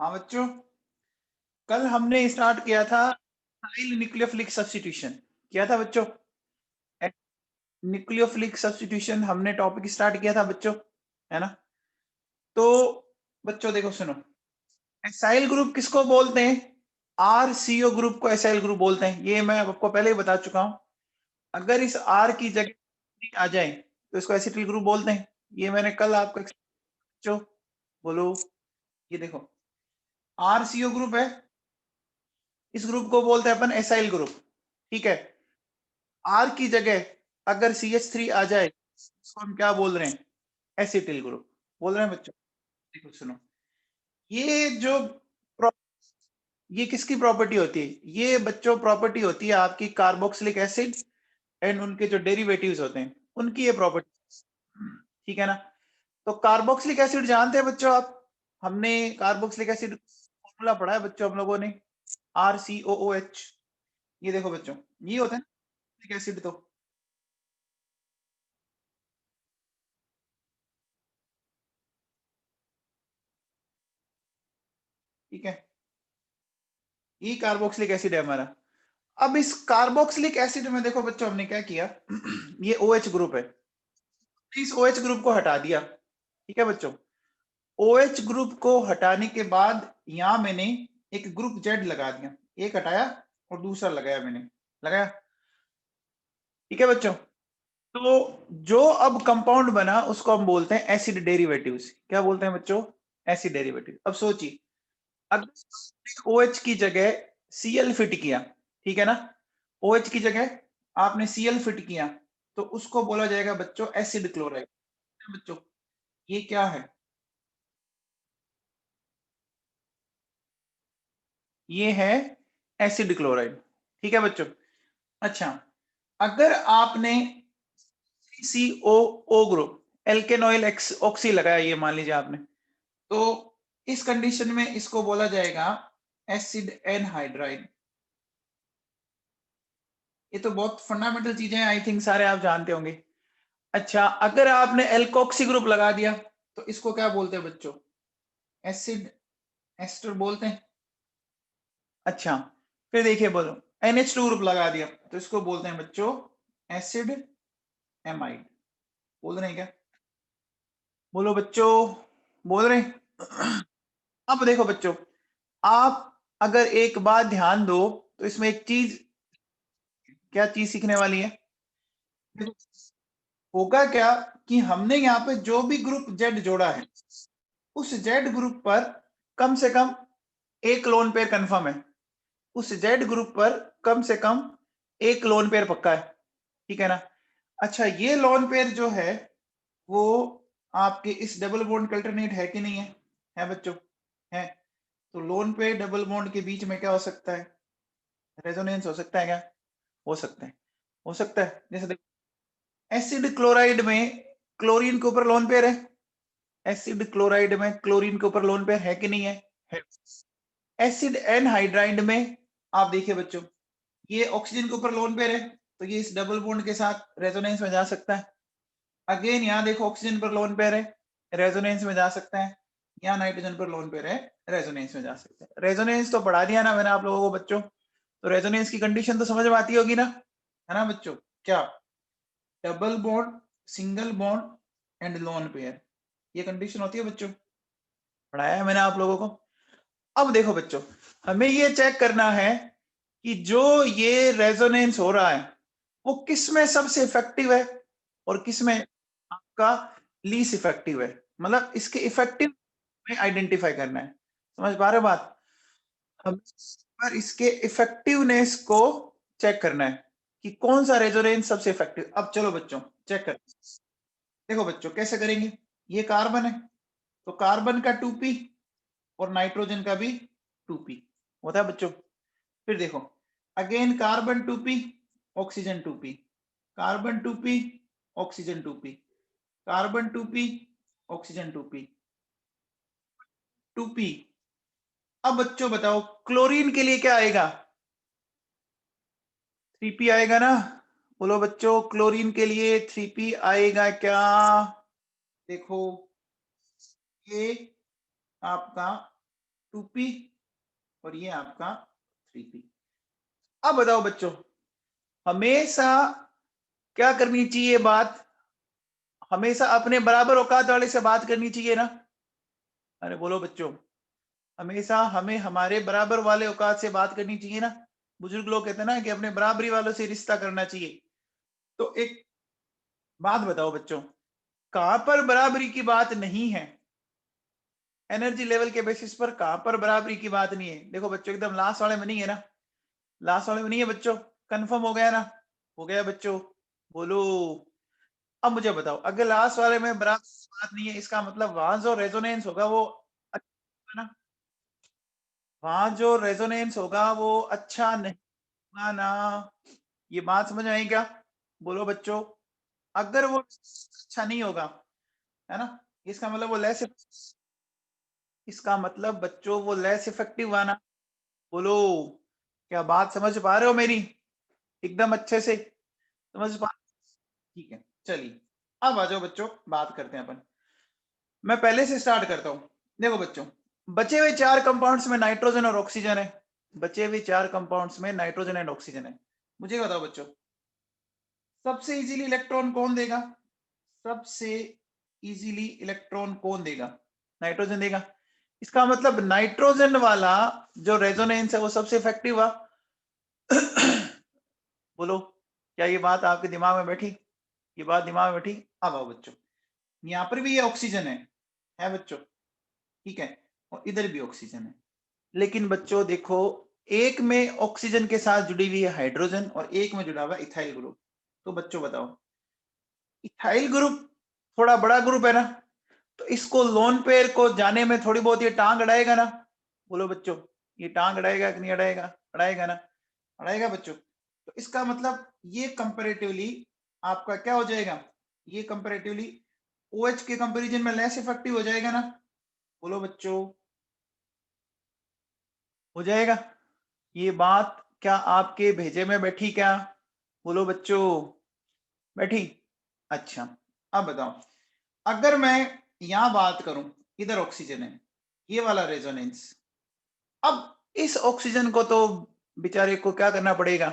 हाँ बच्चों, कल हमने स्टार्ट किया था एसाइल न्यूक्लियोफिलिक सब्स्टिट्यूशन। किया था बच्चों? न्यूक्लियोफिलिक सब्स्टिट्यूशन हमने टॉपिक स्टार्ट किया था बच्चों, है ना? तो बच्चों देखो सुनो, एसाइल ग्रुप किसको बोलते हैं? आर सीओ ग्रुप को एसाइल ग्रुप बोलते हैं। ये मैं आपको पहले ही बता चुका हूं। अगर इस आर की जगह आ जाए तो इसको एसिटिल ग्रुप बोलते हैं। ये मैंने कल आपको बच्चों बोलो, ये देखो आर सीओ ग्रुप है, इस ग्रुप को बोलते हैं अपन एसाइल ग्रुप। ठीक है, आर की जगह अगर CH3 आ जाए इसको हम क्या बोल रहे हैं? एसिटिल ग्रुप बोल रहे हैं बच्चों। देखो सुनो, ये जो ये किसकी प्रॉपर्टी होती है? ये बच्चों प्रॉपर्टी होती है आपकी कार्बोक्सिलिक एसिड एंड उनके जो डेरिवेटिव्स होते हैं उनकी ये प्रॉपर्टी। ठीक है ना? तो कार्बोक्सिलिक एसिड जानते हैं बच्चों आप? हमने कार्बोक्सिलिक एसिड फॉर्मूला पढ़ा है बच्चों हम लोगों ने, RCOOH। ये देखो बच्चों, ये होता है ना एसिड। तो ठीक है, ये कार्बोक्सिलिक एसिड है हमारा। अब इस कार्बोक्सिलिक एसिड में देखो बच्चों हमने क्या किया ये OH ग्रुप है, इस OH ग्रुप को हटा दिया। ठीक है बच्चों, OH ग्रुप को हटाने के बाद यहां मैंने एक ग्रुप Z लगा दिया, एक हटाया और दूसरा लगाया मैंने, लगाया। ठीक है बच्चों, तो जो अब कंपाउंड बना उसको हम बोलते हैं एसिड डेरिवेटिव्स। क्या बोलते हैं बच्चों? Acid derivative. अब सोचिए, अगर OH की जगह Cl फिट किया, ठीक है ना, OH की जगह आपने Cl फिट किया तो उसको बोला जाएगा बच्चों एसिड क्लोराइड। बच्चों ये क्या है? ये है एसिड क्लोराइड। ठीक है बच्चों। अच्छा, अगर आपने COO ग्रुप एल्केनॉइल ऑक्सी लगाया, ये मान लीजिए आपने, तो इस कंडीशन में इसको बोला जाएगा एसिड एनहाइड्राइड। ये तो बहुत फंडामेंटल चीजें हैं, आई थिंक सारे आप जानते होंगे। अच्छा, अगर आपने एल्कोक्सी ग्रुप लगा दिया तो इसको क्या बोलते हैं बच्चों? एसिड एस्टर बोलते हैं। अच्छा, फिर देखिए बोलो, NH2 ग्रुप लगा दिया तो इसको बोलते हैं बच्चों एसिड एमाइड। बोल रहे हैं क्या? बोलो बच्चों, बोल रहे हैं? अब देखो बच्चों, आप अगर एक बात ध्यान दो तो इसमें एक चीज, क्या चीज सीखने वाली है? होगा क्या कि हमने यहाँ पे जो भी ग्रुप Z जोड़ा है उस Z ग्रुप पर कम से कम एक लोन पेयर कंफर्म है, उस Z ग्रुप पर कम से कम एक लोन पेयर पक्का है। ठीक है ना? अच्छा, ये लोन पेयर जो है वो आपके इस डबल बॉन्ड के अल्टरनेट है कि नहीं है? है बच्चों, है। तो लोन पेयर डबल बॉन्ड के बीच में क्या हो सकता है? रेजोनेंस हो सकता है क्या? हो सकता है, हो सकता है। जैसे देखो, एसिड क्लोराइड में क्लोरीन के ऊपर लोन पेयर है, एसिड क्लोराइड में क्लोरीन के ऊपर लोन पेयर है कि नहीं है? है। एसिड एनहाइड्राइड में आप देखिए बच्चों, ये ऑक्सीजन के ऊपर लोन पेयर है तो ये इस डबल बॉन्ड के साथ रेजोनेंस में जा सकता है। अगेन यहाँ देखो ऑक्सीजन पर लोन पेयर है, रेजोनेंस में जा सकता है। यहाँ नाइट्रोजन पर लोन पेयर है, रेजोनेंस में जा सकता है। रेजोनेंस तो पढ़ा दिया ना मैंने आप लोगों को बच्चों, तो रेजोनेंस की कंडीशन तो समझ में आती होगी ना, है ना बच्चों? क्या double bond, single bond and lone pair, ये कंडीशन होती है बच्चों, पढ़ाया है मैंने आप लोगों को। अब देखो बच्चों, हमें ये चेक करना है कि जो ये रेजोनेंस हो रहा है वो किस में सबसे इफेक्टिव है और किस में आपका लीस्ट इफेक्टिव है। मतलब इसके इफेक्टिव में आइडेंटिफाई करना है। समझ पा रहे हो बात? हम पर इसके इफेक्टिवनेस को चेक करना है कि कौन सा रेजोनेंस सबसे इफेक्टिव। अब चलो बच्चों चेक कर, देखो बच्चों कैसे करेंगे। ये कार्बन है तो कार्बन का 2p और नाइट्रोजन का भी 2p होता है बच्चों। फिर देखो, again carbon 2p, oxygen 2p, carbon 2p, oxygen 2p, carbon 2p, oxygen 2p, 2p। अब बच्चों बताओ क्लोरीन के लिए क्या आएगा? 3p आएगा ना? बोलो बच्चों, क्लोरीन के लिए 3p आएगा क्या? देखो, ये आपका 2p और ये आपका 3p। अब बताओ बच्चों, हमेशा क्या करनी चाहिए बात? हमेशा अपने बराबर औकात वाले से बात करनी चाहिए ना? अरे बोलो बच्चों, हमेशा हमें हमारे बराबर वाले औकात से बात करनी चाहिए ना? बुजुर्ग लोग कहते हैं ना कि अपने बराबरी वालों से रिश्ता करना चाहिए। तो एक बात बताओ बच्चों, कहां पर बराबरी की बात नहीं है? एनर्जी लेवल के बेसिस पर कहां पर बराबरी की बात नहीं है? देखो बच्चों, एकदम लास्ट वाले में नहीं है ना? लास्ट वाले में नहीं है बच्चों? कंफर्म हो गया ना? हो गया बच्चों? बोलो। अब मुझे बताओ, अगर लास्ट वाले में बराबर बात नहीं है, इसका मतलब वहां जो रेजोनेंस होगा वो अच्छा ना? वहां जो रेजोनेंस होगा वो अच्छा नहीं होगा ना? ये बात समझ में आई क्या? बोलो बच्चों। अगर वो अच्छा नहीं होगा, है ना, इसका मतलब वो लेस, इसका मतलब बच्चों वो लेस इफेक्टिव आना। बोलो, क्या बात समझ पा रहे हो मेरी? एकदम अच्छे से समझ पा? ठीक है, चलिए अब आ जाओ बच्चों, बात करते हैं अपन। मैं पहले से स्टार्ट करता हूं। देखो बच्चों, बचे हुए 4 कंपाउंड्स में नाइट्रोजन और ऑक्सीजन है। बचे हुए 4 कंपाउंड्स में नाइट्रोजन एंड ऑक्सीजन है। मुझे बताओ बच्चों, सबसे इजीली इलेक्ट्रॉन कौन देगा? सबसे इजीली इलेक्ट्रॉन कौन देगा? नाइट्रोजन देगा। इसका मतलब नाइट्रोजन वाला जो रेजोनेंस है वो सबसे इफेक्टिव हुआ। बोलो, क्या ये बात आपके दिमाग में बैठी? ये बात दिमाग में बैठी? अब आओ बच्चों, यहाँ पर भी ये ऑक्सीजन है बच्चों, ठीक है, और इधर भी ऑक्सीजन है। लेकिन बच्चों देखो, एक में ऑक्सीजन के साथ जुड़ी हुई है हाइड्रोजन और एक में जुड़ा हुआ इथाइल ग्रुप। तो बच्चों बताओ, इथाइल ग्रुप थोड़ा बड़ा ग्रुप है ना, तो इसको लोन पेयर को जाने में थोड़ी बहुत ये टांग अड़ाएगा ना? बोलो बच्चों, ये टांग अड़ाएगा कि नहीं अड़ाएगा? अड़ाएगा ना? अड़ाएगा बच्चों। तो इसका मतलब ये कंपैरेटिवली आपका क्या हो जाएगा? ये कंपैरेटिवली OH के कंपैरिजन में लेस इफेक्टिव हो जाएगा ना? बोलो बच्चों, हो जाएगा? ये बात क्या आपके भेजे में बैठी क्या? बोलो बच्चों, बैठी? अच्छा, अब बताओ, अगर मैं यहां बात करूं, इधर ऑक्सीजन है, ये वाला रेजोनेंस, अब इस ऑक्सीजन को तो बेचारे को क्या करना पड़ेगा?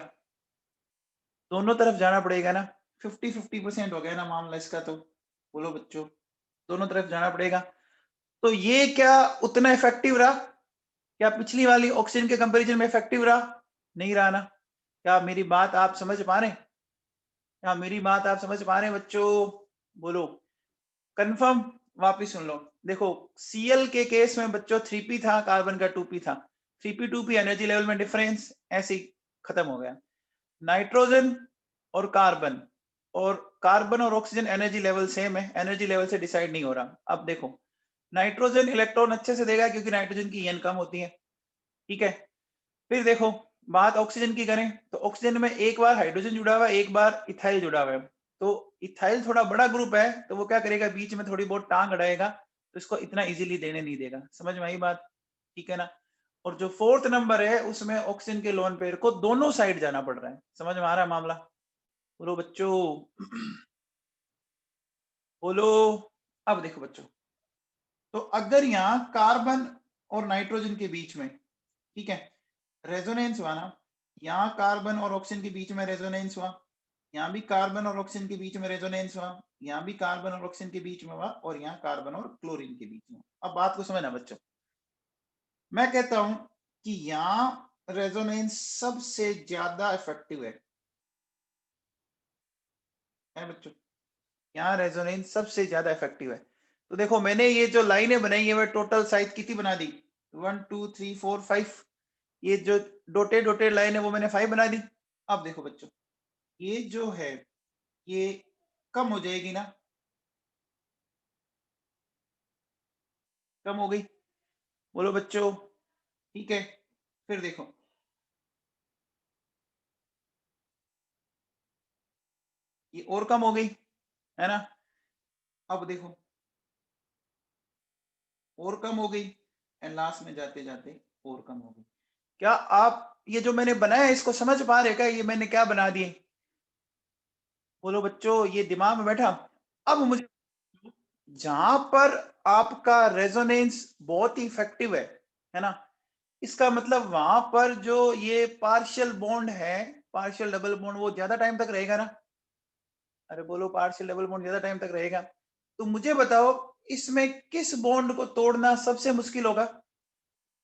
दोनों तरफ जाना पड़ेगा ना? 50-50% हो गया ना मामला इसका तो। बोलो बच्चों, दोनों तरफ जाना पड़ेगा। तो ये क्या उतना इफेक्टिव रहा? क्या पिछली वाली ऑक्सीजन के कंपैरिजन में इफेक्टिव रहा? नहीं रहा ना? क्या मेरी बात आप समझ पा रहे हैं? क्या मेरी बात आप समझ पा रहे हैं बच्चों? बोलो कंफर्म। वापिस सुन लो। देखो, Cl के केस में बच्चों 3p था, कार्बन का 2p था। 3p 2p एनर्जी लेवल में डिफरेंस ऐसे ही खत्म हो गया। नाइट्रोजन और कार्बन और ऑक्सीजन एनर्जी लेवल सेम है, एनर्जी लेवल से डिसाइड नहीं हो रहा। अब देखो, नाइट्रोजन इलेक्ट्रॉन अच्छे से देगा क्योंकि नाइट्रोजन की n कम होती है, ठीक है। फिर देखो, बात ऑक्सीजन की करें तो ऑक्सीजन में एक बार हाइड्रोजन जुड़ा हुआ है, एक बार इथाइल जुड़ा हुआ है। तो इथाइल थोड़ा बड़ा ग्रुप है, तो वो क्या करेगा, बीच में थोड़ी बहुत टांग अड़ाएगा, तो इसको इतना इजीली देने नहीं देगा। समझ में आई बात? ठीक है ना? और जो 4th नंबर है उसमें ऑक्सीजन के लोन पेयर को दोनों साइड जाना पड़ रहा है। समझ में आ रहा है मामला? बोलो बच्चों, बोलो। अब देखो बच्चों, तो अगर यहाँ कार्बन और नाइट्रोजन के बीच में, ठीक है, रेजोनेंस हुआ ना, यहाँ कार्बन और ऑक्सीजन के बीच में रेजोनेंस हुआ, यहाँ भी कार्बन और ऑक्सीजन के बीच में रेजोनेंस हुआ, यहाँ भी कार्बन और ऑक्सीजन के बीच में हुआ, और यहाँ कार्बन और क्लोरीन के बीच में। अब बात को समझना बच्चों, मैं कहता हूं कि यहाँ रेजोनेंस सबसे ज्यादा इफेक्टिव है बच्चों, यहाँ रेजोनेंस सबसे ज्यादा इफेक्टिव है। तो देखो, मैंने ये जो लाइनें बनाई है वह टोटल साइज कितनी बना दी? 1 2 3 4 5। ये जो डोटेड डोटेड लाइन है वो मैंने 5 बना दी। अब देखो बच्चों, ये जो है ये कम हो जाएगी ना? कम हो गई? बोलो बच्चों, ठीक है। फिर देखो, ये और कम हो गई, है ना? अब देखो, और कम हो गई, एंड लास्ट में जाते जाते और कम हो गई। क्या आप ये जो मैंने बनाया है इसको समझ पा रहे क्या? ये मैंने क्या बना दिए? बोलो बच्चों, ये दिमाग में बैठा? अब मुझे, जहां पर आपका रेजोनेंस बहुत ही इफेक्टिव है, है ना। इसका मतलब वहां पर जो ये पार्शियल बॉन्ड है, पार्शियल डबल बॉन्ड, वो ज्यादा टाइम तक रहेगा ना। अरे बोलो, पार्शियल डबल बॉन्ड ज्यादा टाइम तक रहेगा। तो मुझे बताओ इसमें किस बॉन्ड को तोड़ना सबसे मुश्किल होगा,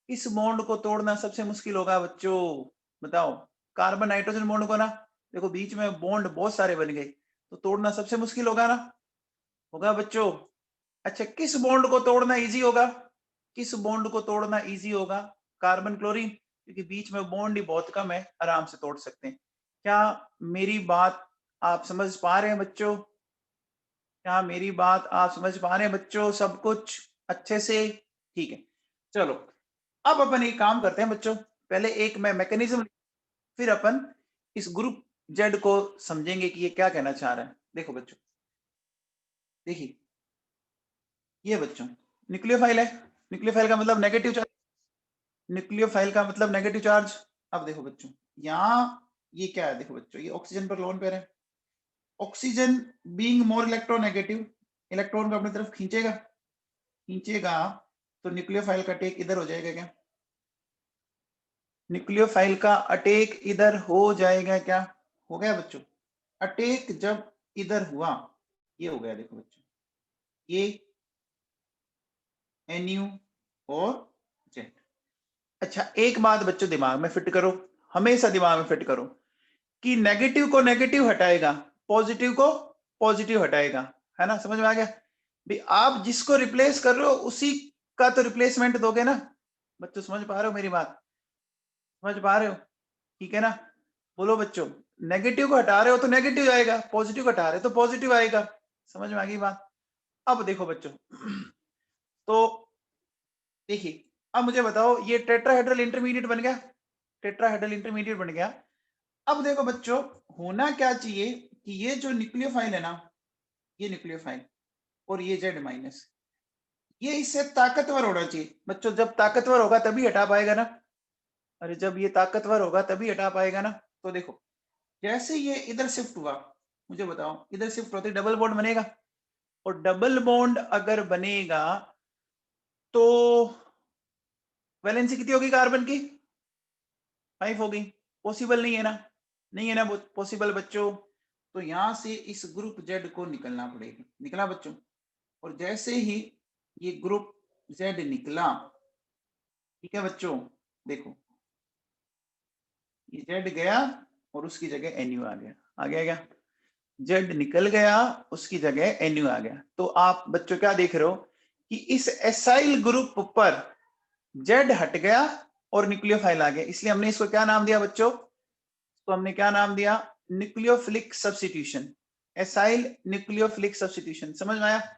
किस बॉन्ड को तोड़ना सबसे मुश्किल होगा बच्चों, बताओ। कार्बन नाइट्रोजन बॉन्ड को ना, देखो बीच में बॉन्ड बहुत सारे बन गए, तो तोड़ना सबसे मुश्किल होगा ना, होगा बच्चों। अच्छा, किस बॉन्ड को तोड़ना इजी होगा, किस बॉन्ड को तोड़ना इजी होगा, कार्बन क्लोरीन, क्योंकि बीच में बॉन्ड ही बहुत कम है, आराम से तोड़ सकते हैं। क्या मेरी बात आप समझ पा रहे हैं बच्चों, क्या मेरी बात आप समझ पा रहे हैं बच्चों, सब कुछ अच्छे से? ठीक है, चलो अब अपन एक काम करते हैं बच्चों, पहले एक मैं मैकेनिज्म, फिर अपन इस ग्रुप जेड को समझेंगे कि ये क्या कहना चाह रहा है। देखो बच्चों, देखिए ये बच्चों न्यूक्लियोफाइल है, न्यूक्लियोफाइल का मतलब नेगेटिव चार्ज, न्यूक्लियोफाइल का मतलब नेगेटिव चार्ज। अब देखो बच्चों, यहाँ ये क्या है, देखो बच्चों ये ऑक्सीजन पर लोन पेयर है, oxygen being more electronegative, electron को अपनी तरफ खींचेगा, खींचेगा तो न्यूक्लियोफाइल का टेक इधर हो जाएगा क्या, न्यूक्लियोफाइल का अटैक इधर हो जाएगा क्या, हो गया बच्चों। अटैक जब इधर हुआ, ये हो गया, देखो बच्चों ये NU और Z। अच्छा एक बात बच्चों दिमाग में फिट करो, हमेशा दिमाग में फिट करो कि नेगेटिव को नेगेटिव हटाएगा, पॉजिटिव को पॉजिटिव हटाएगा, है ना, समझ में आ गया भी। आप जिसको रिप्लेस कर रहे हो उसी का तो रिप्लेसमेंट दोगे ना बच्चों, समझ पा रहे हो मेरी बात, समझ पा रहे हो, ठीक है ना। बोलो बच्चों, नेगेटिव को हटा रहे हो तो नेगेटिव आएगा, पॉजिटिव को हटा रहे हो तो पॉजिटिव आएगा, समझ में आ गई बात। अब देखो बच्चों तो देखिए, अब मुझे बताओ ये टेट्राहेड्रल इंटरमीडिएट बन गया, टेट्राहेड्रल इंटरमीडिएट बन गया। अब देखो बच्चों, होना क्या चाहिए कि ये जो न्यूक्लियोफाइल है ना, ये न्यूक्लियोफाइल और ये Z माइनस, ये इससे ताकतवर होना चाहिए बच्चों। जब ताकतवर होगा तभी हटा पाएगा ना, अरे जब ये ताकतवर होगा तभी हटा पाएगा ना। तो देखो जैसे ये इधर शिफ्ट हुआ, मुझे बताओ इधर शिफ्ट होते डबल बॉन्ड बनेगा, और डबल बॉन्ड अगर बनेगा तो वैलेंसी कितनी होगी कार्बन की, 5 होगी। पॉसिबल नहीं है ना, नहीं है ना पॉसिबल बच्चों। तो यहां से इस ग्रुप जेड को निकलना पड़ेगा, निकला बच्चों। और जैसे ही ये ग्रुप जेड निकला, ठीक है बच्चों, देखो ये जेड गया और उसकी जगह NU आ गया, आ गया क्या, जेड निकल गया उसकी जगह NU आ गया। तो आप बच्चों क्या देख रहे हो कि इस एसाइल ग्रुप पर जेड हट गया और न्यूक्लियोफाइल आ गया, इसलिए हमने इसको क्या नाम दिया बच्चों, तो हमने क्या नाम दिया, nucleophilic substitution, acyl nucleophilic substitution. समझ में आया,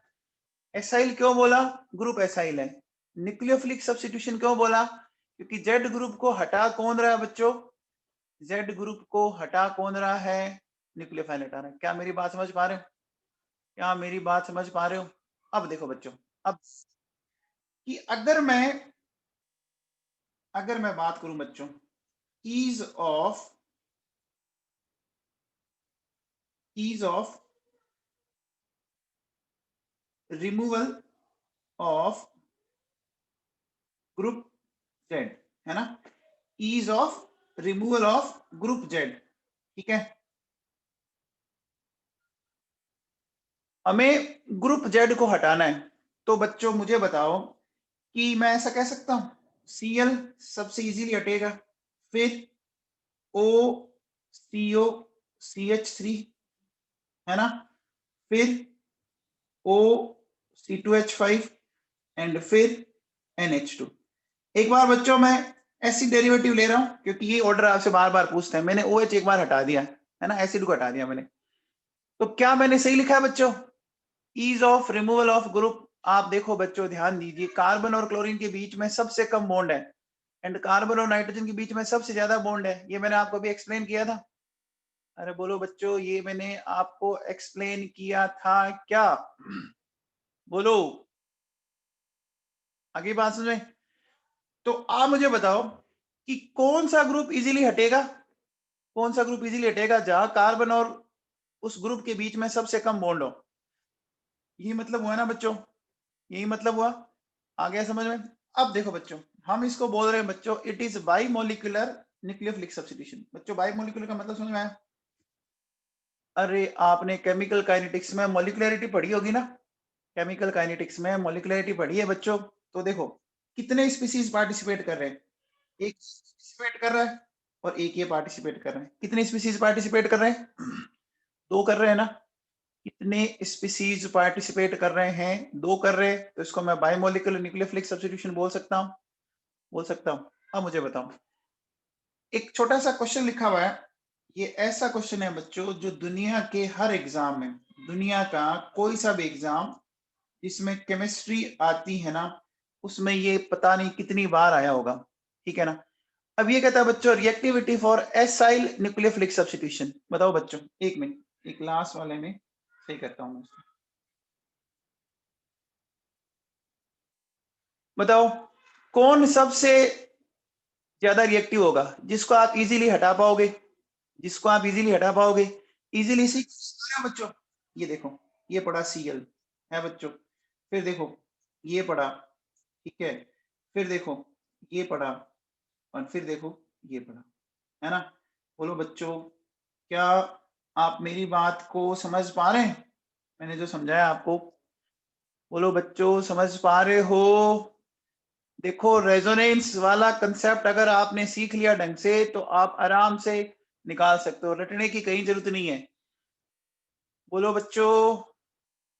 एसाइल क्यों बोला, ग्रुप एसाइल है। न्यूक्लियोफिलिक सब्स्टिट्यूशन क्यों बोला, क्योंकि जेड ग्रुप को हटा कौन रहा है बच्चों, जेड ग्रुप को हटा कौन रहा है, न्यूक्लियोफाइल हटा रहा है। क्या मेरी बात समझ पा रहे हो, क्या मेरी बात समझ पा रहे हो। अब देखो बच्चों, अब कि अगर मैं बात करूं बच्चों ease of removal of group Z, है ना, ease of removal of group Z, ठीक है। हमें ग्रुप जेड को हटाना है, तो बच्चों मुझे बताओ कि मैं ऐसा कह सकता हूं Cl सबसे इजीली हटेगा, फिर O CO CH3, है ना, फिर O C2H5 एंड फिर NH2। एक बार बच्चों मैं एसिड डेरिवेटिव ले रहा हूं क्योंकि ये ऑर्डर आपसे बार बार पूछते हैं। मैंने OH एक बार हटा दिया है ना, एसिड को हटा दिया मैंने, तो क्या मैंने सही लिखा है बच्चों, ease of removal of group. आप देखो बच्चों ध्यान दीजिए, कार्बन और क्लोरीन के बीच में सबसे कम बॉन्ड है, एंड कार्बन और नाइट्रोजन के बीच में सबसे ज्यादा बॉन्ड है, ये मैंने आपको अभी एक्सप्लेन किया था। अरे बोलो बच्चों, ये मैंने आपको एक्सप्लेन किया था क्या, बोलो, आगे बात समझ में। तो आप मुझे बताओ कि कौन सा ग्रुप इजीली हटेगा, कौन सा ग्रुप इजीली हटेगा जहां कार्बन और उस ग्रुप के बीच में सबसे कम बॉन्ड हो। यही मतलब हुआ ना बच्चों, यही मतलब हुआ, आ गया समझ में। अब देखो बच्चों, हम इसको बोल रहे हैं बच्चों, इट इज बाइमोलिकुलर न्यूक्लियोफिलिक सब्स्टिट्यूशन। बच्चों बाइमोलिकुलर का मतलब समझ में आया? अरे आपने केमिकल काइनेटिक्स में मोलिकुलरिटी पढ़ी होगी ना, केमिकल काइनेटिक्स में मोलिकुलरिटी पढ़ी है बच्चों। तो देखो कितने स्पीसीज पार्टिसिपेट कर रहे हैं, एक पार्टिसिपेट कर रहा है और एक ये पार्टिसिपेट कर रहे हैं। कितने स्पीसीज पार्टिसिपेट कर रहे हैं? दो कर रहे हैं ना। कितने स्पीसीज पार्टिसिपेट कर रहे हैं? दो कर रहे हैं, तो इसको मैं बाइमोलिकुलर न्यूक्लियोफिलिक सब्स्टिट्यूशन बोल सकता हूँ, बोल सकता हूँ। अब मुझे बताओ, एक छोटा सा क्वेश्चन लिखा हुआ है, ये ऐसा क्वेश्चन है बच्चों जो दुनिया के हर एग्जाम में, दुनिया का कोई सा भी एग्जाम जिसमें केमिस्ट्री आती है ना, उसमें ये पता नहीं कितनी बार आया होगा, ठीक है ना। अब ये कहता है बच्चों reactivity for acyl nucleophilic substitution. बताओ बच्चों, एक मिनट, एक लास्ट वाले में सही करता हूँ मैं। बताओ कौन सबसे ज्यादा रिएक्टिव होगा, जिसको आप इजीली हटा पाओगे, जिसको आप इजीली हटा पाओगे, इजीली सी बच्चों। ये देखो, ये पड़ा Cl है बच्चों, फिर देखो ये पड़ा, ठीक है, फिर देखो ये पड़ा, और फिर देखो ये पड़ा, है ना। बोलो बच्चों, क्या आप मेरी बात को समझ पा रहे हैं? मैंने जो समझाया आपको, बोलो बच्चों समझ पा रहे हो? देखो रेजोनेंस वाला कंसेप्ट अगर आपने सीख लिया ढंग से तो आप आराम से निकाल सकते हो, रटने की कहीं जरूरत नहीं है। बोलो बच्चों,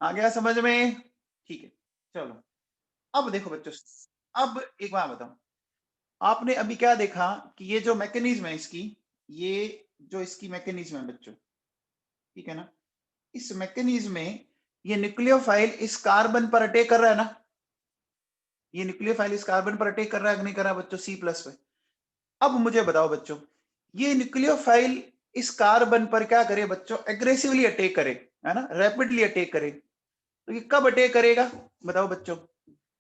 आ गया समझ में? ठीक है, चलो। अब देखो बच्चों, अब एक बात बताओ, आपने अभी क्या देखा कि ये जो मैकेनिज्म है इसकी, ये जो इसकी मैकेनिज्म है बच्चों, ठीक है ना, इस मैकेनिज्म में ये न्यूक्लियोफाइल इस कार्बन पर अटैक कर रहा है ना, ये न्यूक्लियोफाइल इस कार्बन पर अटैक कर रहा है कि नहीं कर रहा बच्चों, C+ पे। अब मुझे बताओ बच्चों, ये न्यूक्लियोफाइल इस कार्बन पर क्या करे बच्चों, एग्रेसिवली अटैक करे, है ना, रैपिडली अटैक करे। तो ये कब अटैक करेगा बताओ बच्चों?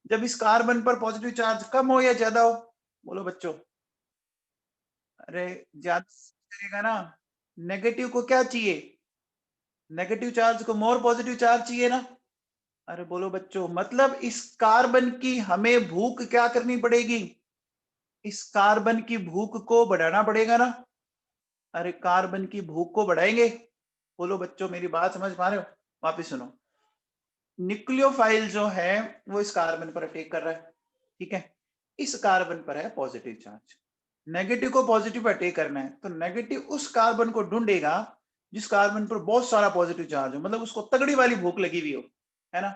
जब इस कार्बन पर पॉजिटिव चार्ज कम हो या ज्यादा हो? बोलो बच्चों। अरे ज्यादा करेगा ना, नेगेटिव को क्या चाहिए, नेगेटिव चार्ज को मोर पॉजिटिव चार्ज चाहिए ना। अरे बोलो बच्चों, मतलब इस कार्बन की हमें भूख क्या करनी पड़ेगी, इस कार्बन की भूख को बढ़ाना पड़ेगा ना। अरे कार्बन की भूख को बढ़ाएंगे। बोलो बच्चों मेरी बात समझ पा रहे हो? वापिस सुनो, न्यूक्लियोफाइल जो है वो इस कार्बन पर अटैक कर रहा है, ठीक है, इस कार्बन पर है पॉजिटिव चार्ज, नेगेटिव को पॉजिटिव पर अटैक करना है, तो नेगेटिव उस कार्बन को ढूंढेगा जिस कार्बन पर बहुत सारा पॉजिटिव चार्ज हो, मतलब उसको तगड़ी वाली भूख लगी हुई हो, है ना।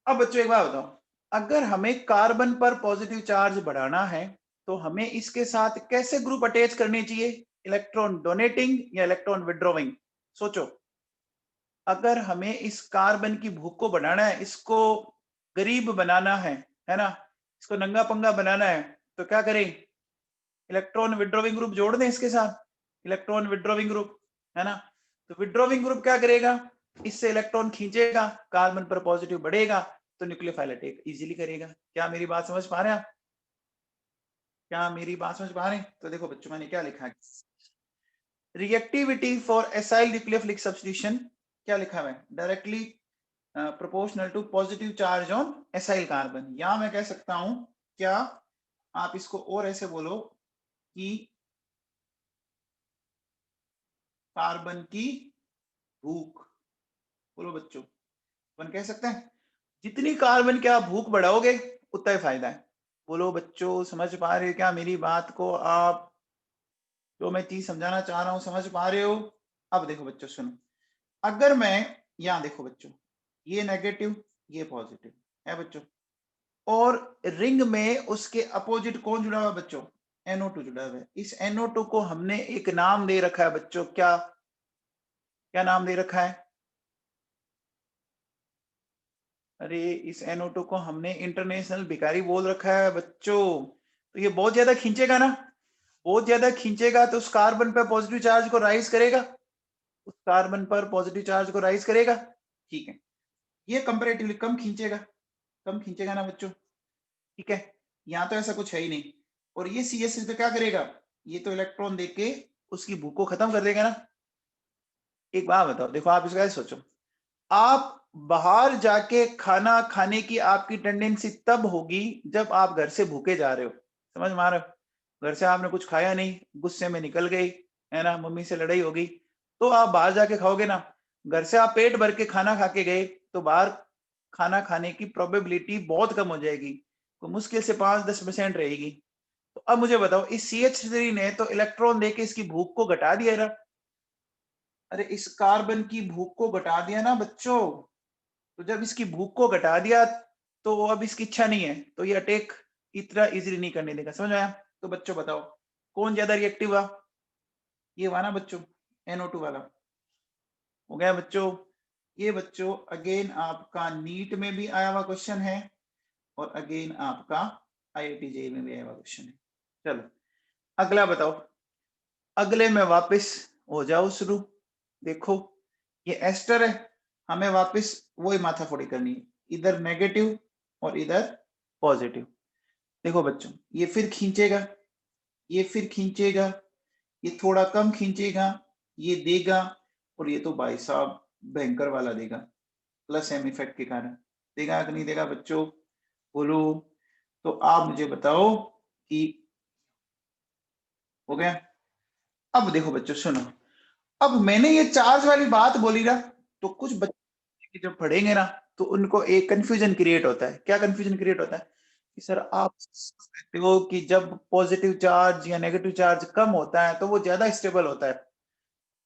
अब बच्चों एक बात बताओ, अगर हमें कार्बन पर पॉजिटिव चार्ज बढ़ाना है तो हमें इसके साथ कैसे ग्रुप अटैच करने चाहिए, इलेक्ट्रॉन डोनेटिंग या इलेक्ट्रॉन विड्रॉइंग? सोचो, अगर हमें इस कार्बन की भूख को बढ़ाना है, इसको गरीब बनाना है ना, इसको नंगा पंगा बनाना है, तो क्या करें, इलेक्ट्रॉन विड्रॉइंग ग्रुप जोड़ दें इसके साथ, इलेक्ट्रॉन विड्रॉइंग ग्रुप, है ना। तो विड्रॉइंग ग्रुप क्या करेगा, इससे इलेक्ट्रॉन खींचेगा, कार्बन पर पॉजिटिव बढ़ेगा, तो न्यूक्लियोफाइल अटैक इजीली करेगा। क्या मेरी बात समझ पा रहे हैं आप? क्या मेरी बात समझ पा रहे हैं? तो देखो बच्चों मैंने क्या लिखा है, reactivity for acyl nucleophilic substitution क्या लिखा हुआ है, directly proportional to positive charge on acyl carbon. या मैं कह सकता हूं, क्या आप इसको और ऐसे बोलो कि कार्बन की भूख। बोलो बच्चों, अपन कह सकते हैं जितनी कार्बन की आप भूख बढ़ाओगे उतना ही फायदा है। बोलो बच्चों समझ पा रहे हो क्या मेरी बात को आप, जो मैं चीज समझाना चाह रहा हूं समझ पा रहे हो? अब देखो बच्चों सुनो, अगर मैं यहां देखो बच्चों, ये नेगेटिव ये पॉजिटिव है बच्चों, और रिंग में उसके अपोजिट कौन जुड़ा हुआ है बच्चों, NO2 जुड़ा हुआ है। इस NO2 को हमने एक नाम दे रखा है बच्चों, क्या क्या नाम दे रखा है? अरे इस NO2 को हमने इंटरनेशनल भिखारी बोल रखा है बच्चों। तो ये बहुत ज्यादा खींचेगा ना, बहुत ज्यादा खींचेगा तो उस कार्बन पर पॉजिटिव चार्ज को राइज करेगा, उस कार्बन पर पॉजिटिव चार्ज को राइज करेगा, ठीक है। ये कंपेरेटिवली कम खींचेगा, कम खींचेगा ना बच्चों, ठीक है। यहाँ तो ऐसा कुछ है ही नहीं, और ये CS तो क्या करेगा, ये तो इलेक्ट्रॉन देके उसकी भूख को खत्म कर देगा ना। एक बात बताओ, देखो आप इसका सोचो, आप बाहर जाके खाना खाने की आपकी टेंडेंसी तब होगी जब आप घर से भूखे जा रहे हो, समझ में आ रहा है? घर से आपने कुछ खाया नहीं, गुस्से में निकल गई, है ना, मम्मी से लड़ाई हो गई, तो आप बाहर जाके खाओगे ना। घर से आप पेट भर के खाना खा के गए तो बाहर खाना खाने की प्रोबेबिलिटी बहुत कम हो जाएगी, तो मुश्किल से 5-10% रहेगी। तो अब मुझे बताओ, इस CH3 ने तो इलेक्ट्रॉन देके इसकी भूख को घटा दिया ना। अरे इस कार्बन की भूख को घटा दिया ना बच्चों। तो जब इसकी भूख को घटा दिया तो अब इसकी इच्छा नहीं है, तो ये अटैक इतना इजीली नहीं करने देगा, समझ आया? तो बच्चों बताओ कौन ज्यादा रिएक्टिव हुआ? ये हुआ ना बच्चों, NO2 वाला। हो गया बच्चों? ये बच्चों अगेन आपका नीट में भी आया हुआ क्वेश्चन है और अगेन आपका IIT JEE में भी आया हुआ क्वेश्चन है। चलो अगला बताओ, अगले में वापस हो जाओ शुरू। देखो ये एस्टर है, हमें वापस वही माथाफोड़ी करनी है, इधर नेगेटिव और इधर पॉजिटिव। देखो बच्चों ये फिर खींचेगा, ये फिर खींचेगा, ये थोड़ा कम खींचेगा, ये देगा, और ये तो भाई साहब भयंकर वाला देगा, प्लस एम इफेक्ट के कारण। देगा कि नहीं देगा बच्चों, बोलो। तो आप मुझे बताओ कि हो गया? अब देखो बच्चों सुनो, अब मैंने ये चार्ज वाली बात बोली ना, तो कुछ बच्चे जब पढ़ेंगे ना तो उनको एक कंफ्यूजन क्रिएट होता है। क्या कंफ्यूजन क्रिएट होता है? कि सर आप कहते हो कि जब पॉजिटिव चार्ज या नेगेटिव चार्ज कम होता है तो वो ज्यादा स्टेबल होता है।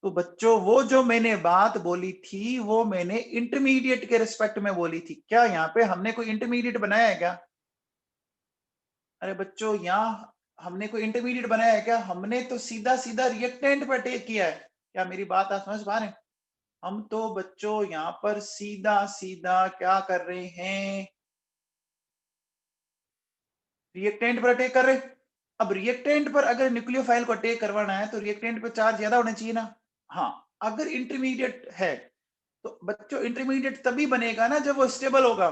तो बच्चों वो जो मैंने बात बोली थी वो मैंने इंटरमीडिएट के रिस्पेक्ट में बोली थी। क्या यहाँ पे हमने कोई इंटरमीडिएट बनाया है क्या? अरे बच्चों यहाँ हमने कोई इंटरमीडिएट बनाया है क्या? हमने तो सीधा सीधा रिएक्टेंट पर टेक किया है। क्या मेरी बात आप समझ पा रहे हैं? हम तो बच्चों यहाँ पर सीधा सीधा क्या कर रहे हैं, रिएक्टेंट पर अटैक कर रहे हैं। अब रिएक्टेंट पर अगर न्यूक्लियोफाइल को अटैक करवाना है तो रिएक्टेंट पर चार्ज ज्यादा होना चाहिए ना। हाँ अगर इंटरमीडिएट है तो बच्चों इंटरमीडिएट तभी बनेगा ना जब वो स्टेबल होगा।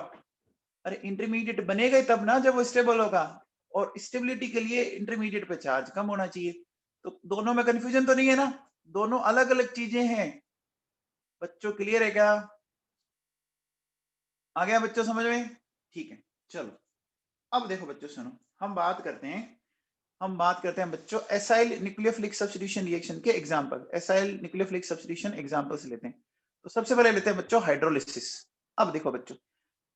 अरे इंटरमीडिएट बनेगा ही तब ना जब वो स्टेबल होगा, और स्टेबिलिटी के लिए इंटरमीडिएट पे चार्ज कम होना चाहिए। तो दोनों में कंफ्यूजन तो नहीं है ना, दोनों अलग अलग चीजें हैं। बच्चों क्लियर है क्या? आ गया बच्चों समझ में? ठीक है चलो अब देखो बच्चों सुनो, हम बात करते हैं बच्चों एसाइल न्यूक्लियोफिलिक सब्स्टिट्यूशन रिएक्शन के example. Acyl nucleophilic substitution examples लेते हैं। तो सबसे पहले लेते हैं बच्चों हाइड्रोलिसिस। अब देखो बच्चों,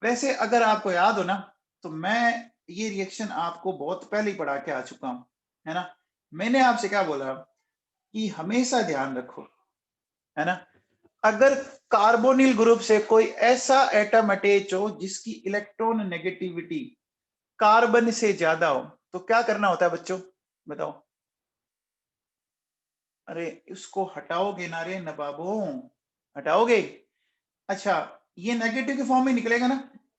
वैसे अगर आपको याद हो ना तो मैं ये रिएक्शन आपको बहुत पहले ही पढ़ा के आ चुका हूं, है ना। मैंने आपसे क्या बोला कि हमेशा ध्यान रखो, है ना, अगर कार्बोनिल ग्रुप से कोई ऐसा एटम अटैच हो जिसकी इलेक्ट्रॉन नेगेटिविटी कार्बन से ज्यादा हो तो क्या करना होता है बच्चों, बताओ? अरे उसको हटाओगे ना रे नवाबों, हटाओगे। अच्छा ये नेगेटिव के फॉर्म में निकलेगा ना,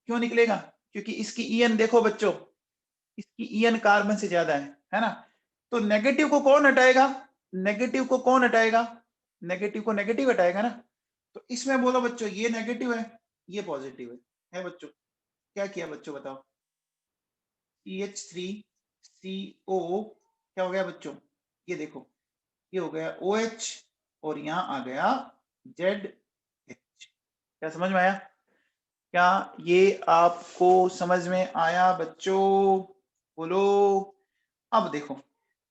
क्यों निकलेगा? क्योंकि इसकी ईएन देखो बच्चों, इसकी ईएन कार्बन से ज्यादा है ना। तो नेगेटिव को कौन हटाएगा? नेगेटिव को कौन हटाएगा? नेगेटिव को नेगेटिव हटाएगा ना। तो इसमें बोलो बच्चों ये नेगेटिव है, ये पॉजिटिव है बच्चों। क्या किया बच्चों बताओ? CH3CO क्या हो गया बच्चों? ये देखो ये हो गया OH और यहाँ आ गया ZH। क्या समझ में आया? क्या ये आपको समझ में आया बच्चों? बोलो। अब देखो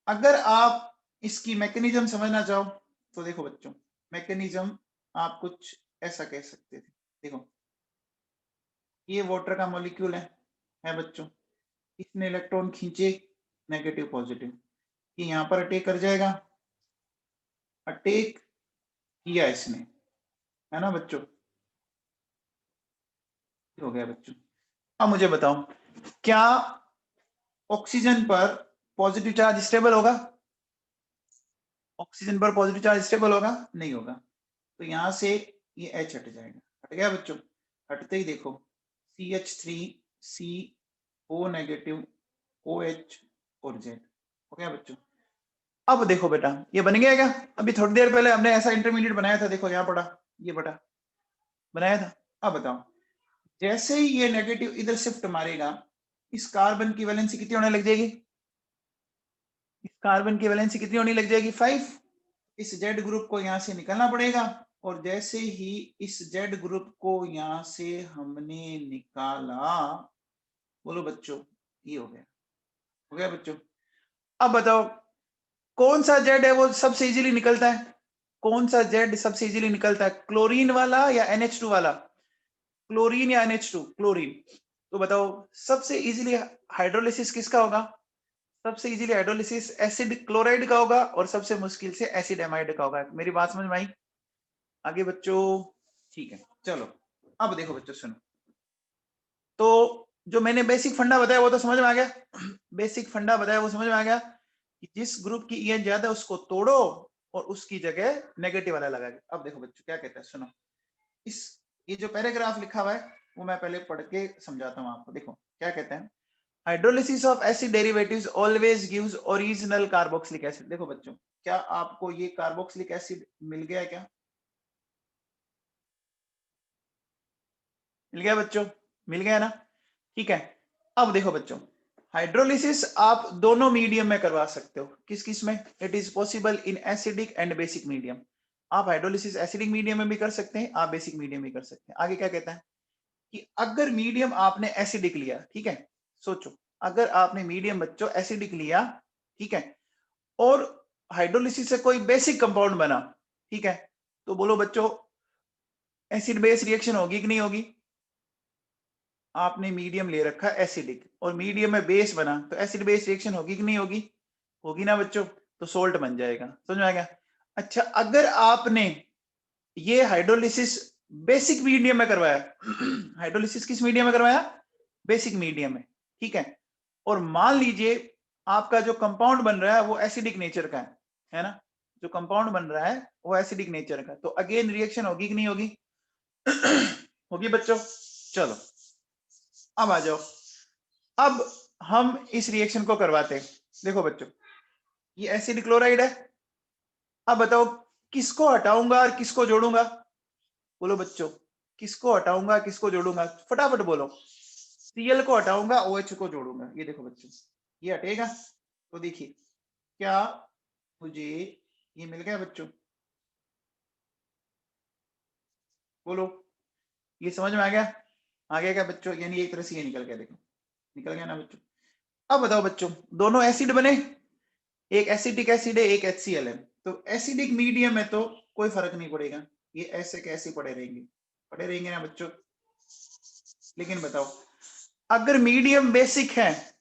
अगर आप इसकी मैकेनिज्म समझना चाहो तो देखो बच्चों, मैकेनिज्म आप कुछ ऐसा कह सकते थे। देखो ये वाटर का मॉलिक्यूल है बच्चों, इसने इलेक्ट्रॉन खींचे नेगेटिव पॉजिटिव, ये यहाँ पर अटैक कर जाएगा, अटैक किया इसने, है ना बच्चों। हो गया बच्चों। अब मुझे बताओ क्या ऑक्सीजन पर पॉजिटिव चार्ज स्टेबल होगा? ऑक्सीजन पर पॉजिटिव चार्ज स्टेबल होगा? नहीं होगा। तो यहां से ये H हट जाएगा, हट गया बच्चों। हटते ही देखो CH3CO नेगेटिव OH और Z हो गया बच्चों। अब देखो बेटा ये बन गया क्या? अभी थोड़ी देर पहले हमने ऐसा इंटरमीडिएट बनाया था, देखो यहाँ पड़ा, ये बटा बनाया था। अब बताओ जैसे ही ये नेगेटिव इधर शिफ्ट मारेगा इस कार्बन की वैलेंसी कितनी होने लग जाएगी? इस कार्बन की वैलेंसी कितनी होने लग जाएगी? 5। इस जेड ग्रुप को यहां से निकलना पड़ेगा और जैसे ही इस जेड ग्रुप को यहां से हमने निकाला, बोलो बच्चों, ये हो गया बच्चों। अब बताओ कौन सा जेड है वो सबसे इजीली निकलता है? कौन सा जेड सबसे इजीली निकलता है, क्लोरीन वाला या NH2 वाला? क्लोरीन या NH2? क्लोरीन। तो बताओ सबसे इजीली हाइड्रोलिसिस किसका होगा? सबसे इजीली हाइड्रोलिसिस एसिड क्लोराइड का होगा और सबसे मुश्किल से एसिड एमाइड का होगा। मेरी बात समझ में आई? आगे बच्चों, ठीक है, चलो अब देखो बच्चों सुनो। तो जो मैंने बेसिक फंडा बताया वो तो समझ में आ गया। बेसिक फंडा बताया वो समझ में आ गया कि जिस ग्रुप की EN ज्यादा है उसको तोड़ो और उसकी जगह नेगेटिव वाला लगा। अब देखो बच्चों क्या कहता है, सुनो। इस ये जो पैराग्राफ लिखा हुआ है वो मैं पहले पढ़ के समझाता हूँ आपको। देखो क्या कहते हैं, hydrolysis of acid derivatives always gives original carboxylic acid. देखो बच्चों, क्या आपको ये कार्बोक्सिलिक एसिड मिल गया? क्या मिल गया बच्चों? मिल गया ना? ठीक है। अब देखो बच्चों, हाइड्रोलिसिस आप दोनों मीडियम में करवा सकते हो। किस किस में? It is possible in acidic and basic medium. आप हाइड्रोलिसिस एसिडिक मीडियम में भी कर सकते हैं, आप बेसिक मीडियम में कर सकते हैं। आगे क्या कहता है कि अगर मीडियम आपने एसिडिक लिया, ठीक है, सोचो अगर आपने मीडियम बच्चों एसिडिक लिया, ठीक है, और हाइड्रोलिसिस से कोई बेसिक कंपाउंड बना, ठीक है, तो बोलो बच्चों एसिड बेस रिएक्शन होगी कि नहीं होगी? आपने मीडियम ले रखा एसिडिक और मीडियम में बेस बना, तो एसिड बेस रिएक्शन होगी कि नहीं होगी? होगी ना बच्चों, तो सोल्ट बन जाएगा। समझ में आ गया? अच्छा, अगर आपने ये हाइड्रोलिसिस बेसिक मीडियम में करवाया, हाइड्रोलिसिस किस मीडियम में करवाया? बेसिक मीडियम में, ठीक है, और मान लीजिए आपका जो कंपाउंड बन रहा है वो एसिडिक नेचर का है ना, जो कंपाउंड बन रहा है वो एसिडिक नेचर का, तो अगेन रिएक्शन होगी कि नहीं होगी? होगी बच्चों। चलो अब आ जाओ, अब हम इस रिएक्शन को करवाते हैं। देखो बच्चों, ये एसिड क्लोराइड है। अब बताओ किसको हटाऊंगा और किसको जोड़ूंगा? बोलो बच्चों, किसको हटाऊंगा किसको जोड़ूंगा? फटाफट बोलो। Cl को हटाऊंगा, OH को जोड़ूंगा। ये देखो बच्चों, ये हटेगा, तो देखिए क्या मुझे ये मिल गया बच्चों? बोलो, ये समझ में आ गया? आ गया क्या बच्चों? यानी एक तरह से ये निकल गया, देखो निकल गया ना बच्चों। अब बताओ बच्चों, दोनों एसिड बने, एक एसिटिक एसिड है एक HCl है, तो एसिडिक मीडियम में तो कोई फर्क नहीं पड़ेगा, ये ऐसे कैसे पड़े रहेंगे ना बच्चों। लेकिन बताओ अगर मीडियम बेसिक है,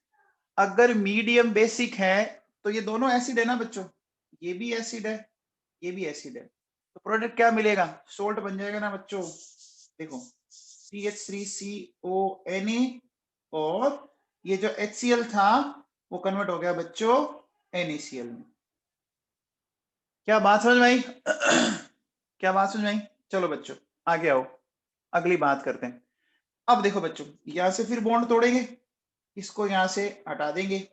अगर मीडियम बेसिक है तो ये दोनों एसिड है ना बच्चों, ये भी एसिड है ये भी एसिड है, तो प्रोडक्ट क्या मिलेगा? सोल्ट बन जाएगा ना बच्चों। देखो CH3CONA और ये जो HCl था वो कन्वर्ट हो गया बच्चों NaCl में। क्या बात समझ में आई? क्या बात समझ में आई? चलो बच्चों आगे आओ, अगली बात करते हैं। अब देखो बच्चों, यहां से फिर बॉन्ड तोड़ेंगे, इसको यहां से हटा देंगे।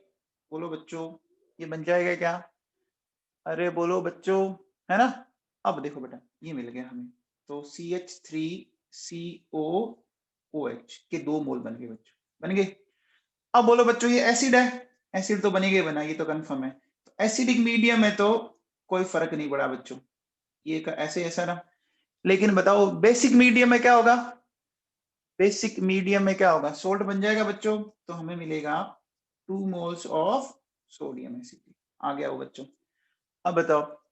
बोलो बच्चों, ये बन जाएगा क्या? अरे बोलो बच्चों, है ना? अब देखो बेटा, ये मिल गया हमें, तो CH3COOH के 2 मोल बन गए बच्चों, बन गए। अब बोलो बच्चों, ये एसिड है, एसिड तो बनेगा बना, ये तो कंफर्म है। तो एसिडिक मीडियम में तो कोई फर्क नहीं पड़ा बच्चों, ये ऐसे ऐसा ना। लेकिन बताओ बेसिक मीडियम में क्या होगा? बेसिक मीडियम में क्या होगा? सोल्ट बन जाएगा बच्चों, तो हमें मिलेगा 2 मोल्स ऑफ सोडियम एसिड। आ गया वो बच्चों। अब बताओ,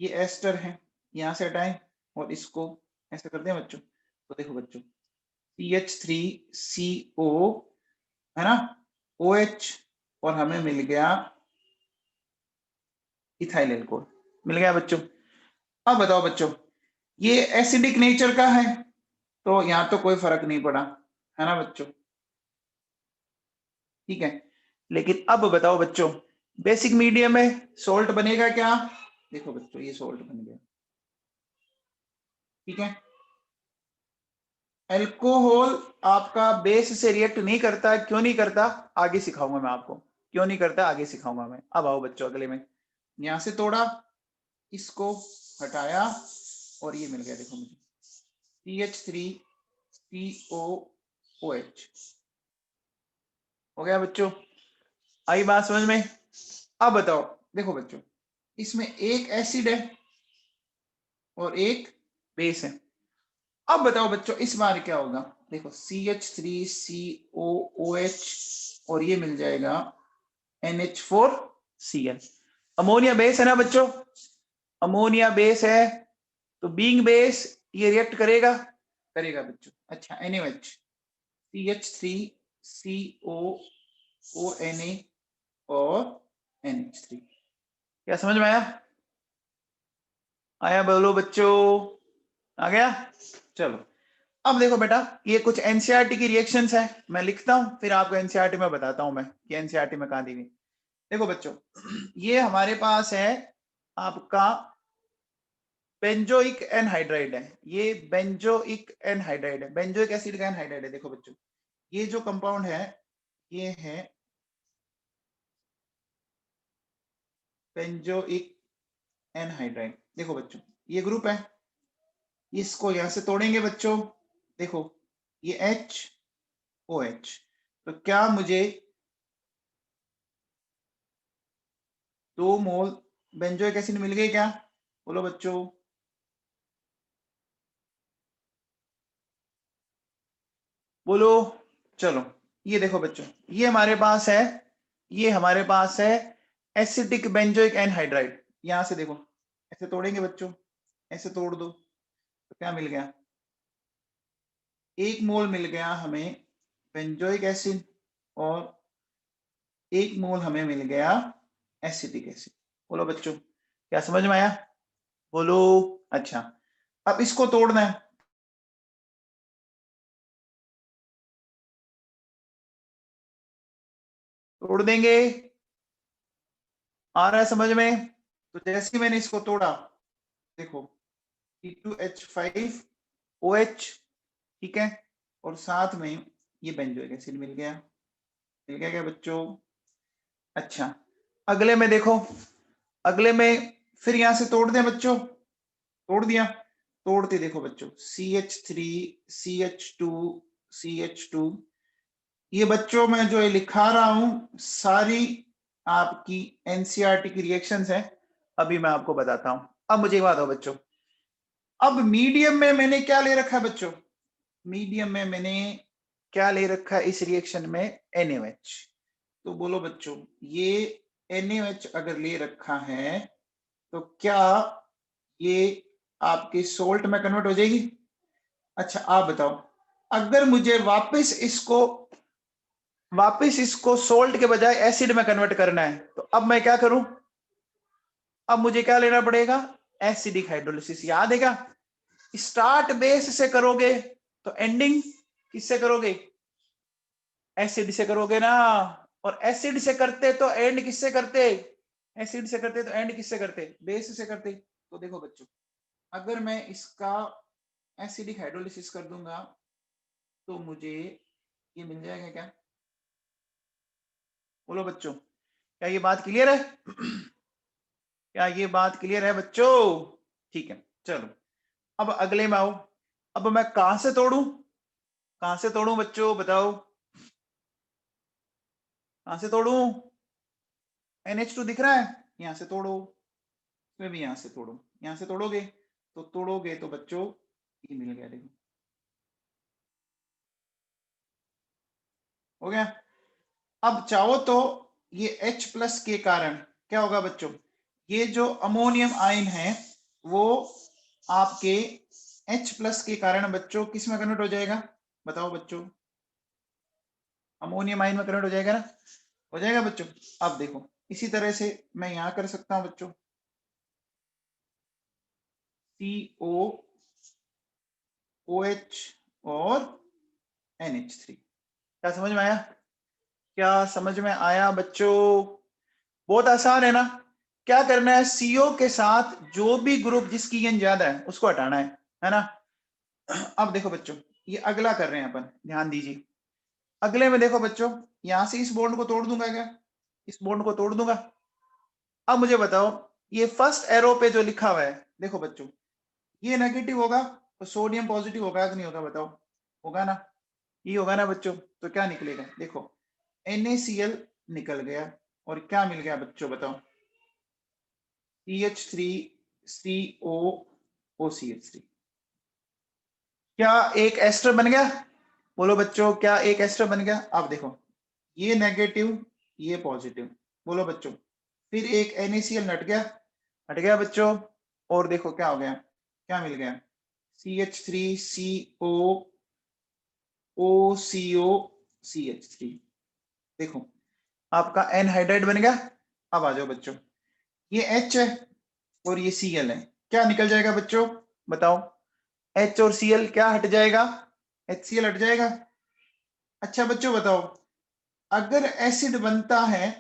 ये एस्टर है, यहां से हटाएं और इसको ऐसे कर दें बच्चों, तो देखो बच्चों CH3CO है ना, OH, और हमें मिल गया इथाइल एल्कोहल, मिल गया बच्चों। अब बताओ बच्चों, ये एसिडिक नेचर का है तो यहां तो कोई फर्क नहीं पड़ा, है ना बच्चों? ठीक है, लेकिन अब बताओ बच्चों, बेसिक मीडियम में सोल्ट बनेगा क्या? देखो बच्चों, ये सोल्ट बन गया, ठीक है। एल्कोहल आपका बेस से रिएक्ट नहीं करता, क्यों नहीं करता आगे सिखाऊंगा मैं आपको, क्यों नहीं करता आगे सिखाऊंगा मैं। अब आओ बच्चों अगले में, यहां से तोड़ा, इसको हटाया और ये मिल गया, देखो मुझे CH3COOH हो गया बच्चों। आई बात समझ में? अब बताओ, देखो बच्चों, इसमें एक एसिड है और एक बेस है। अब बताओ बच्चों इस बार क्या होगा, देखो CH3COOH और ये मिल जाएगा NH4Cl। अमोनिया बेस है ना बच्चों, अमोनिया बेस है, तो बीइंग बेस ये रिएक्ट करेगा, करेगा बच्चों। अच्छा NaOH, CH3COONA और NH3। क्या समझ में आया? आया बोलो बच्चों, आ गया? चलो अब देखो बेटा, ये कुछ एनसीईआरटी की रिएक्शंस है, मैं लिखता हूं फिर आपको एनसीईआरटी में बताता हूं मैं कि एनसीईआरटी में कहां दी हुई। देखो बच्चों, ये हमारे पास है आपका बेंजोइक एनहाइड्राइड है, ये बेंजोइक एनहाइड्राइड है, बेंजोइक एसिड का एनहाइड्राइड है। देखो बच्चों ये जो कंपाउंड है ये है बेंजोइक एनहाइड्राइड। देखो बच्चों ये ग्रुप है, इसको यहां से तोड़ेंगे बच्चों, देखो ये HOH, तो क्या मुझे 2 मोल बेंजोइक एसिड मिल गए क्या? बोलो बच्चों, बोलो। चलो ये देखो बच्चों, ये हमारे पास है, ये हमारे पास है एसिडिक बेंजोइक एनहाइड्राइड। यहां से देखो ऐसे तोड़ेंगे बच्चों, ऐसे तोड़ दो तो क्या मिल गया, 1 मोल मिल गया हमें बेंजोइक एसिड और 1 मोल हमें मिल गया एसिडिक एसिड। बोलो बच्चों क्या समझ में आया? बोलो। अच्छा अब इसको तोड़ना है, तोड़ देंगे, आ रहा है समझ में? तो जैसे मैंने इसको तोड़ा, देखो C2H5OH, ठीक है, और साथ में ये बेंजोइक एसिड मिल गया, मिल गया क्या बच्चों? अच्छा अगले में देखो, अगले में फिर यहां से तोड़ दें बच्चों, तोड़ दिया, तोड़ते देखो बच्चों CH3CH2CH2, ये बच्चों मैं जो ये लिखा रहा हूं सारी आपकी एनसीईआरटी की रिएक्शंस है, अभी मैं आपको बताता हूं। अब मुझे एक बात हो बच्चों, अब मीडियम में मैंने क्या ले रखा है बच्चों, मीडियम में मैंने क्या ले रखा है इस रिएक्शन में, NaOH। तो बोलो बच्चों ये NaOH अगर ले रखा है तो क्या ये आपकी सोल्ट में कन्वर्ट हो जाएगी? अच्छा आप बताओ, अगर मुझे वापस इसको सोल्ट के बजाय एसिड में कन्वर्ट करना है तो अब मैं क्या करूं, अब मुझे क्या लेना पड़ेगा, एसिडिक हाइड्रोलिसिस। याद है क्या, स्टार्ट बेस से करोगे तो एंडिंग किससे करोगे, एसिड से करोगे ना, और एसिड से करते तो एंड किससे करते, एसिड से करते तो एंड किससे करते, बेस से करते। तो देखो बच्चों अगर मैं इसका एसिडिक हाइड्रोलिसिस कर दूंगा तो मुझे ये मिल जाएगा क्या? बोलो बच्चों क्या ये बात क्लियर है? क्या ये बात क्लियर है बच्चों? ठीक है चलो अब अगले में आओ, अब मैं कहां से तोड़ू, कहां से तोड़ू बच्चों बताओ, कहां से तोड़ू? NH2 दिख रहा है, यहां से तोड़ो, इसमें भी यहां से तोड़ो, यहां से तोड़ोगे तो तोड़ोगे तो बच्चों ये मिल गया, देखो हो गया। अब चाहो तो ये H+ के कारण क्या होगा बच्चों, ये जो अमोनियम आयन है वो आपके H+ के कारण बच्चों किस में कन्वर्ट हो जाएगा, बताओ बच्चों, अमोनियम आयन में कन्वर्ट हो जाएगा ना, हो जाएगा बच्चों। अब देखो इसी तरह से मैं यहां कर सकता हूं बच्चों, COOH और NH3। क्या समझ में आया? क्या समझ में आया बच्चों? बहुत आसान है ना, क्या करना है, CO के साथ जो भी ग्रुप जिसकी एन ज्यादा है उसको हटाना है ना। अब देखो बच्चों ये अगला कर रहे हैं अपन, ध्यान दीजिए, अगले में देखो बच्चों यहां से इस बॉन्ड को तोड़ दूंगा क्या, इस बॉन्ड को तोड़ दूंगा। अब मुझे बताओ ये फर्स्ट एरो पे जो लिखा हुआ है, देखो बच्चों ये नेगेटिव होगा तो सोडियम पॉजिटिव होगा कि नहीं होगा बताओ, होगा ना, ये होगा ना बच्चों। तो क्या निकलेगा, देखो NaCl निकल गया और क्या मिल गया बच्चों बताओ, CH3CO OCH3। क्या एक एस्टर बन गया? बोलो बच्चों, क्या एक एस्टर बन गया? आप देखो, ये नेगेटिव, ये पॉजिटिव। बोलो बच्चों, फिर एक NaCl हट गया, हट गया बच्चों। और देखो क्या हो गया, क्या मिल गया? CH3CO OCO CH3। देखो आपका एनहाइड्राइड बन गया। अब आ जाओ बच्चों, ये H है और ये Cl है, क्या निकल जाएगा बच्चों? बताओ, H और Cl क्या हट जाएगा? HCl हट जाएगा। अच्छा बच्चों बताओ, अगर एसिड बनता है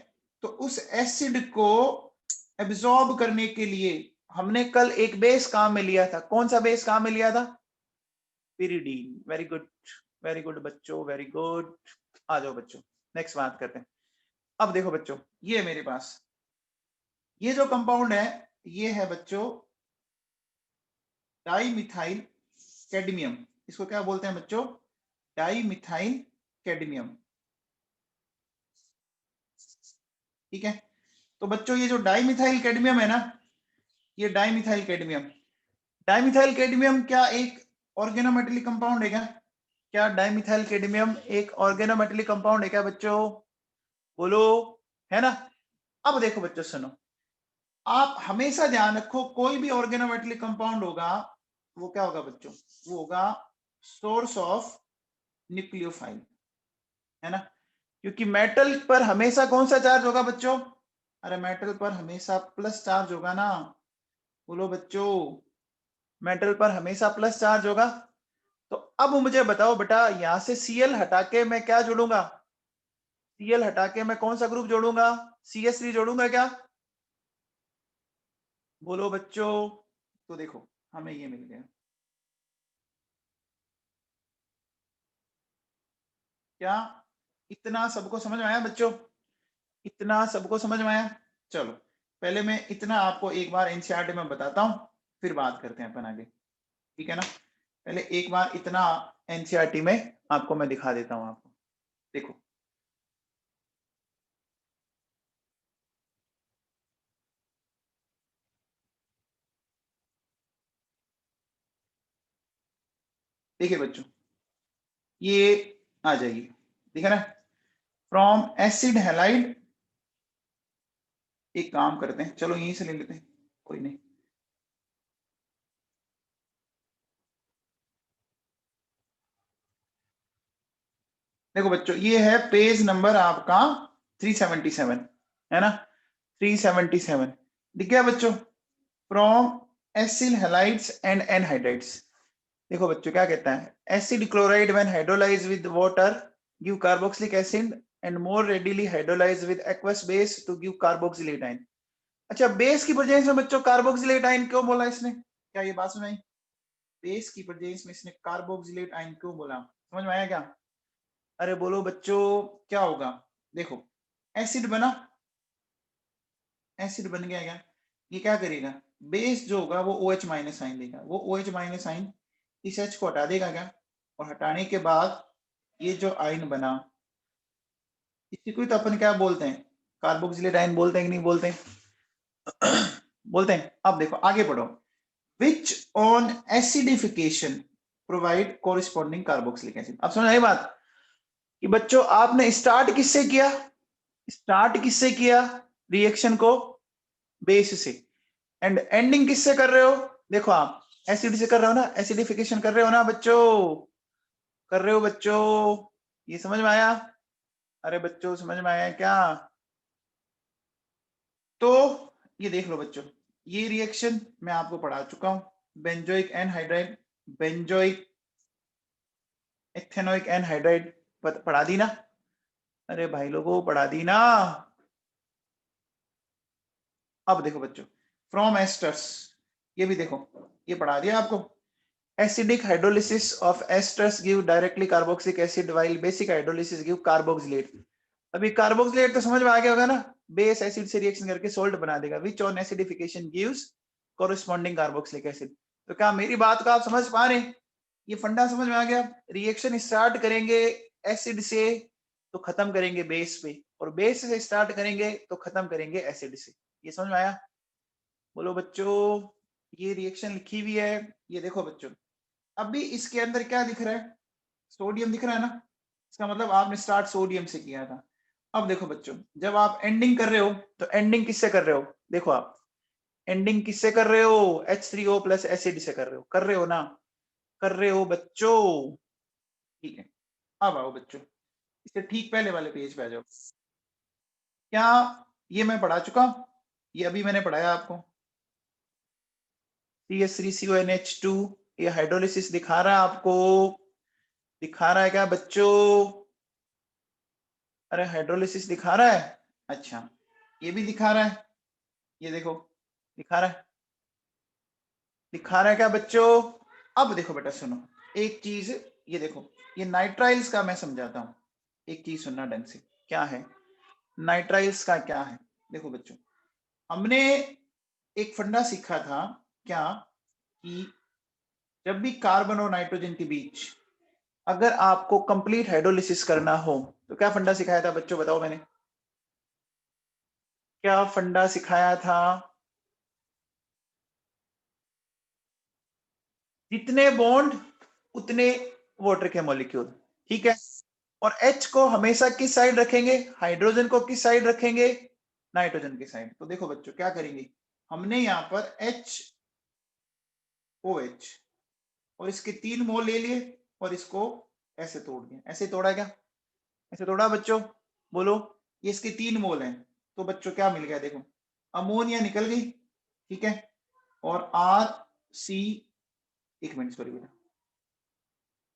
तो उस एसिड को एब्जॉर्ब करने के लिए हमने कल एक बेस काम में लिया था। कौन सा बेस काम में लिया था? Pyridine. Very good, very good बच्चों, वेरी गुड। आ जाओ बच्चों, नेक्स्ट बात करते हैं। अब देखो बच्चों, ये मेरे पास ये जो कंपाउंड है, ये है बच्चों डाईमिथाइल कैडमियम। इसको क्या बोलते हैं बच्चों? Dimethyl cadmium. ठीक है, तो बच्चों ये जो डाईमिथाइल कैडमियम है ना, ये डाईमिथाइल कैडमियम, डाईमिथाइल कैडमियम क्या एक ऑर्गेनोमेटेलिक कंपाउंड है क्या? क्या डाईमिथाइल कैडमियम एक ऑर्गेनोमेटेलिक कंपाउंड है क्या बच्चों? बोलो, है ना? अब देखो बच्चों सुनो, आप हमेशा ध्यान रखो, कोई भी ऑर्गेनोमेटेलिक कंपाउंड होगा वो क्या होगा बच्चों? वो होगा सोर्स ऑफ न्यूक्लियोफाइल, है ना? क्योंकि मेटल पर हमेशा कौन सा चार्ज होगा बच्चों? अरे मेटल पर हमेशा प्लस चार्ज होगा ना। बोलो बच्चों, मेटल पर हमेशा प्लस चार्ज होगा। तो अब मुझे बताओ बेटा, यहां से Cl हटा के मैं क्या जोड़ूंगा? Cl हटा के मैं कौन सा ग्रुप जोड़ूंगा? CH3 जोड़ूंगा क्या? बोलो बच्चों। तो देखो हमें ये मिल गया। क्या इतना सबको समझ में आया बच्चों? इतना सबको समझ में आया? चलो पहले मैं इतना आपको एक बार एनसीईआरटी में बताता हूं, फिर बात करते हैं अपन आगे। ठीक है ना? पहले एक बार इतना एनसीईआरटी में आपको मैं दिखा देता हूं आपको। देखो देखिए बच्चों, ये आ जाइए, ठीक है ना? फ्रॉम एसिड हैलाइड, एक काम करते हैं, चलो यहीं से ले लेते हैं, कोई नहीं। देखो बच्चों, ये है पेज नंबर आपका 377, है ना? 377 दिख गया बच्चों? From acyl halides and anhydrides. देखो बच्चों क्या कहता है, acid chloride when hydrolyse with water give carboxylic acid and more readily hydrolyse with aqueous base to give carboxylate ion. अच्छा, बेस की प्रेजेंस में बच्चों कार्बोक्सिलेट आयन क्यों बोला इसने? क्या ये बात सुनाई? बेस की प्रेजेंस में इसने कार्बोक्सिलेट आयन क्यों बोला? समझ में आया क्या? अरे बोलो बच्चों, क्या होगा? देखो एसिड बना, एसिड बन गया क्या? ये क्या करेगा? बेस जो होगा वो OH माइनस आइन देगा, वो OH माइनस आइन इस H को हटा देगा क्या? और हटाने के बाद ये जो आइन बना, इसी को तो अपन क्या बोलते हैं? कार्बोक्सिलेट आइन बोलते हैं कि नहीं बोलते? बोलते हैं। अब देखो आगे बढ़ो, which on acidification provide corresponding carboxylic acid. अब समझ आई बात कि बच्चों आपने स्टार्ट किससे किया? स्टार्ट किससे किया रिएक्शन को? बेस से। एंड एंडिंग किससे कर रहे हो? देखो आप एसिड से कर रहे हो ना, एसिडिफिकेशन कर रहे हो ना बच्चों? कर रहे हो बच्चों? ये समझ में आया? अरे बच्चों समझ में आया क्या? तो ये देख लो बच्चों, ये रिएक्शन मैं आपको पढ़ा चुका हूं। Benzoic anhydride, benzoic ethanoic anhydride पढ़ा दी ना? अरे भाई लोगों पढ़ा दी ना? अब देखो बच्चों, फ्रॉम एस्टर्स, ये भी देखो, ये पढ़ा दिया आपको। Acidic hydrolysis of esters give directly carboxylic acid while basic hydrolysis give carboxylate. अभी कार्बोक्सिलेट तो समझ में आ गया होगा ना? बेस एसिड से रिएक्शन करके सोल्ट बना देगा, which on acidification gives corresponding carboxylic acid. तो क्या मेरी बात को आप समझ पा रहे हैं? ये फंडा समझ में आ गया? रिएक्शन स्टार्ट करेंगे एसिड से तो खत्म करेंगे बेस पे, और बेस से स्टार्ट करेंगे तो खत्म करेंगे एसिड से। ये समझ में आया? बोलो बच्चों। ये रिएक्शन लिखी हुई है, ये देखो बच्चों। अभी इसके अंदर क्या दिख रहा है? सोडियम दिख रहा है ना, इसका मतलब आपने स्टार्ट सोडियम से किया था। अब देखो बच्चों, जब आप एंडिंग कर रहे हो तो एंडिंग किससे कर रहे हो? देखो आप एंडिंग किससे कर रहे हो? H3O प्लस एसिड से कर रहे हो ना? कर रहे हो बच्चों? ठीक है, अब आओ बच्चों, इससे ठीक पहले वाले पेज पे आ जाओ। क्या ये मैं पढ़ा चुका हूं? ये अभी मैंने पढ़ाया आपको। CH3CONH2, ये हाइड्रोलिसिस दिखा रहा है आपको? दिखा रहा है क्या बच्चों? अरे हाइड्रोलिसिस दिखा रहा है। अच्छा, ये भी दिखा रहा है, ये देखो दिखा रहा है, दिखा रहा है क्या बच्चों? अब देखो बेटा सुनो, एक चीज, ये देखो, ये नाइट्राइल्स का मैं समझाता हूँ, एक चीज सुनना ढंग से। क्या है नाइट्राइल्स का? क्या है? देखो बच्चों, हमने एक फंडा सीखा था क्या, कि जब भी कार्बन और नाइट्रोजन के बीच अगर आपको कंप्लीट हाइड्रोलिसिस करना हो तो क्या फंडा सिखाया था बच्चों? बताओ मैंने क्या फंडा सिखाया था? जितने बॉन्ड उतने वाटर के मॉलिक्यूल, ठीक है। और H को हमेशा किस साइड रखेंगे? हाइड्रोजन को किस साइड रखेंगे? नाइट्रोजन की साइड। तो देखो बच्चों क्या करेंगे, हमने यहाँ पर HOH और इसके 3 मोल ले लिए और इसको ऐसे तोड़ दिया। ऐसे तोड़ा क्या? ऐसे तोड़ा बच्चों? बोलो, ये इसके 3 मोल हैं, तो बच्चों क्या मिल गया? देखो अमोनिया निकल गई, ठीक है। और RC, एक मिनट सॉरी बेटा,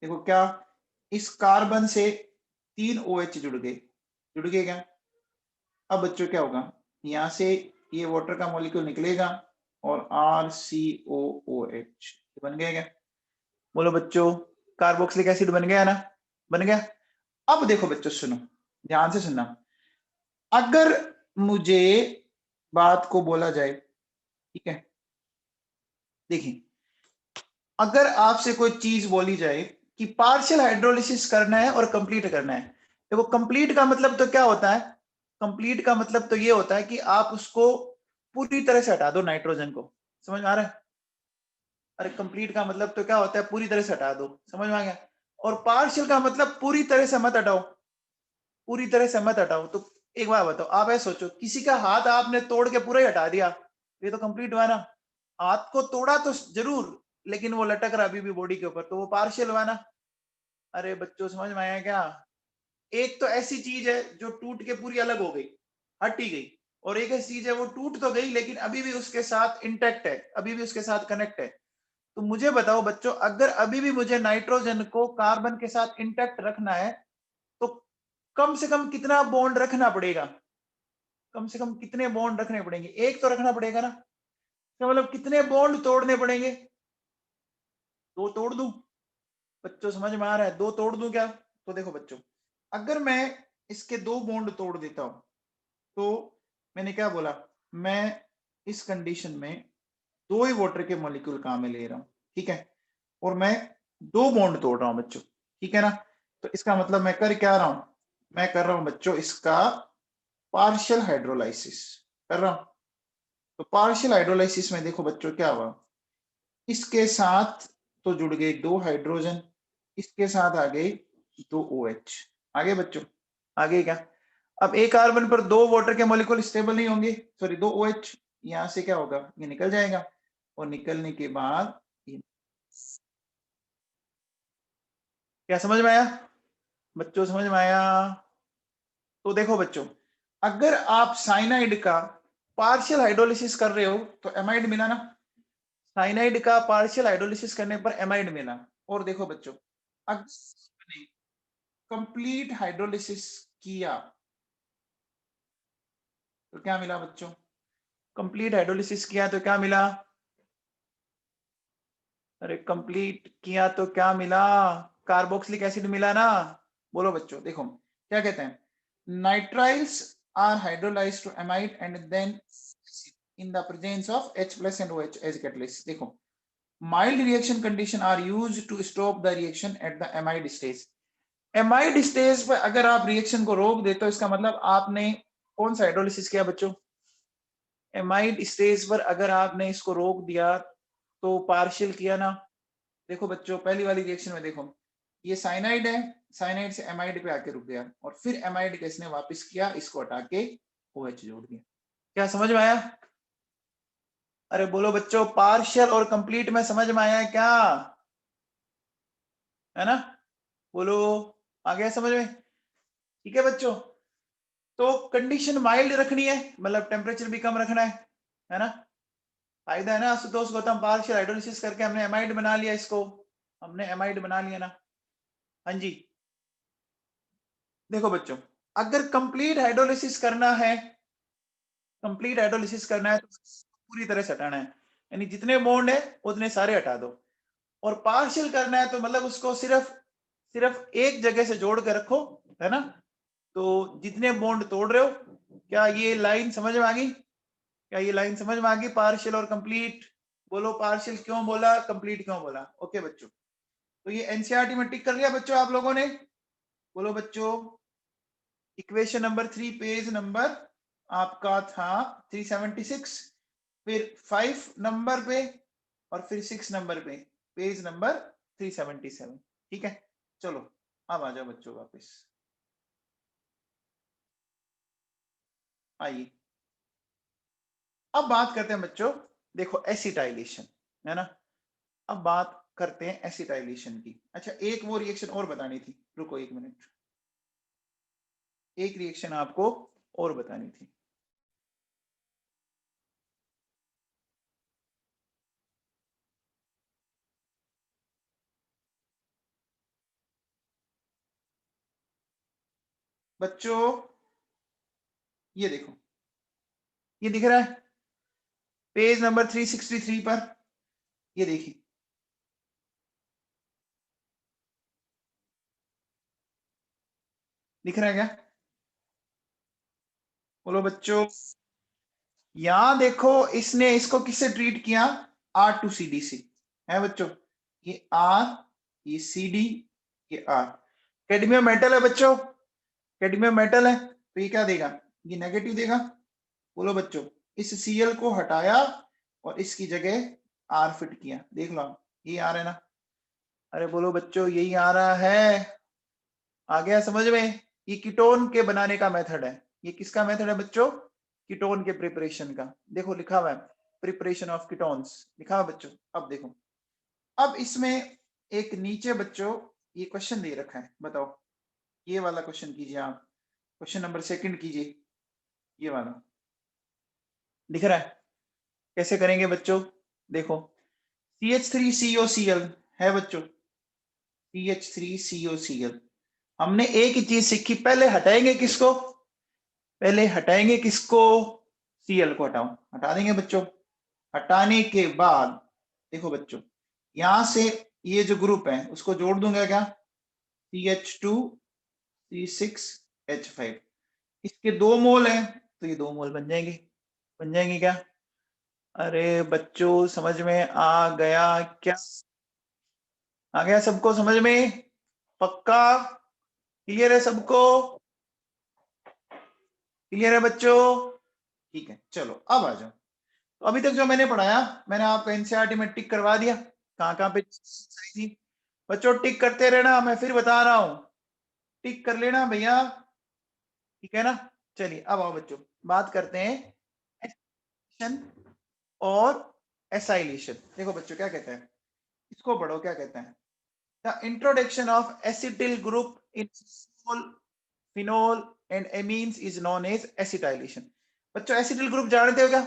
देखो क्या, इस कार्बन से 3 OH जुड़ गए क्या? अब बच्चों क्या होगा, यहां से ये वाटर का मॉलिक्यूल निकलेगा और RCOOH बन गया क्या? बोलो बच्चों, कार्बोक्सिलिक एसिड बन गया ना? बन गया। अब देखो बच्चों सुनो, ध्यान से सुनना, अगर मुझे बात को बोला जाए, ठीक है, देखिए, अगर आपसे कोई चीज बोली जाए कि पार्शियल हाइड्रोलिसिस करना है और कंप्लीट करना है, देखो कंप्लीट का मतलब तो क्या होता है? कंप्लीट का मतलब तो ये होता है कि आप उसको पूरी तरह से हटा दो नाइट्रोजन को। समझ में आ रहा है? अरे कंप्लीट का मतलब तो क्या होता है? पूरी तरह से हटा दो। समझ में आ गया? और पार्शियल का मतलब पूरी तरह से मत हटाओ, पूरी तरह से मत हटाओ। तो एक बात बताओ, आप ऐसे सोचो, किसी का हाथ आपने तोड़ के पूरा ही हटा दिया, ये तो कंप्लीट हुआ ना? हाथ को तोड़ा तो जरूर, लेकिन वो लटक रहा अभी भी बॉडी के ऊपर, तो वो पार्शियल हुआ ना? अरे बच्चों समझ में आया क्या? एक तो ऐसी चीज है जो टूट के पूरी अलग हो गई, हट ही गई, और एक ऐसी चीज है वो टूट तो गई लेकिन अभी भी उसके साथ इंटैक्ट है, अभी भी उसके साथ कनेक्ट है। तो मुझे बताओ बच्चों, अगर अभी भी मुझे नाइट्रोजन को कार्बन के साथ इंटैक्ट रखना है तो कम से कम कितना बॉन्ड रखना पड़ेगा? कम से कम कितने बॉन्ड रखने पड़ेंगे? एक तो रखना पड़ेगा ना? तो मतलब कितने बॉन्ड तोड़ने पड़ेंगे? 2 तोड़ दूं? बच्चों समझ में आ रहा है? 2 तोड़ दूं क्या? तो देखो बच्चों, अगर मैं इसके 2 बॉन्ड तोड़ देता हूं तो मैंने क्या बोला, मैं इस कंडीशन में 2 ही वाटर के मॉलिक्यूल काम में ले रहा हूं, ठीक है, और मैं 2 बॉन्ड तोड़ रहा हूं बच्चों, ठीक है ना? तो इसका मतलब मैं कर क्या रहा हूं? मैं कर रहा हूं बच्चों इसका पार्शियल हाइड्रोलाइसिस कर रहा हूं। तो पार्शियल हाइड्रोलाइसिस में देखो बच्चों क्या हुआ, इसके साथ तो जुड़ गए 2 हाइड्रोजन, इसके साथ आ गए 2 OH। आगे बच्चों, आगे क्या? अब एक कार्बन पर 2 वाटर के मॉलिक्यूल स्टेबल नहीं होंगे, सॉरी 2 OH, यहां से क्या होगा, ये निकल जाएगा, और निकलने के बाद क्या समझ में आया बच्चों? समझ में आया? तो देखो बच्चों, अगर आप साइनाइड का पार्शियल हाइड्रोलिसिस कर रहे हो तो एमाइड मिला ना? साइनाइड का पार्शियल हाइड्रोलिसिस करने पर एमाइड मिला। और देखो बच्चों, अगर कंप्लीट हाइड्रोलिसिस किया तो क्या मिला बच्चों? कंप्लीट हाइड्रोलिसिस किया तो क्या मिला? अरे कंप्लीट किया तो क्या मिला? कार्बोक्सिलिक एसिड मिला ना? बोलो बच्चों, देखो क्या कहते हैं, nitriles are hydrolysed to amide and then in the presence of H plus and OH as catalyst। देखो, mild reaction condition are used to stop the reaction at the amide stage। Amide stage पर अगर आप reaction को रोक देते हो, इसका मतलब आपने कौन सा हाइड्रोलिसिस किया बच्चों? एमाइड स्टेज पर अगर आपने इसको रोक दिया तो पार्शियल किया ना, देखो बच्चों पहली वाली रिएक्शन में देखो ये साइनाइड है, साइनाइड से एमाइड पे आके रुक गया और फिर एमाइड का इसने वापस किया, इसको हटा के OH जोड़ दिया। क्या समझ में आया? अरे बोलो बच्चों, पार्शियल और कंप्लीट में समझ में आया क्या? है ना? बोलो, आ गया समझ में? ठीक है बच्चों, तो कंडीशन माइल्ड रखनी है, मतलब टेम्परेचर भी कम रखना है ना? फायदा है ना आशुतोष गौतम, पार्शियल हाइड्रोलिसिस करके हमने एमाइड बना लिया, इसको हमने एमाइड बना लिया ना। हाँ जी, देखो बच्चों, अगर कंप्लीट हाइड्रोलिसिस करना है, कंप्लीट हाइड्रोलिसिस करना है तो पूरी तरह से हटाना है, यानी जितने बॉन्ड है उतने सारे हटा दो। और पार्शियल करना है तो मतलब उसको सिर्फ सिर्फ एक जगह से जोड़ के रखो, है ना? तो जितने बॉन्ड तोड़ रहे हो, क्या ये लाइन समझ में आ गई? क्या ये लाइन समझ में आ गई? पार्शियल और कंप्लीट। बोलो पार्शियल क्यों बोला, कंप्लीट क्यों बोला? ओके बच्चों, तो ये एनसीईआरटी में टिक कर लिया बच्चों आप लोगों ने? बोलो बच्चों, इक्वेशन नंबर 3 पेज नंबर आपका था 376, फिर 5 नंबर पे और फिर 6 नंबर पे, पेज नंबर 377। ठीक है, चलो अब आ जाओ बच्चों वापस, आइए अब बात करते हैं बच्चों, देखो एसिटाइलेशन, है ना? अब बात करते हैं एसिटाइलेशन की। अच्छा एक वो रिएक्शन और बतानी थी, रुको 1 मिनट, एक रिएक्शन आपको और बतानी थी। बच्चों ये देखो, ये दिख रहा है पेज नंबर 363 पर, ये देखिए, दिख रहा है क्या? बोलो बच्चों, यहां देखो इसने इसको किससे ट्रीट किया, R2CD से, है बच्चों? ये R, ये CD, ये R, कैडमियम मेटल है बच्चों, कैडमियम मेटल है, तो ये क्या देगा, ये नेगेटिव देगा। बोलो बच्चों, इस Cl को हटाया और इसकी जगह R फिट किया, देख लो ये आ रहा है ना? अरे बोलो बच्चों, यही आ रहा है, आ गया समझ में? ये कीटोन के बनाने का मेथड है, ये किसका मेथड है बच्चों? कीटोन के प्रिपरेशन का, देखो लिखा हुआ है प्रिपरेशन ऑफ कीटोन्स, लिखा हुआ बच्चों। अब देखो, अब इसमें एक नीचे बच्चों ये क्वेश्चन दे रखा है, बताओ, ये वाला क्वेश्चन कीजिए आप, क्वेश्चन नंबर 2 कीजिए, ये वाला दिख रहा है? कैसे करेंगे बच्चों? देखो CH3COCl है बच्चों, CH3COCl, हमने एक ही चीज सीखी, पहले हटाएंगे किसको, पहले हटाएंगे किसको, Cl को हटाओ, हटा देंगे बच्चों। हटाने के बाद देखो बच्चों, यहां से ये जो ग्रुप है उसको जोड़ दूंगा क्या, CH2 C6H5, इसके 2 मोल हैं तो ये 2 मोल बन जाएंगे, बन जाएंगे क्या? अरे बच्चों समझ में आ गया क्या? आ गया सबको समझ में? पक्का क्लियर है सबको? क्लियर है बच्चों? ठीक है, चलो अब आ जाओ। तो अभी तक जो मैंने पढ़ाया, मैंने आपको एनसीईआरटी में टिक करवा दिया, कहाँ कहाँ पे सही थी बच्चों, टिक करते रहना, मैं फिर बता रहा हूं, टिक कर लेना भैया, ठीक है ना? चलिए अब आओ बच्चों, बात करते हैं एसिलेशन और एसाइलेशन। देखो बच्चों क्या कहते हैं, इसको पढ़ो, क्या कहते हैं, the introduction of acetyl group in phenol and amines is known as acetylation. बच्चों एसिटिल ग्रुप जानते हो क्या?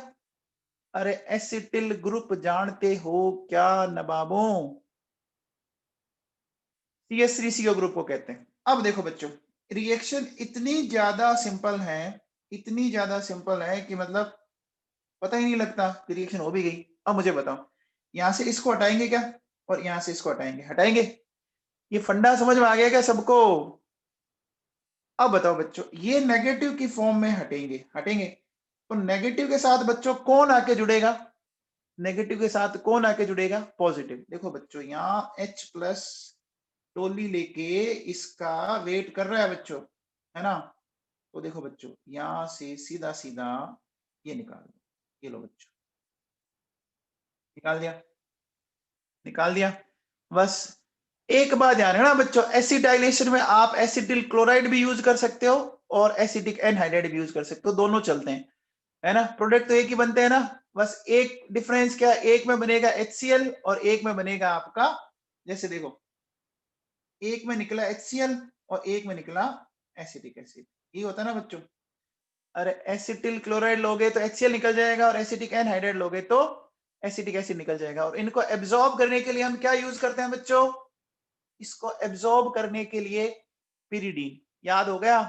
अरे एसिटिल ग्रुप जानते हो क्या नवाबों? CH3CO ग्रुप को कहते हैं। अब देखो बच्चों, रिएक्शन इतनी ज्यादा सिंपल है, इतनी ज्यादा सिंपल है कि मतलब पता ही नहीं लगता कि रिएक्शन हो भी गई। अब मुझे बताओ, यहां से इसको हटाएंगे क्या, और यहां से इसको हटाएंगे, हटाएंगे? ये फंडा समझ में आ गया क्या सबको? अब बताओ बच्चों, ये नेगेटिव की फॉर्म में हटेंगे, हटेंगे, तो नेगेटिव के साथ बच्चों कौन आके जुड़ेगा, नेगेटिव के साथ कौन आके जुड़ेगा, पॉजिटिव। देखो बच्चों यहाँ H+ टोली लेके इसका वेट कर रहा है बच्चों, है ना? तो देखो बच्चों यहां से सीधा सीधा ये निकाल दो, ये लो बच्चों, निकाल दिया। निकाल दिया। बस एक बात ध्यान रखना बच्चों, एसिटाइलेशन में आप एसिटिल क्लोराइड भी यूज कर सकते हो और एसिटिक एनहाइड्राइड भी यूज कर सकते हो, दोनों चलते हैं, है ना। प्रोडक्ट तो एक ही बनते हैं ना, बस एक डिफरेंस क्या, एक में बनेगा HCl और एक में बनेगा आपका, जैसे देखो एक में निकला HCl और एक में निकला एसिटिक एसिड, ये होता है ना बच्चों। अरे एसिटिल क्लोराइड लोगे तो HCl निकल जाएगा और एसिटिक एनहाइड्राइड लोगे तो एसिटिक एसिड निकल जाएगा। और इनको एब्जॉर्ब करने के लिए हम क्या यूज करते हैं बच्चों, इसको एब्जॉर्ब करने के लिए पिरिडीन। याद हो गया।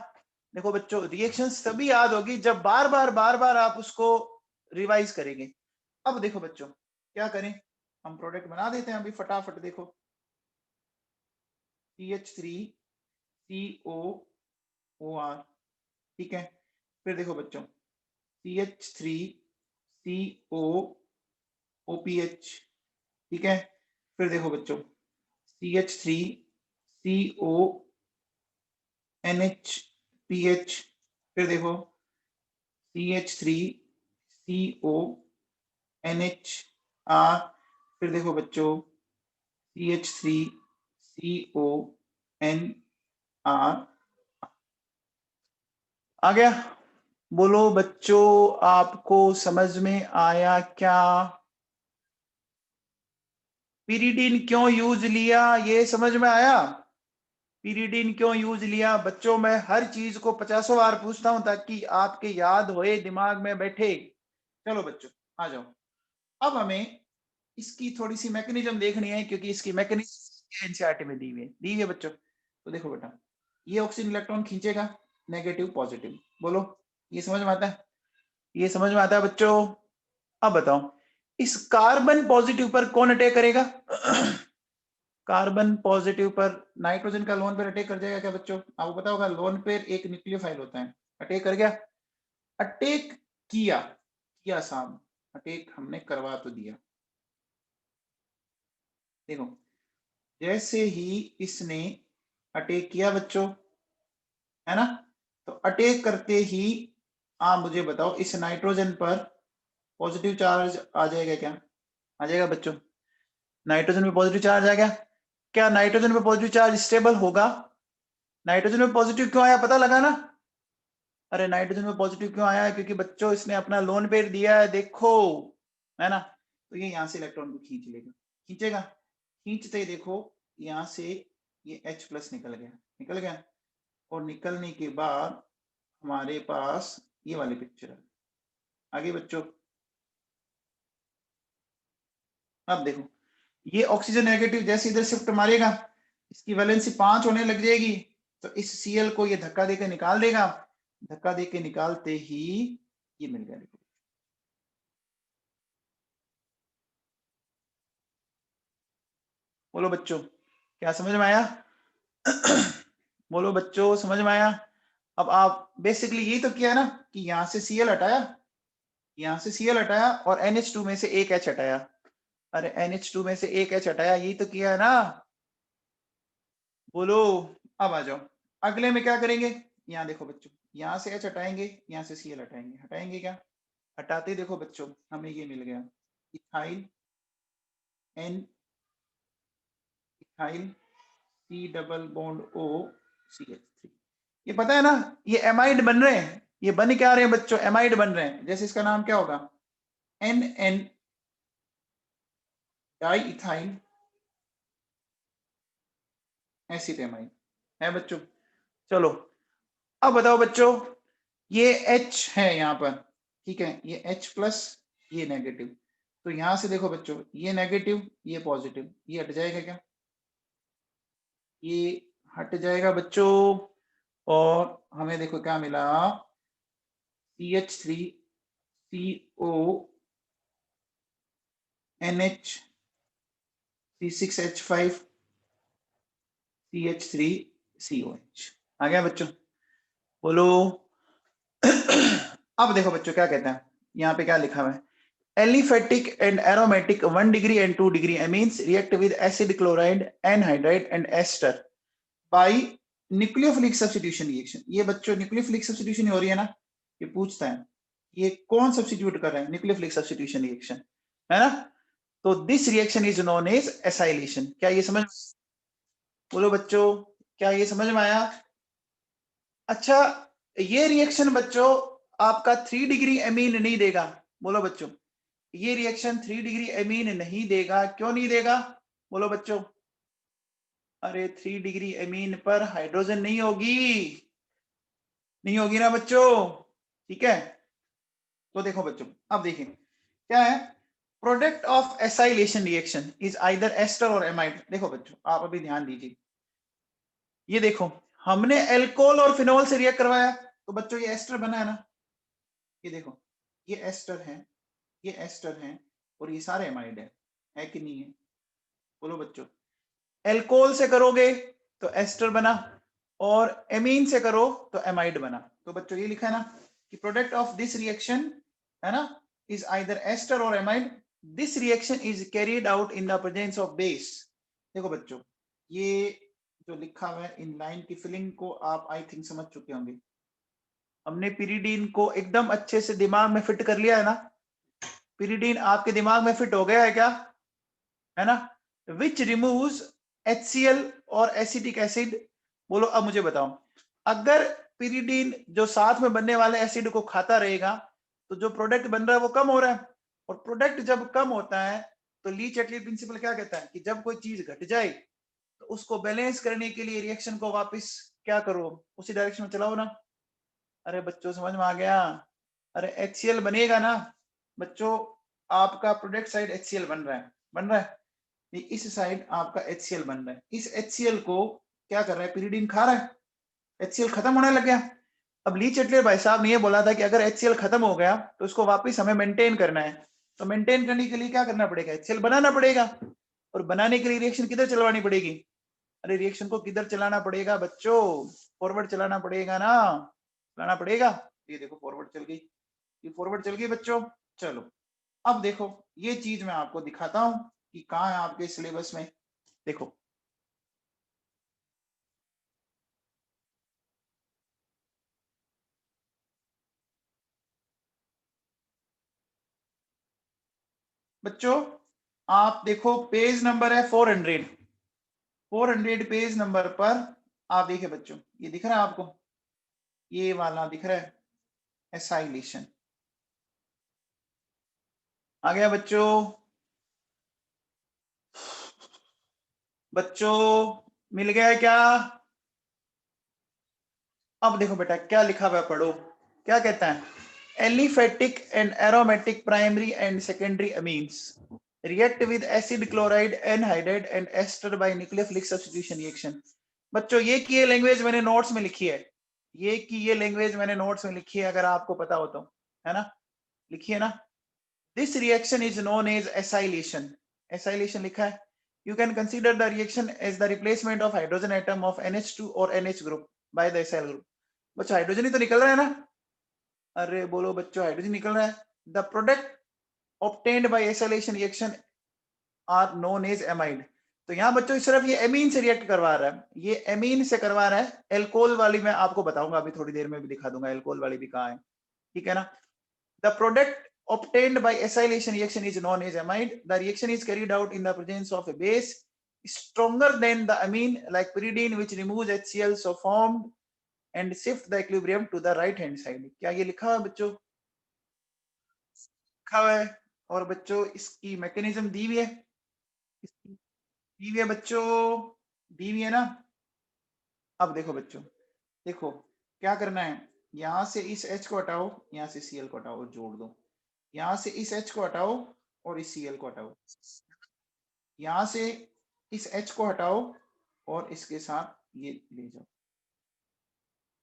देखो बच्चों रिएक्शन तभी याद होगी जब बार बार आप उसको रिवाइज करेंगे। अब देखो बच्चों क्या करें, हम प्रोडक्ट बना देते हैं अभी फटाफट। देखो CH3COOR, ठीक है। फिर देखो बच्चों CH3COOPH, ठीक है। फिर देखो बच्चों CH3CONHPH, फिर देखो CH3CONHR, फिर देखो बच्चों CH3CONR। आ गया? बोलो बच्चों आपको समझ में आया क्या? पिरिडीन क्यों यूज लिया ये समझ में आया? पिरिडीन क्यों यूज लिया बच्चों? मैं हर चीज को 50 बार पूछता हूं ताकि आपके याद होए, दिमाग में बैठे। चलो बच्चों आ जाओ। अब हमें इसकी थोड़ी सी मैकेनिज्म देखनी है क्योंकि इसकी मैकेनिज्म एनसीईआरटी में दी हुई है बच्चों। तो देखो बेटा, ये ऑक्सीजन इलेक्ट्रॉन खींचेगा नेगेटिव पॉजिटिव, बोलो ये समझ में आता है? ये समझ में आता है बच्चों? अब बताओ इस कार्बन पॉजिटिव पर कौन अटैक करेगा? कार्बन पॉजिटिव पर नाइट्रोजन का लोन पेयर अटैक कर जाएगा क्या बच्चों? आपको पता होगा लोन पेयर एक न्यूक्लियोफाइल होता है। अटैक कर गया? अटैक किया साहब, अटैक हमने करवा तो दिया। देखो जैसे ही इसने अटैक किया बच्चों, है ना, तो अटैक करते ही आप मुझे बताओ इस नाइट्रोजन पर पॉजिटिव चार्ज आ जाएगा क्या? आ जाएगा बच्चों? नाइट्रोजन पे पॉजिटिव चार्ज आ गया। क्या नाइट्रोजन पे पॉजिटिव चार्ज स्टेबल होगा? नाइट्रोजन पे पॉजिटिव क्यों आया पता लगा ना? अरे नाइट्रोजन में पॉजिटिव क्यों आया है? क्योंकि बच्चों इसने अपना लोन पेयर दिया है, देखो, है ना। तो ये यहां से इलेक्ट्रॉन को खींच लेगा, खींचेगा, खींचते ही देखो यहां से ये H+ निकल गया। और निकलने के बाद हमारे पास ये वाली पिक्चर है। आगे बच्चों अब देखो ये ऑक्सीजन नेगेटिव जैसे इधर शिफ्ट मारेगा, इसकी वैलेंसी 5 होने लग जाएगी, तो इस Cl को ये धक्का देकर निकाल देगा। धक्का देके निकालते ही ये मिल गया। देखो बोलो बच्चों क्या समझ में आया? बोलो बच्चों समझ में आया? अब आप बेसिकली यही तो किया ना कि यहां से Cl हटाया, यहां से Cl हटाया और NH2 में से एक H हटाया। अरे NH2 में से एक H हटाया, यही तो किया है ना? बोलो। अब आ जाओ अगले में क्या करेंगे। यहाँ देखो बच्चों, यहाँ से H हटाएंगे, यहाँ से Cl हटाएंगे। हटाएंगे क्या? हटाते ही देखो बच्चों हमें ये मिल गया ethyl N, ethyl C+O CH3। ये पता है ना ये एमाइड बन रहे हैं। ये बन क्या रहे हैं बच्चों? एमाइड बन रहे हैं। जैसे इसका नाम क्या होगा? NN डाई इथाइल एसिटेमाइड है बच्चों। चलो अब बताओ बच्चों, ये H है यहाँ पर, ठीक है, ये H+, ये नेगेटिव। तो यहां से देखो बच्चों ये नेगेटिव ये पॉजिटिव, ये हट जाएगा क्या? ये हट जाएगा बच्चों। और हमें देखो क्या मिला, CH3CONH C6H5 CH3COH आ गया बच्चों? बोलो। अब देखो बच्चों क्या कहते हैं, यहाँ पे क्या लिखा हुआ है, aliphatic and aromatic 1 degree and 2 degree amines react with acid chloride anhydride and ester by nucleophilic substitution reaction. ये बच्चों न्यूक्लियोफिलिक सब्स्टिट्यूशन हो रही है ना, ये पूछता है ये कौन सब्स्टिट्यूट कर रहा है, न्यूक्लियोफिलिक सब्स्टिट्यूशन रिएक्शन, है ना। तो this reaction is known as acylation. क्या ये समझ, बोलो बच्चों, क्या ये समझ में आया? अच्छा, ये रिएक्शन बच्चों आपका 3 डिग्री एमीन नहीं देगा। बोलो बच्चों, ये रिएक्शन 3 डिग्री एमीन नहीं देगा। क्यों नहीं देगा? बोलो बच्चों। अरे 3 डिग्री एमीन पर हाइड्रोजन नहीं होगी, नहीं होगी ना बच्चों, ठीक है। तो देखो बच्चों, अब देखिए क्या है, product of acylation reaction is either ester or amide. देखो बच्चों, आप अभी ध्यान दीजिए, ये देखो हमने एल्कोहल और फिनोल से रिएक्ट करवाया, तो बच्चों ये एस्टर बना है ना, ये देखो ये एस्टर है, ये एस्टर है, और ये सारे एमाइड है कि नहीं है? बोलो बच्चों, एल्कोहल से करोगे तो एस्टर बना, और एमीन से करो तो एमाइड बना। तो बच्चों ये लिखा है ना कि प्रोडक्ट ऑफ दिस रिएक्शन है ना is either ester or amide. This reaction is carried out in the presence of base. देखो बच्चों, ये जो लिखा हुआ है इन लाइन की फिलिंग को आप आई थिंक समझ चुके होंगे। हमने पिरिडीन को एकदम अच्छे से दिमाग में फिट कर लिया है ना, पिरिडीन आपके दिमाग में फिट हो गया है क्या? है ना, विच रिमूव्स HCl और एसिटिक एसिड। बोलो अब मुझे बताओ, अगर पिरिडीन जो साथ में बनने वाले एसिड को खाता रहेगा तो जो प्रोडक्ट बन रहा है वो कम हो रहा है, और प्रोडक्ट जब कम होता है तो ली चैटली प्रिंसिपल क्या कहता है कि जब कोई चीज घट जाए तो उसको बैलेंस करने के लिए रिएक्शन को वापस क्या करो, उसी डायरेक्शन में चलाओ ना। अरे बच्चों समझ में आ गया? अरे HCl बनेगा ना बच्चों, आपका प्रोडक्ट साइड HCl बन रहा है, बन रहा है, इस साइड आपका HCl बन रहा है। इस HCl को क्या कर रहा है, पिरिडीन खा रहा है, HCl खत्म होने लग गया। अब ली चटलेर भाई साहब ने ये बोला था कि अगर HCl खत्म हो गया तो इसको वापस हमें मेंटेन करना है, तो मेंटेन करने के लिए क्या करना पड़ेगा, HCl बनाना पड़ेगा, और बनाने के लिए रिएक्शन किधर चलवानी पड़ेगी? अरे रिएक्शन को किधर चलाना पड़ेगा बच्चों, फॉरवर्ड चलाना पड़ेगा ना, चलाना पड़ेगा। ये देखो फॉरवर्ड चल गई, ये फॉरवर्ड चल गई बच्चों। चलो अब देखो ये चीज मैं आपको दिखाता हूं कि कहाँ है आपके सिलेबस में। देखो बच्चों, आप देखो पेज नंबर है 400 पेज नंबर पर आप देखिए बच्चों, ये दिख रहा है आपको, ये वाला दिख रहा है एसाइलेशन। आ गया बच्चों? बच्चों मिल गया है क्या? अब देखो बेटा क्या लिखा हुआ है, पढ़ो क्या कहता है। Aliphatic and aromatic primary and secondary amines react with acid chloride anhydride and ester by nucleophilic substitution reaction। बच्चों ये की ये लैंग्वेज मैंने नोट्स में लिखी है, ये की ये लैंग्वेज मैंने नोट्स में लिखी है, अगर आपको पता हो तो, है ना, लिखी है ना। This reaction is known as acylation, acylation लिखा है। You can consider the reaction as the replacement of hydrogen atom of NH2 or NH group by the acyl group. बच्चों हाइड्रोजन ही तो निकल रहा है ना, अरे बोलो बच्चों हाइड्रोजन निकल रहा है। The product obtained by acylation reaction are known as amide. तो यहाँ बच्चों सिर्फ ये एमीन से रिएक्ट करवा रहा है, ये एमीन से करवा रहा है। एल्कोहल वाली मैं आपको बताऊंगा अभी थोड़ी देर में भी दिखा दूंगा एल्कोहल वाली भी कहाँ है, ठीक है ना। The product obtained by acylation reaction is known as amide. The reaction is carried out in the presence of a base stronger than the amine like pyridine which removes HCl so formed and shift the equilibrium to the right hand side। क्या ये लिखा है बच्चों? लिखा हुआ है। और बच्चों इसकी मैकेनिज्म दी हुई है, दी हुई है बच्चों, दी हुई है ना। अब देखो बच्चों, देखो क्या करना है, यहां से इस H को हटाओ, यहां से Cl को हटाओ और जोड़ दो, यहां से इस H को हटाओ और इस Cl को हटाओ, यहां से इस H को हटाओ और इसके साथ ये ले जाओ,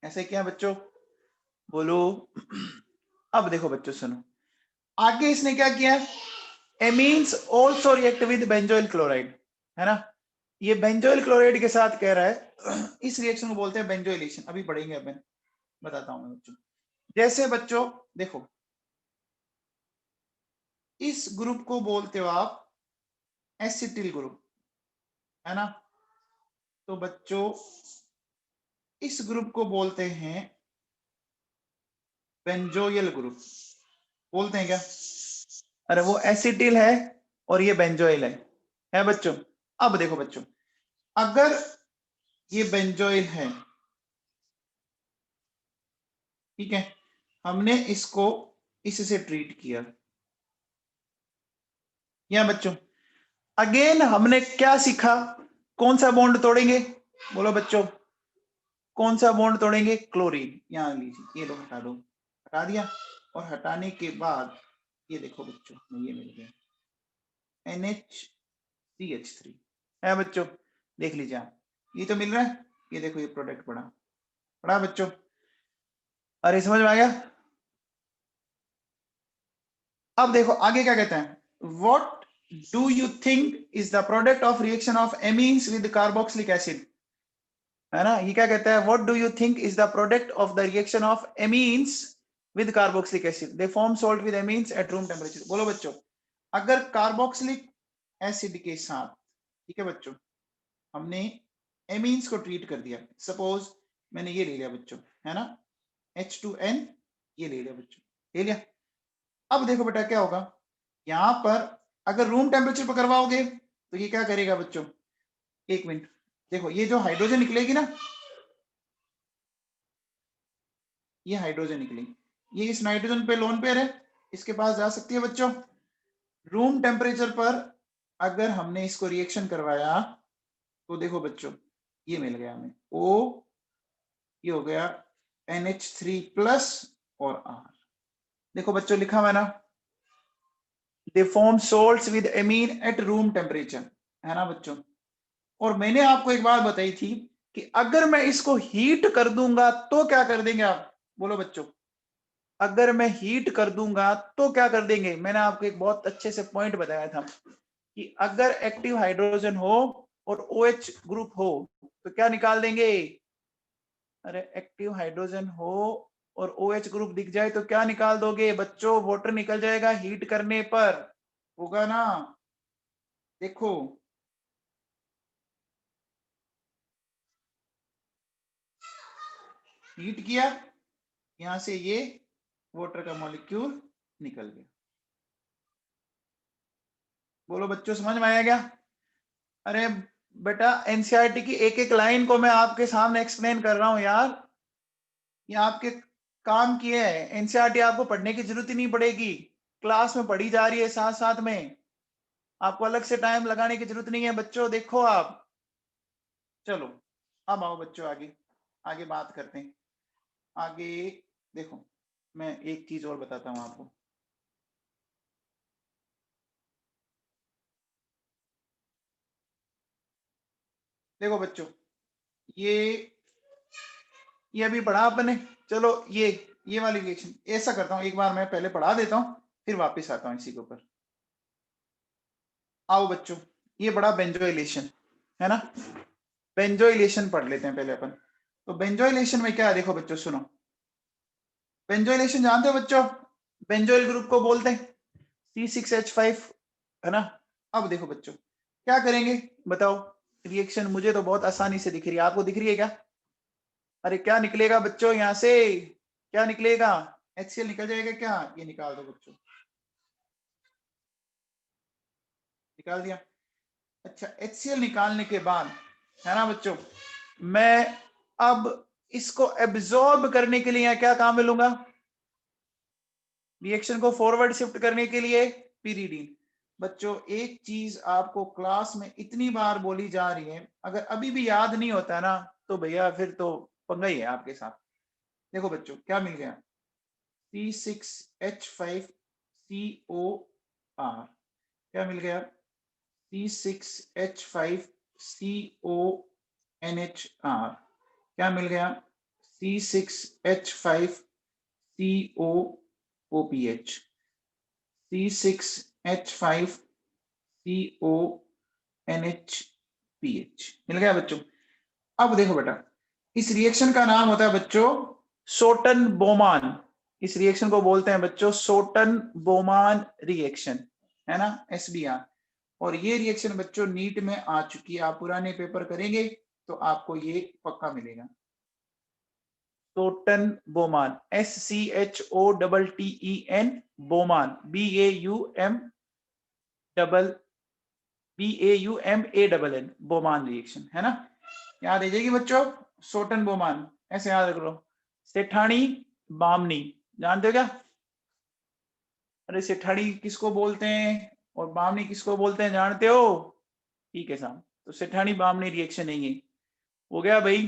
ऐसे क्या बच्चों, बोलो। अब देखो बच्चों सुनो, आगे इसने क्या किया, amines also react with benzoyl chloride, है ना, ये बेंजोइल क्लोराइड के साथ कह रहा है, इस रिएक्शन को बोलते हैं बेंजोइलेशन, अभी पढ़ेंगे अपन, बताता हूं मैं बच्चों। जैसे बच्चों देखो इस ग्रुप को बोलते हो आप एसिटिल ग्रुप, है ना, तो बच्चों इस ग्रुप को बोलते हैं बेंजोइल ग्रुप, बोलते हैं क्या? अरे वो एसिटिल है और ये बेंजोइल है बच्चों। अब देखो बच्चों, अगर ये बेंजोइल है, ठीक है, हमने इसको इससे ट्रीट किया, या बच्चों अगेन हमने क्या सीखा, कौन सा बॉन्ड तोड़ेंगे, बोलो बच्चों, कौन सा बॉन्ड तोड़ेंगे, क्लोरीन। यहां लीजिए, ये लो हटा दो, हटा दिया, और हटाने के बाद ये देखो बच्चों, ये मिल गया NHCH3 है बच्चों, देख लीजिए आप, ये तो मिल रहा है, ये देखो ये प्रोडक्ट पड़ा पड़ा बच्चों। अरे समझ में आ गया। अब देखो आगे क्या कहते हैं, what do you think is the product of reaction of amines with carboxylic acid, है ना, ये क्या कहता है, what do you think is the product of the reaction of amines with carboxylic acid, they form salt with amines at room temperature. बोलो बच्चों, अगर carboxylic acid के साथ, ठीक है बच्चों, हमने एमीन्स को ट्रीट कर दिया, सपोज मैंने ये ले लिया बच्चों, है ना, H2N, ये ले लिया बच्चों, ले लिया। अब देखो बेटा क्या होगा, यहां पर अगर रूम टेम्परेचर पर करवाओगे तो ये क्या करेगा बच्चों, एक मिनट, देखो ये जो हाइड्रोजन निकलेगी ना, ये हाइड्रोजन निकलेगी, ये इस नाइट्रोजन पे लोन पेयर है, इसके पास जा सकती है बच्चों। रूम टेम्परेचर पर अगर हमने इसको रिएक्शन करवाया तो देखो बच्चों, ये मिल गया हमें O, ये हो गया NH3 प्लस और R। देखो बच्चों लिखा हुआ ना, they form salts with amine at room temperature, है ना बच्चों। और मैंने आपको एक बात बताई थी कि अगर मैं इसको हीट कर दूंगा तो क्या कर देंगे आप, बोलो बच्चों, अगर मैं हीट कर दूंगा तो क्या कर देंगे, मैंने आपको एक बहुत अच्छे से पॉइंट बताया था कि अगर एक्टिव हाइड्रोजन हो और OH ग्रुप हो तो क्या निकाल देंगे, अरे एक्टिव हाइड्रोजन हो और OH ग्रुप दिख जाए तो क्या निकाल दोगे बच्चों, वाटर निकल जाएगा हीट करने पर, होगा ना, देखो हीट किया, यहां से ये वाटर का मॉलिक्यूल निकल गया। बोलो बच्चों समझ में आया क्या। अरे बेटा एनसीईआरटी की एक एक लाइन को मैं आपके सामने एक्सप्लेन कर रहा हूं यार, ये आपके काम की है, एनसीईआरटी आपको पढ़ने की जरूरत ही नहीं पड़ेगी, क्लास में पढ़ी जा रही है साथ साथ में, आपको अलग से टाइम लगाने की जरूरत नहीं है बच्चों। देखो आप, चलो अब आओ बच्चों आगे, आगे बात करते हैं आगे। देखो मैं एक चीज और बताता हूं आपको, देखो बच्चों ये अभी पढ़ा आपने, चलो ये वाली रिएक्शन ऐसा करता हूं, एक बार मैं पहले पढ़ा देता हूं फिर वापस आता हूं इसी के ऊपर। आओ बच्चों, ये बड़ा बेंजोइलेशन है ना, बेंजोइलेशन पढ़ लेते हैं पहले अपन। तो बेंजोइलेशन में क्या है, देखो बच्चों सुनो, बेंजोइलेशन जानते हो बच्चों, बेंजोइल ग्रुप को बोलते हैं C6H5, है ना। अब देखो बच्चों क्या करेंगे बताओ, रिएक्शन मुझे तो बहुत आसानी से दिख रही है, आपको दिख रही है क्या, अरे क्या निकलेगा बच्चों यहां से, क्या निकलेगा, HCl निकल जाएगा क्या, ये निकाल दो बच्चों, निकाल दिया। अच्छा HCl निकालने के बाद, है ना बच्चों, मैं अब इसको एब्जॉर्ब करने के लिए क्या काम में लूंगा, रिएक्शन को फॉरवर्ड शिफ्ट करने के लिए पीरीडीन। बच्चों एक चीज आपको क्लास में इतनी बार बोली जा रही है, अगर अभी भी याद नहीं होता ना तो भैया फिर तो पंगा ही है आपके साथ। देखो बच्चों क्या मिल गया, C6H5COR, क्या मिल गया, C6H5CONHR, क्या मिल गया, C6H5COOPH, C6H5CONHPH मिल गया बच्चों। अब देखो बेटा, इस रिएक्शन का नाम होता है बच्चों सोटन बोमान, इस रिएक्शन को बोलते हैं बच्चों सोटन बोमान रिएक्शन, है ना, SBR। और ये रिएक्शन बच्चों नीट में आ चुकी है, आप पुराने पेपर करेंगे तो आपको ये पक्का मिलेगा, Schotten Baumann, SCHOTTEN Baumann, BAUMAN, double BAUMANN, Baumann reaction, है ना। याद आ जाएगी बच्चों, सोटन बोमान, ऐसे याद रख लो। सेठानी बामनी, जानते हो क्या? अरे सेठानी किसको बोलते हैं और बामनी किसको बोलते हैं, जानते हो? ठीक है साहब, तो सेठानी बामनी रिएक्शन नहीं है। हो गया भाई।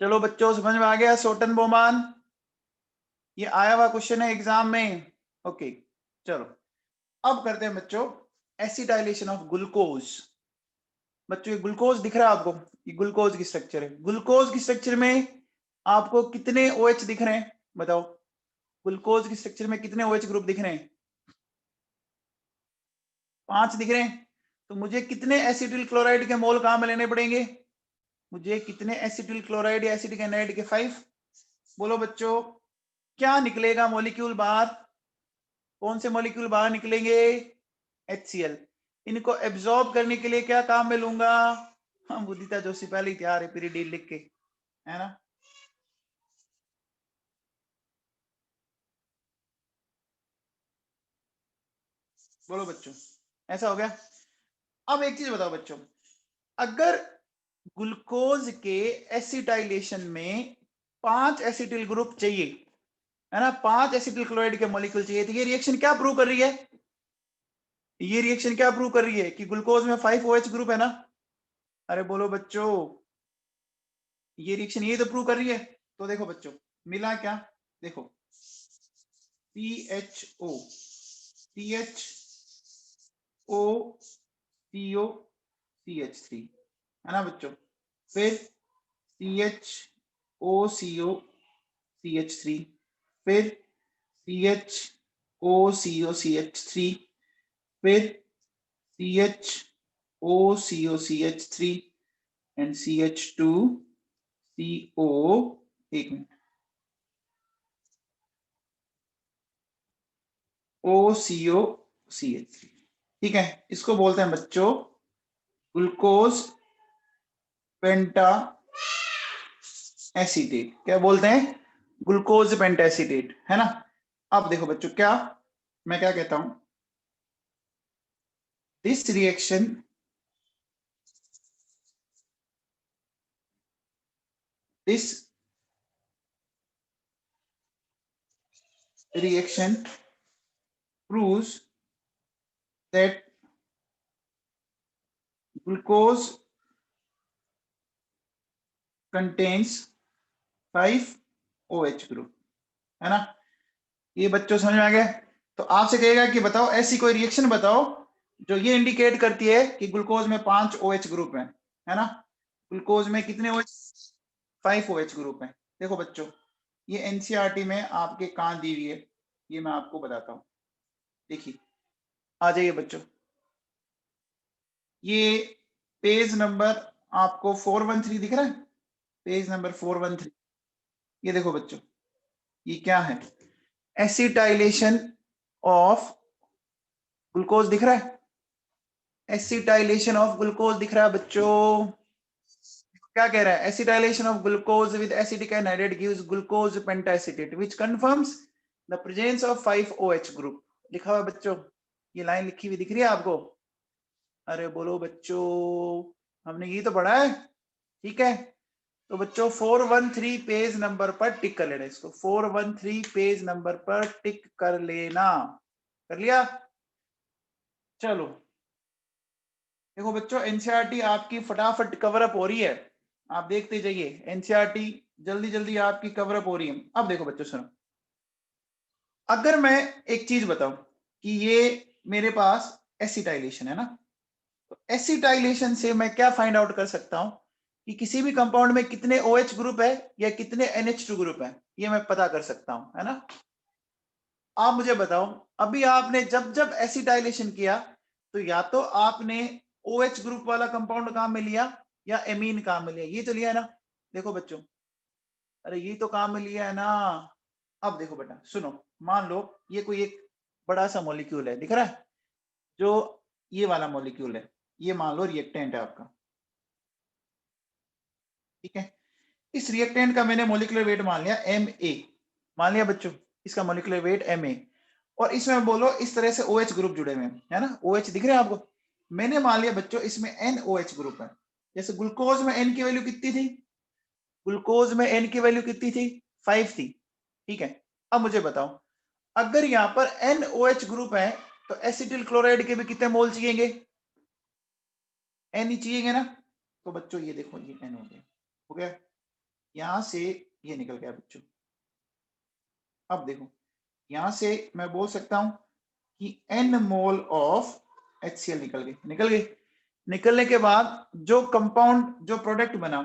चलो बच्चों, समझ में आ गया सोटन बोमान? ये आया हुआ क्वेश्चन है एग्जाम में। ओके, चलो अब करते हैं बच्चों एसिटाइलेशन ऑफ ग्लूकोज। बच्चों ये ग्लूकोज दिख रहा है आपको, ये ग्लूकोज की स्ट्रक्चर है। ग्लूकोज की स्ट्रक्चर में आपको कितने OH दिख रहे हैं बताओ? ग्लूकोज की स्ट्रक्चर में कितने OH ग्रुप दिख रहे हैं? 5 दिख रहे हैं। तो मुझे कितने एसिटिल क्लोराइड के मोल कहां में लेने पड़ेंगे? मुझे कितने एसिटिल क्लोराइड या एसिटिक एनाइड के 5? बोलो बच्चों, क्या निकलेगा मॉलिक्यूल बाहर? कौन से मॉलिक्यूल बाहर निकलेंगे? HCl। इनको एब्जॉर्ब करने के लिए क्या काम में लूंगा? हाँ, बुद्धिता जोशी पहले ही तैयार है पीरियड लिख के, है ना। बोलो बच्चों, ऐसा हो गया। अब एक चीज बताओ बच्चों, अगर ग्लूकोज के एसिटाइलेशन में 5 एसिटिल ग्रुप चाहिए, है ना, 5 एसिटिल क्लोराइड के मॉलिक्यूल चाहिए, तो ये रिएक्शन क्या प्रूव कर रही है? ये रिएक्शन क्या प्रूव कर रही है? कि ग्लूकोज में 5 OH ग्रुप है ना। अरे बोलो बच्चों, ये रिएक्शन ये तो प्रूव कर रही है। तो देखो बच्चों, मिला क्या? देखो CHO CHO CO CH3, है ना बच्चों। फिर CHOCO CH3, फिर CHOCO CH3, फिर CHOCO CH3 एंड CH2CO, एक मिनट, OCO CH3। ठीक है, इसको बोलते हैं बच्चों ग्लूकोज पेंटा एसीटेट। क्या बोलते हैं? ग्लूकोज पेंटा एसीटेट, है ना। अब देखो बच्चों, क्या मैं क्या कहता हूं, this reaction proves that glucose contains 5 OH group, है ना। ये बच्चों समझ में आ गया? तो आपसे कहेगा कि बताओ ऐसी कोई रिएक्शन बताओ जो ये इंडिकेट करती है कि ग्लूकोज में 5 OH ग्रुप है ना। ग्लूकोज में कितने OH? 5 OH ग्रुप है। देखो बच्चों, ये एनसीईआरटी में आपके कहां दी हुई है, ये मैं आपको बताता हूं। देखिए, आ जाइए बच्चों, ये पेज नंबर आपको 413 दिख रहा है, पेज नंबर 413। ये देखो बच्चों, ये क्या है? एसिटाइलेशन ऑफ ग्लूकोज दिख रहा है, एसिटाइलेशन ऑफ ग्लूकोज दिख रहा है बच्चों। क्या कह रहा है? Acetylation of glucose with acetic anhydride gives glucose pentaacetate which confirms the presence of 5 OH group. लिखा हुआ है बच्चों, ये लाइन लिखी हुई दिख रही है आपको? अरे बोलो बच्चों, हमने ये तो पढ़ा है। ठीक है, तो बच्चों 413 पेज नंबर पर टिक कर लेना, इसको 413 पेज नंबर पर टिक कर लेना। कर लिया? चलो देखो बच्चों, एनसीईआरटी आपकी फटाफट कवर अप हो रही है, आप देखते जाइए, एनसीईआरटी जल्दी जल्दी आपकी कवर अप हो रही है। अब देखो बच्चों सुनो, अगर मैं एक चीज बताऊं कि ये मेरे पास एसिटाइलेशन है ना, तो एसिटाइलेशन से मैं क्या फाइंड आउट कर सकता हूं कि किसी भी कंपाउंड में कितने OH ग्रुप है या कितने NH2 ग्रुप है, ये मैं पता कर सकता हूं, है ना। आप मुझे बताओ, अभी आपने जब जब एसिटाइलेशन किया तो या तो आपने OH ग्रुप वाला कंपाउंड काम में लिया या एमीन काम में लिया, ये तो लिया है ना। देखो बच्चों, अरे ये तो काम में लिया है ना। अब देखो बेटा सुनो, मान लो ये कोई एक बड़ा सा मॉलिक्यूल है, दिख रहा है, जो ये वाला मॉलिक्यूल है, ये मान लो रिएक्टेंट है आपका। ठीक है, इस रिएक्टेंट का मैंने मॉलिक्यूलर वेट मान लिया Ma, मान लिया बच्चों, इसका मॉलिक्यूलर वेट Ma, और इसमें बोलो इस तरह से OH ग्रुप जुड़े हुए हैं, है ना, OH दिख रहे हैं आपको। मैंने मान लिया बच्चों इसमें NOH ग्रुप है। जैसे ग्लूकोज में N की वैल्यू कितनी थी, ग्लूकोज में N की वैल्यू कितनी थी, 5 थी, ठीक है। अब मुझे बताओ अगर यहाँ पर NOH ग्रुप है तो एसिटिल क्लोराइड के भी कितने मोल चाहिएंगे, N ही चाहिएंगे ना। तो बच्चों ये देखो ये N हो गया, यहां से ये निकल गया बच्चों। अब देखो यहां से मैं बोल सकता हूं कि N मोल ऑफ HCl निकल गई। निकलने के बाद जो कंपाउंड जो प्रोडक्ट बना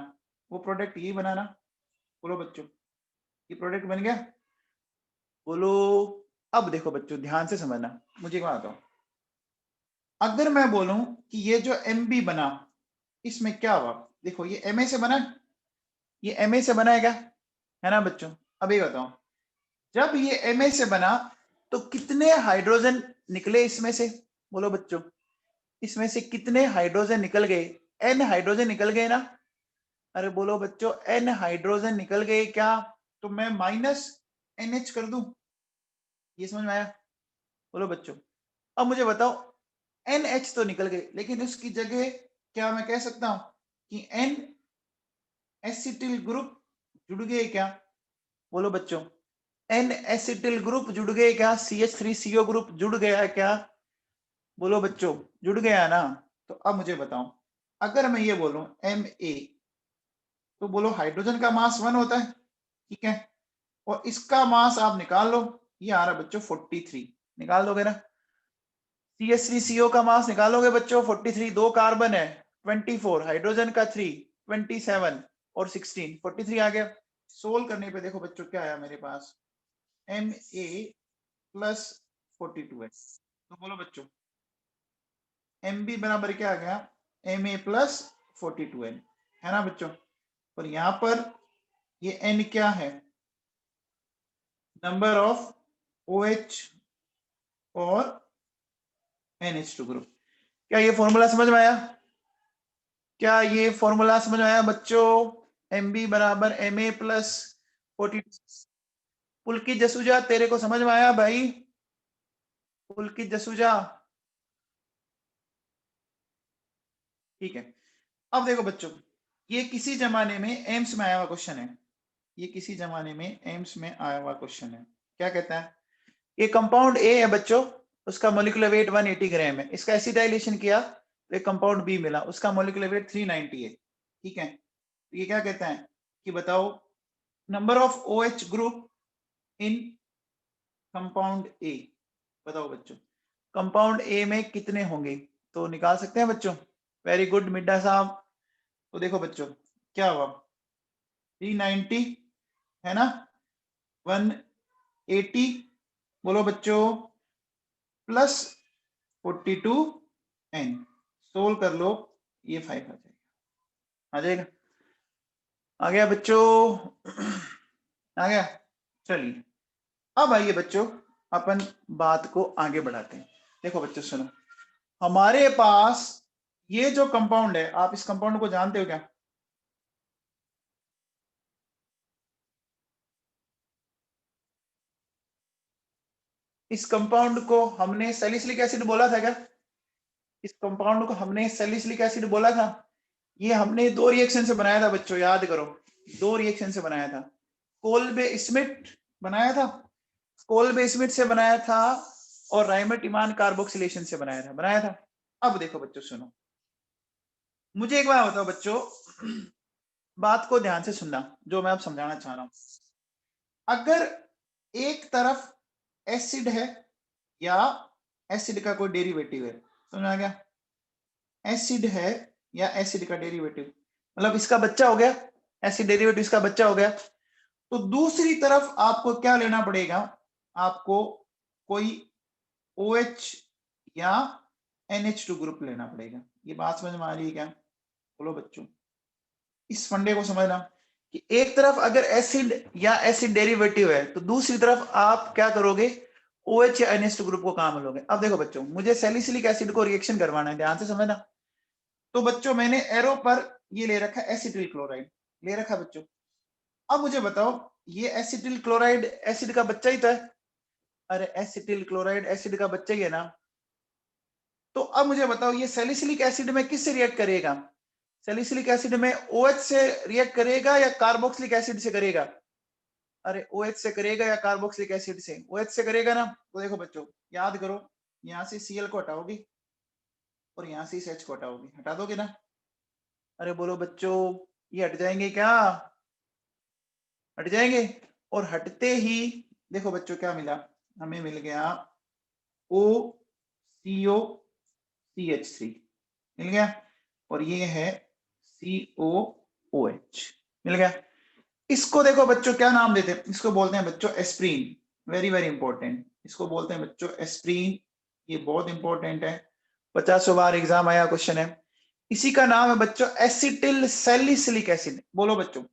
वो प्रोडक्ट ये बनाना। बोलो बच्चों ये प्रोडक्ट बन गया, बोलो। अब देखो बच्चों ध्यान से समझना, मुझे क्या बताओ, अगर मैं बोलूं कि ये जो MB बना इसमें क्या हुआ, देखो ये Ma से बना, ये Ma से बना है ना बच्चों। अब ये बताओ जब ये Ma से बना तो कितने हाइड्रोजन निकले इसमें से, बोलो बच्चों इसमें से कितने हाइड्रोजन निकल गए, N हाइड्रोजन निकल गए ना। अरे बोलो बच्चों N हाइड्रोजन निकल गए क्या, तो मैं माइनस NH कर दूं, ये समझ में आया, बोलो बच्चों। अब मुझे बताओ NH तो निकल गए लेकिन उसकी जगह क्या मैं कह सकता हूं कि N एसिटिल ग्रुप जुड़ गए क्या, बोलो बच्चों N एसिटिल ग्रुप जुड़ गए क्या, CH3CO ग्रुप जुड़ गया क्या, बोलो बच्चों जुड़ गया ना। तो अब मुझे बताओ अगर मैं ये बोलूं Ma तो बोलो हाइड्रोजन का मास 1 होता है, ठीक है, और इसका मास आप निकाल लो, ये आ रहा बच्चों 43, निकाल दोगे ना। CH3CO का मास निकालोगे बच्चों 43, 2 कार्बन है 24, हाइड्रोजन का 3, 27 और 16, 43 आ गया। सोल्व करने पे देखो बच्चों क्या आया मेरे पास, Ma प्लस 42 है। तो बोलो बच्चों MB बराबर क्या आ गया, Ma प्लस 42 है ना बच्चों। और यहां पर ये N क्या है, नंबर ऑफ OH और NH2 ग्रुप। क्या ये फॉर्मूला समझ में आया, क्या ये फॉर्मूला समझ में आया बच्चों, MB बराबर Ma प्लस 42। पुलकित जसूजा तेरे को समझ में आया भाई, पुलकित जसूजा, ठीक है। अब देखो बच्चों ये किसी जमाने में एम्स में आया हुआ क्वेश्चन है, ये किसी जमाने में एम्स में आया हुआ क्वेश्चन है। क्या कहता है, ये कंपाउंड ए है बच्चों, उसका मोलिकुलर वेट 180 ग्राम है, इसका एसिडाइलेशन किया तो एक कंपाउंड बी मिला, उसका मोलिकुलर वेट 390 है, ठीक है। तो ये क्या कहता है कि बताओ number of OH group in compound A, बताओ बच्चों कंपाउंड ए में कितने होंगे, तो निकाल सकते हैं बच्चों। वेरी गुड मिड्डा साहब। तो देखो बच्चों क्या हुआ 390 है ना, 180 बोलो बच्चों प्लस 42N, सोल्व कर लो ये 5 आ जाएगा, आ जाएगा, आ गया बच्चों आ गया। चलिए अब आइए बच्चों अपन बात को आगे बढ़ाते हैं। देखो बच्चों सुनो, हमारे पास ये जो कंपाउंड है, आप इस कंपाउंड को जानते हो क्या, इस कंपाउंड को हमने सैलिसिलिक एसिड बोला था क्या, इस कंपाउंड को हमने सैलिसिलिक एसिड बोला था। ये हमने 2 रिएक्शन से बनाया था बच्चों, याद करो 2 रिएक्शन से बनाया था, कोल्बे स्मिथ बनाया था, कोल्बे स्मिथ से बनाया था और राइमट इमान कार्बोक्सिलेशन से बनाया था। अब देखो बच्चों सुनो, मुझे एक बार बताओ बच्चों, बात को ध्यान से सुनना जो मैं अब समझाना चाह रहा हूं। अगर एक तरफ एसिड है या एसिड का कोई डेरिवेटिव है, समझ आ गया, एसिड है या एसिड का डेरिवेटिव मतलब इसका बच्चा हो गया, एसिड डेरिवेटिव इसका बच्चा हो गया, तो दूसरी तरफ आपको क्या लेना पड़ेगा, आपको कोई OH या NH2 ग्रुप लेना पड़ेगा। ये बात समझ में आ रही है क्या, बोलो बच्चों, इस फंडे को समझना कि एक तरफ अगर एसिड या एसिड डेरिवेटिव है तो दूसरी तरफ आप क्या करोगे, OH या NH2 ग्रुप को काम लोगे। अब देखो बच्चों मुझे सैलिसिलिक एसिड को रिएक्शन करवाना है, ध्यान से समझना। तो बच्चों मैंने एरो पर ये ले रखा एसिटिल क्लोराइड ले रखा बच्चों। अब मुझे बताओ ये एसिटिल क्लोराइड एसिड का बच्चा ही तो है, अरे एसिटिल क्लोराइड एसिड का बच्चा ही है ना। तो अब मुझे बताओ ये सैलिसिलिक एसिड में किससे रिएक्ट करेगा? सैलिसिलिक एसिड में OH से रिएक्ट करेगा या कार्बोक्सिलिक एसिड से करेगा? अरे OH से करेगा या कार्बोक्सिलिक एसिड से? OH से करेगा ना। तो देखो बच्चों याद करो, यहां से Cl को हटाओगी और यहां से इस H को हटाओगी, हटा दोगे ना? अरे बोलो बच्चों ये हट जाएंगे क्या? हट जाएंगे। और हटते ही देखो बच्चों क्या मिला, हमें मिल गया OCO मिल गया, और ये है COOH मिल गया। इसको देखो बच्चों क्या नाम देते हैं? इसको बोलते हैं बच्चों एस्प्रीन। वेरी वेरी इंपॉर्टेंट, इसको बोलते हैं बच्चों एस्प्रीन। ये बहुत इंपॉर्टेंट है, 50 बार एग्जाम आया क्वेश्चन है। इसी का नाम है बच्चों एसिटिल सैलिसिलिक एसिड। बोलो बच्चों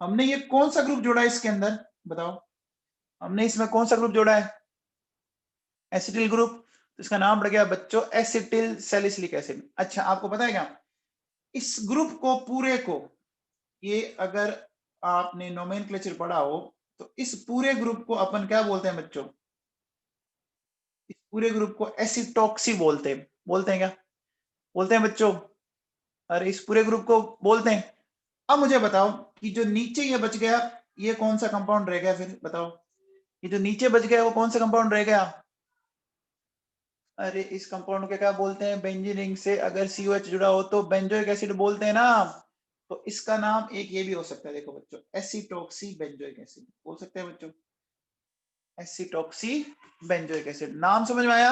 हमने ये कौन सा ग्रुप जोड़ा है इसके अंदर? बताओ हमने इसमें कौन सा ग्रुप जोड़ा है? Acetyl group. तो इसका नाम पड़ गया बच्चों एसिटिल सैलिसिलिक एसिड। अच्छा आपको पता है क्या, इस ग्रुप को पूरे को, ये अगर आपने नोमेनक्लेचर पढ़ा हो तो इस पूरे ग्रुप को अपन क्या बोलते हैं बच्चों? इस पूरे ग्रुप को एसिटॉक्सी बोलते हैं। बोलते हैं क्या? बोलते हैं बच्चों। अरे इस पूरे ग्रुप को बोलते हैं। अब मुझे बताओ कि जो नीचे ये बच गया ये कौन सा कंपाउंड रह गया? फिर बताओ ये जो नीचे बच गया वो कौन सा कंपाउंड रह गया? अरे इस कंपाउंड के क्या बोलते हैं? बेंजीन रिंग से अगर COH जुड़ा हो तो बेंजोइक एसिड बोलते हैं ना। तो इसका नाम एक ये भी हो सकता है, देखो बच्चों एसिटॉक्सी बेंजोइक एसिड बोल सकते हैं बच्चों। एसिटॉक्सी बेंजोइक एसिड, नाम समझ में आया?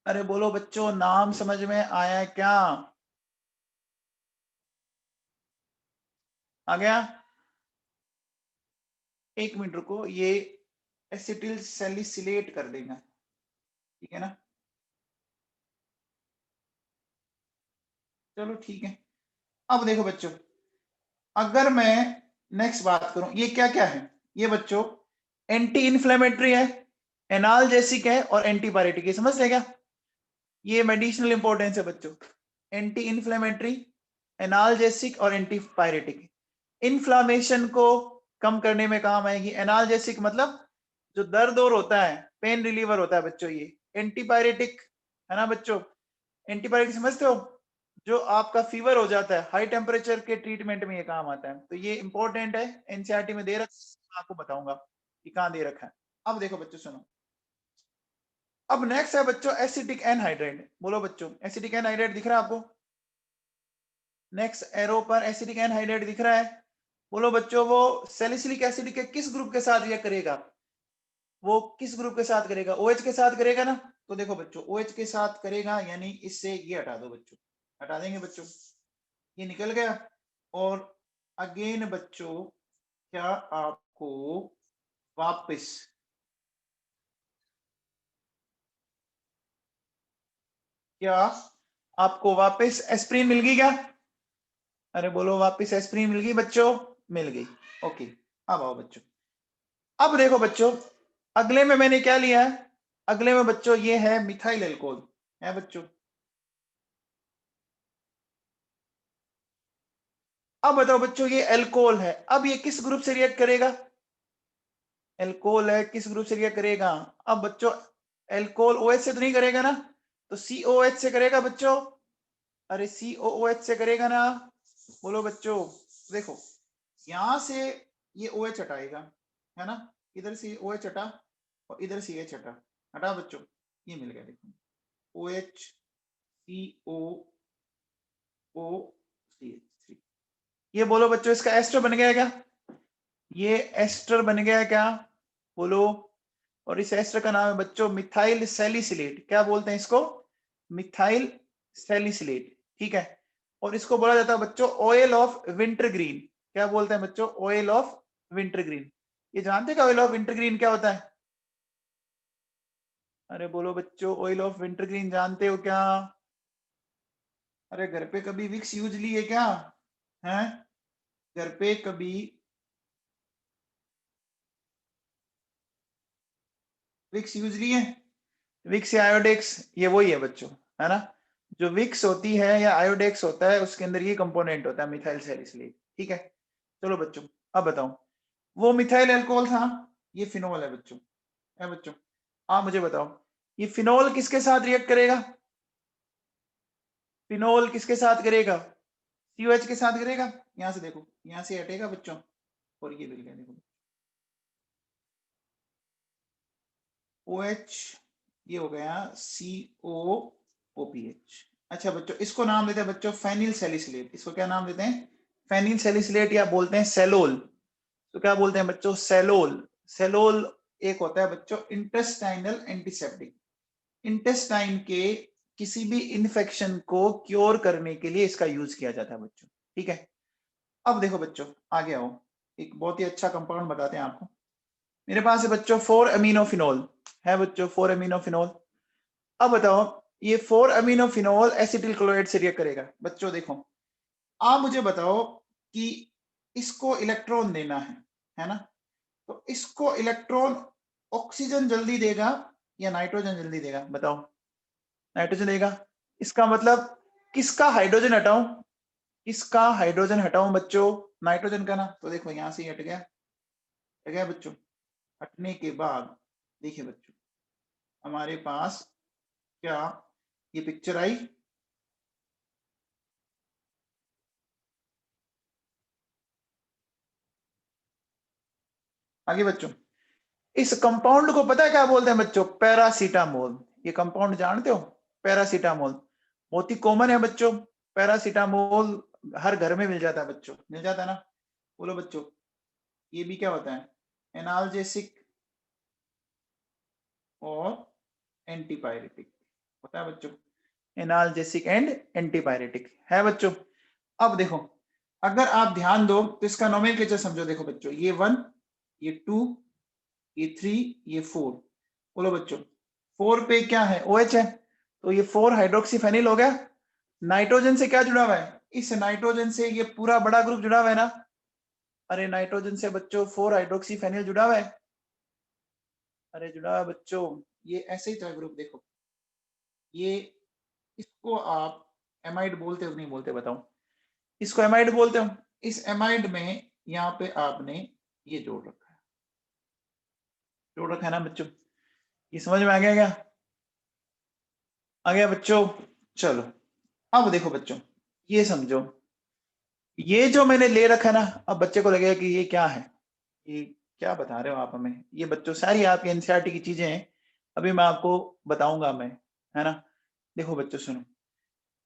अरे बोलो बच्चों नाम समझ में आया क्या? आ गया? एक मिनट रुको, ये एसिटिल सैलिसिलेट कर देगा, ठीक है ना? चलो ठीक है। अब देखो बच्चों अगर मैं नेक्स्ट बात करूं, ये क्या क्या है? ये बच्चों एंटी इन्फ्लेमेटरी है, एनाल्जेसिक है और एंटीपायरेटिक है। समझ लेगा? ये मेडिसिनल इंपॉर्टेंस है बच्चों। एंटी इन्फ्लेमेटरी, एनाल्जेसिक और एंटीपायरेटिक। इन्फ्लामेशन को कम करने में काम आएगी। एनाल्जेसिक मतलब जो दर्द और होता है, पेन रिलीवर होता है बच्चों ये। एंटीपायरेटिक है ना बच्चों? एंटीबायोटिक समझते हो? जो आपका फीवर हो जाता है, हाई टेम्परेचर के ट्रीटमेंट में ये काम आता है। तो ये इंपॉर्टेंट है, एनसीईआरटी में दे रखा, आपको बताऊंगा कि कहां दे रखा है। अब देखो बच्चों सुनो, अब नेक्स्ट है बच्चों एसिटिक एनहाइड्राइड। बोलो बच्चों एसिटिक एनहाइड्राइड दिख रहा है आपको? नेक्स्ट एरो पर एसिटिक एनहाइड्राइड दिख रहा है। बोलो बच्चों वो सैलिसिलिक एसिड के किस ग्रुप के साथ रिएक्ट करेगा? वो किस ग्रुप के साथ करेगा? OH के साथ करेगा ना। तो देखो बच्चों OH के साथ करेगा, यानी इससे ये हटा दो बच्चों, हटा देंगे बच्चों, ये निकल गया। और अगेन बच्चों क्या आपको वापस क्या आपको वापस एस्प्रिन मिल गई क्या? अरे बोलो वापस एस्प्रिन मिल गई बच्चों? मिल गई। ओके अब आओ बच्चों, अब देखो बच्चों अगले में मैंने क्या लिया है? अगले में बच्चों ये है मिथाइल एल्कोहल है बच्चों। अब बताओ बच्चों ये एल्कोहल है, अब ये किस ग्रुप से रिएक्ट करेगा? एल्कोहल है, किस ग्रुप से रिएक्ट करेगा? अब बच्चों एल्कोहल OH से तो नहीं करेगा ना, तो COH से करेगा बच्चों। अरे COOH से करेगा ना। बोलो बच्चों देखो यहां से ये OH हटाएगा, है ना? इधर से OH हटा और इधर से H हटा, हटा बच्चों, ये मिल गया देखो OH COOCH3। ये बोलो बच्चों इसका एस्टर बन गया क्या? ये एस्टर बन गया क्या? बोलो। और इस एस्टर का नाम है बच्चों मिथाइल सैलिसिलेट। क्या बोलते हैं इसको? मिथाइल सैलिसिलेट, ठीक है। और इसको बोला जाता है बच्चों ऑयल ऑफ विंटर ग्रीन। क्या बोलते हैं बच्चों? Oil of winter green. ये जानते हैं ऑयल ऑफ विंटर ग्रीन क्या होता है? अरे बोलो बच्चों ऑयल ऑफ विंटर ग्रीन जानते हो क्या? अरे घर पे कभी विक्स यूज ली है क्या? है घर पे कभी विक्स यूज ली है? विक्स या आयोडेक्स ये वही है बच्चों, है ना? जो विक्स होती है या आयोडेक्स होता है उसके अंदर ये कंपोनेंट होता है मिथाइल सैलिसिलेट, ठीक है। चलो बच्चों अब बताओ, वो मिथाइल अल्कोहल था, ये फिनोल है बच्चों, है बच्चों। आप मुझे बताओ, ये फिनोल किसके साथ रिएक्ट करेगा? फिनोल किसके साथ करेगा? COH के साथ करेगा। यहां से देखो, यहां से हटेगा बच्चों, और ये मिल गया देखो OH, ये हो गया COOPH। अच्छा बच्चों, इसको नाम देते हैं बच्चों फेनिल सैलिसिलेट। इसको क्या नाम देते हैं? फेनिल सैलिसिलेट, या बोलते हैं सेलोल। तो क्या बोलते हैं बच्चों? सेलोल। सेलोल एक होता है बच्चों इंटेस्टाइनल एंटीसेप्टिक। इंटेस्टाइन के किसी भी इन्फेक्शन को क्योर करने के लिए इसका यूज किया जाता है बच्चों। ठीक है, अब देखो बच्चों, आगे आओ, एक बहुत ही अच्छा कंपाउंड बताते हैं आपको। मेरे पास है बच्चों 4-अमीनोफिनोल, है बच्चों 4-अमीनोफिनोल। अब बताओ, ये 4-अमीनोफिनोल एसिटिल क्लोराइड से रिएक्ट करेगा। बच्चों देखो, आप मुझे बताओ कि इसको इलेक्ट्रॉन देना है ना? तो इसको इलेक्ट्रॉन ऑक्सीजन जल्दी देगा या नाइट्रोजन जल्दी देगा? बताओ। नाइट्रोजन देगा। इसका मतलब किसका हाइड्रोजन हटाऊं? किसका हाइड्रोजन हटाऊं बच्चों? नाइट्रोजन का ना। तो देखो यहां से ही हट गया, हट गया बच्चों। हटने के बाद देखिए बच्चों, हमारे पास क्या ये पिक्चर आई? आगे बच्चों, इस कंपाउंड को पता है क्या बोलते हैं बच्चों? पैरासीटामोल। ये कंपाउंड जानते हो? पैरासीटामोल बहुत ही कॉमन है बच्चों। पैरासीटामोल हर घर में मिल जाता है बच्चों, मिल जाता है ना? बोलो बच्चों, ये भी क्या होता है? एनाल्जेसिक और एंटीपायरेटिक होता है बच्चों। एनाल्जेसिक एंड एंटीपायरेटिक है बच्चों। अब देखो, अगर आप ध्यान दो तो इसका नोमेनक्लेचर समझो। देखो बच्चों, ये 1, ये 2, ये 3, ये 4। बोलो बच्चों, 4 पे क्या है? OH है। तो ये 4 हाइड्रोक्सीफेनिल हो गया। नाइट्रोजन से क्या जुड़ा हुआ है? इस नाइट्रोजन से ये पूरा बड़ा ग्रुप जुड़ा हुआ है ना? अरे नाइट्रोजन से बच्चों 4 हाइड्रोक्सीफेनिल जुड़ा हुआ है। अरे जुड़ा हुआ है बच्चों, ये ऐसे ही था ग्रुप। देखो ये, इसको आप एमाइड बोलते हो नहीं बोलते बताओ? इसको एमाइड बोलते हो। इस एमाइड में यहाँ पे आपने ये जोड़ रखा है ना बच्चों? ये समझ में आ गया क्या? आ गया बच्चों? चलो, अब देखो बच्चों, ये समझो, ये जो मैंने ले रखा है ना, अब बच्चे को लगेगा कि ये क्या है, ये क्या बता रहे हो आप हमें? ये बच्चों सारी आपकी एनसीईआरटी की चीजें हैं, अभी मैं आपको बताऊंगा मैं, है ना? देखो बच्चों सुनो,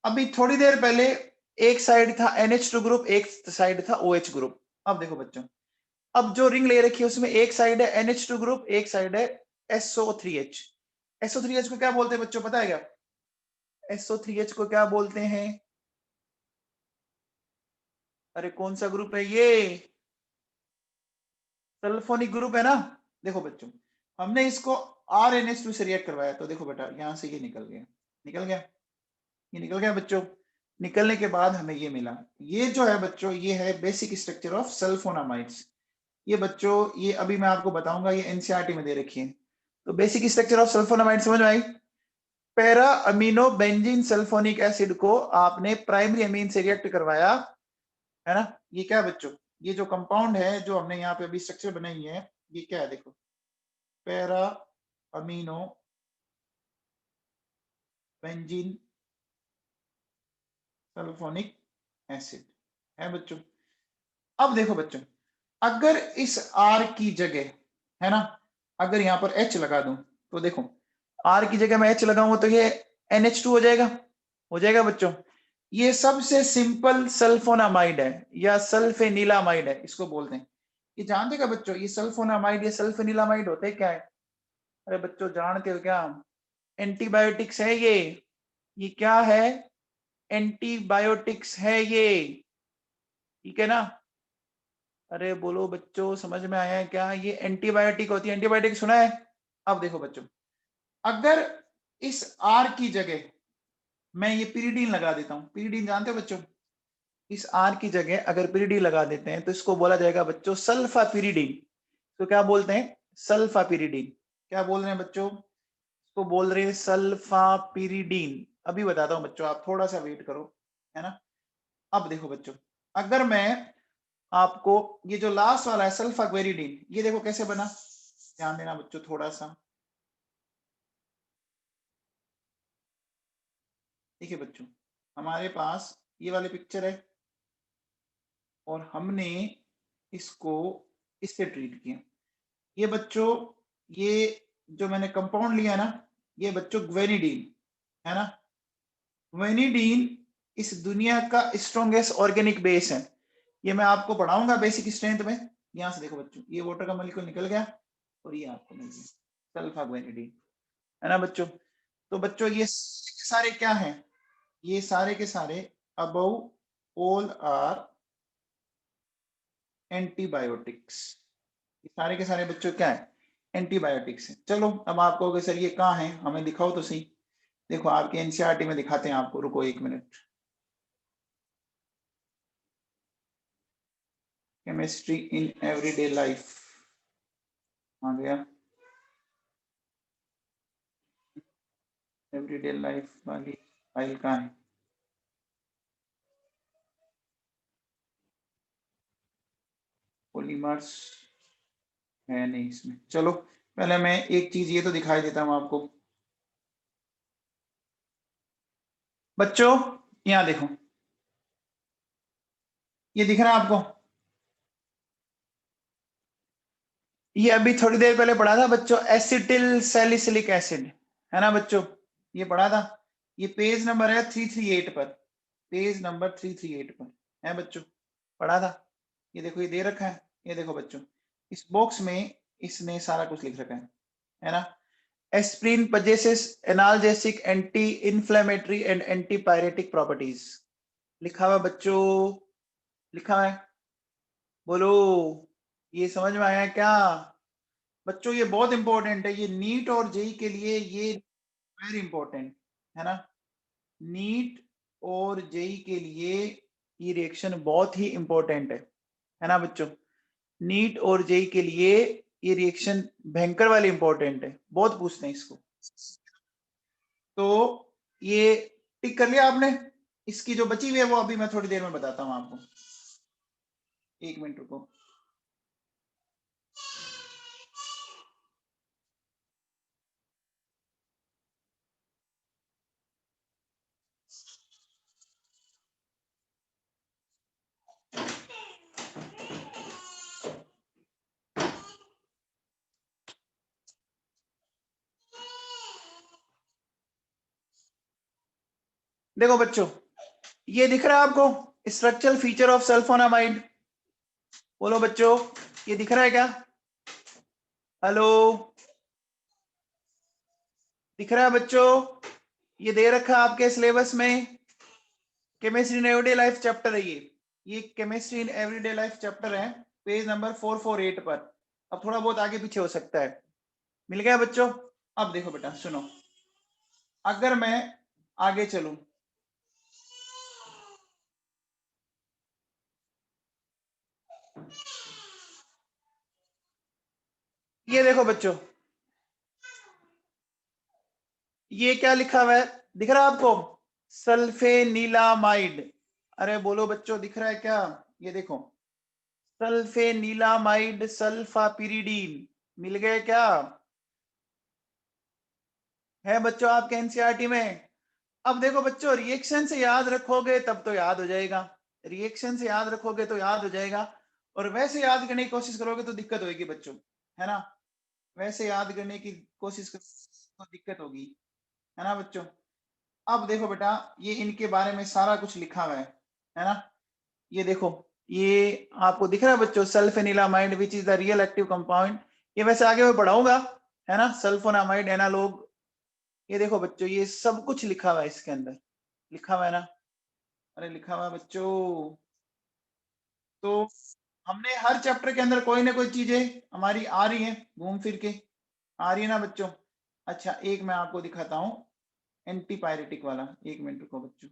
अभी थोड़ी देर पहले एक साइड था NH2 ग्रुप, एक साइड था OH ग्रुप। अब देखो बच्चों, अब जो रिंग ले रखी है उसमें एक साइड है NH2 ग्रुप, एक साइड है SO3H। SO3H को क्या बोलते हैं बच्चों, पता है क्या? SO3H को क्या बोलते हैं? अरे कौन सा ग्रुप है ये? सल्फोनिक ग्रुप है ना? देखो बच्चों, हमने इसको RNH2 से रिएक्ट करवाया, तो देखो बेटा यहां से ये निकल गया, निकल गया, ये निकल गया बच्चों। निकलने के बाद हमें ये मिला। ये जो है बच्चों, ये है बेसिक स्ट्रक्चर ऑफ सल्फोनामाइड्स। ये बच्चों, ये अभी मैं आपको बताऊंगा, ये एनसीईआरटी में दे रखी है। तो बेसिक स्ट्रक्चर ऑफ सल्फोनामाइड समझ में आई? Para amino benzene sulphonic acid को आपने प्राइमरी अमीन से रिएक्ट करवाया, है ना? ये क्या है बच्चों? ये जो कंपाउंड है, जो हमने यहाँ पे अभी स्ट्रक्चर बनाई है, ये क्या है? देखो, para amino benzene sulphonic acid है बच्चों। अब देखो बच्चों, अगर इस R की जगह, है ना, अगर यहाँ पर H लगा दूं, तो देखो R की जगह मैं H लगाऊंगा तो ये NH2 हो जाएगा, हो जाएगा बच्चों। ये सबसे सिंपल सल्फोनामाइड है या सल्फेनिलामाइड है, इसको बोलते हैं। ये जानते क्या बच्चों, ये सल्फोनामाइड, ये सल्फेनिलामाइड होते क्या है? अरे बच्चों जानते हो क्या? एंटीबायोटिक्स है ये क्या है? एंटीबायोटिक्स है ये, ठीक है ना? अरे बोलो बच्चों, समझ में आया है क्या? ये एंटीबायोटिक होती है, एंटीबायोटिक सुना है? अब देखो बच्चों, अगर इस R की जगह मैं ये पिरिडीन लगा देता हूं, पिरिडीन जानते हो बच्चों? इस R की जगह अगर पिरिडीन लगा देते हैं तो इसको बोला जाएगा बच्चों सल्फा पिरिडीन। तो क्या बोलते हैं? Sulphapyridine. क्या बोल रहे हैं बच्चों? इसको बोल रहे हैं सल्फा पिरिडीन। अभी बताता हूं बच्चों, आप थोड़ा सा वेट करो, है ना? अब देखो बच्चों, अगर मैं आपको ये जो लास्ट वाला है सल्फा ग्वेरिडीन, ये देखो कैसे बना, ध्यान देना बच्चों थोड़ा सा। देखिए बच्चों, हमारे पास ये वाली पिक्चर है और हमने इसको इससे ट्रीट किया। ये बच्चों, ये जो मैंने कंपाउंड लिया ना, ये बच्चों ग्वेनिडीन है ना। ग्वेनिडीन इस दुनिया का स्ट्रॉन्गेस्ट ऑर्गेनिक बेस है। ये मैं आपको पढ़ाऊंगा बेसिक स्ट्रेंथ में। यहां से देखो बच्चों, ये वाटर का मॉलिक्यूल निकल गया और ये आपको मिल गया सल्फा ग्वेनिडीन, है ना बच्चों। तो बच्चों ये सारे क्या हैं? ये सारे के सारे अबव ऑल आर एंटीबायोटिक्स। ये सारे के सारे बच्चों क्या है? एंटीबायोटिक्स है। चलो अब आप कहोगे सर ये कहाँ है, हमें दिखाओ तो सही। देखो आपके एनसीईआरटी में दिखाते हैं आपको, रुको 1 मिनट। केमिस्ट्री इन एवरीडे लाइफ आ गया। एवरीडे लाइफ वाली फाइल कहाँ है? पॉलीमर्स है नहीं इसमें। चलो पहले मैं एक चीज ये तो दिखाई देता हूं आपको। बच्चों यहां देखो, ये दिख रहा है आपको? ये अभी थोड़ी देर पहले पढ़ा था बच्चों, एसिटिल सैलिसिलिक एसिड, है ना बच्चों? ये पढ़ा था। ये पेज नंबर है 338 पर, पेज नंबर 338 पर है बच्चों, पढ़ा था। ये देखो ये दे रखा है, ये देखो बच्चों इस बॉक्स में इसने सारा कुछ लिख रखा है ना। Aspirin possesses analgesic, anti inflammatory and anti pyretic properties. लिखा हुआ बच्चों, लिखा है, बोलो ये समझ में आया क्या? बच्चों ये बहुत इंपॉर्टेंट है, ये नीट और जेई के लिए ये वेरी इंपॉर्टेंट है ना। नीट और जेई के लिए ये रिएक्शन बहुत ही इंपॉर्टेंट है ना बच्चों। नीट और जेई के लिए ये रिएक्शन भयंकर वाली इंपॉर्टेंट है, बहुत पूछते हैं इसको। तो ये टिक कर लिया आपने? इसकी जो बची हुई है वो अभी मैं थोड़ी देर में बताता हूं आपको, 1 मिनट रुको। देखो बच्चों, ये दिख रहा है आपको स्ट्रक्चरल फीचर ऑफ सल्फोनामाइड? बोलो बच्चों, ये दिख रहा है क्या? हेलो, दिख रहा है बच्चों? ये दे रखा है आपके सिलेबस में, chemistry in everyday life chapter है ये chemistry in everyday life chapter है, पेज नंबर 448 पर। अब थोड़ा बहुत आगे पीछे हो सकता है। मिल गया बच्चों? अब देखो बेटा सुनो, अगर मैं आगे चलूं, ये देखो बच्चों, ये क्या लिखा हुआ है, दिख रहा है आपको? सल्फेनिलामाइड। अरे बोलो बच्चों, दिख रहा है क्या? ये देखो, सल्फेनिलामाइड सल्फापिरिडीन। मिल गए क्या? है बच्चों आपके एनसीईआरटी में? अब देखो बच्चों, रिएक्शन से याद रखोगे तब तो याद हो जाएगा, रिएक्शन से याद रखोगे तो याद हो जाएगा, और वैसे याद करने की कोशिश करोगे तो दिक्कत होगी बच्चों, है ना। वैसे याद करने की कोशिश तो दिक्कत होगी, है ना बच्चों। अब देखो बेटा, ये इनके बारे में सारा कुछ लिखा हुआ है ना। ये देखो, ये आपको दिख रहा है बच्चों, sulphanilamide which is the real active compound. ये वैसे आगे मैं पढ़ाऊंगा, है ना, सल्फोनामाइड एनालॉग। ये देखो बच्चों, ये सब कुछ लिखा हुआ है इसके अंदर, लिखा हुआ है ना। अरे लिखा हुआ है बच्चों। तो हमने हर चैप्टर के अंदर कोई ना कोई चीजें हमारी आ रही है घूम फिर के, आ रही है ना बच्चों। अच्छा एक मैं आपको दिखाता हूँ एंटीपायरेटिक वाला, 1 मिनट रुको बच्चों।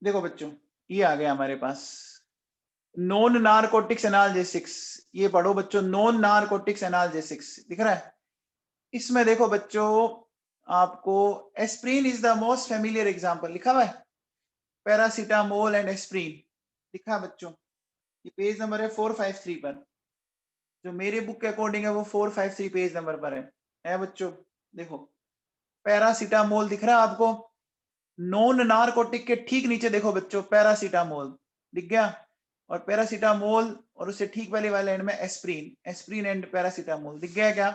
देखो बच्चों, ये आ गया हमारे पास नॉन नारकोटिक्स एनाल्जेसिक्स। ये पढ़ो बच्चों, नॉन नारकोटिक्स एनाल्जेसिक्स दिख रहा है? इसमें देखो बच्चों, आपको aspirin is the most familiar example लिखा हुआ है, पैरासीटामोल एंड एस्प्रिन लिखा है बच्चों। ये पेज नंबर है 453 पर, जो मेरे बुक के अकॉर्डिंग है वो 453 पेज नंबर पर है बच्चों। देखो पैरासीटामोल दिख रहा है आपको? नॉन नारकोटिक के ठीक नीचे देखो बच्चों पैरासीटामोल दिख गया, और पैरासीटामोल और उससे ठीक वाले एंड में एस्प्रिन, एस्प्रिन एंड पैरासीटामोल दिख गया क्या?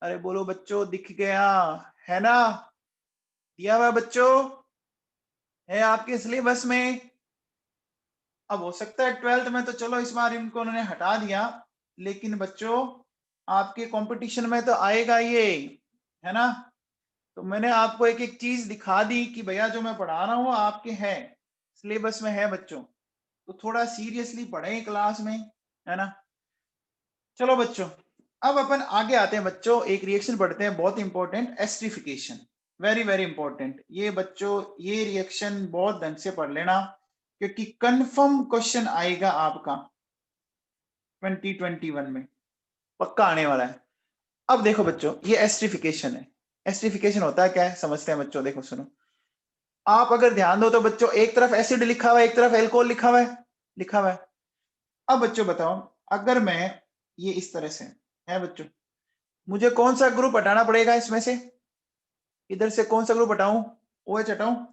अरे बोलो बच्चों, दिख गया है ना? दिया हुआ बच्चों है आपके सिलेबस में। अब हो सकता है 12th में तो चलो इस बार इनको उन्होंने हटा दिया, लेकिन बच्चों आपके कंपटीशन में तो आएगा ये, है ना? तो मैंने आपको एक एक चीज दिखा दी कि भैया जो मैं पढ़ा रहा हूँ आपके है सिलेबस में है बच्चों, तो थोड़ा सीरियसली पढ़ें क्लास में, है ना? चलो बच्चों, अब अपन आगे आते हैं बच्चों, एक रिएक्शन पढ़ते हैं बहुत important, esterification, very very important. ये बच्चों ये रिएक्शन बहुत ढंग से पढ़ लेना, क्योंकि कंफर्म क्वेश्चन आएगा आपका 2021 में, पक्का आने वाला है। अब देखो बच्चों, ये एस्ट्रिफिकेशन है। एस्ट्रिफिकेशन होता है क्या है समझते हैं बच्चों। देखो सुनो, आप अगर ध्यान दो तो बच्चों एक तरफ एसिड लिखा हुआ है, एक तरफ एल्कोहल लिखा हुआ है, लिखा हुआ है। अब बच्चों बताओ, अगर मैं ये इस तरह से है बच्चों, मुझे कौन सा ग्रुप हटाना पड़ेगा इसमें से? इधर से कौन सा ग्रुप हटाऊं? OH हटाऊं?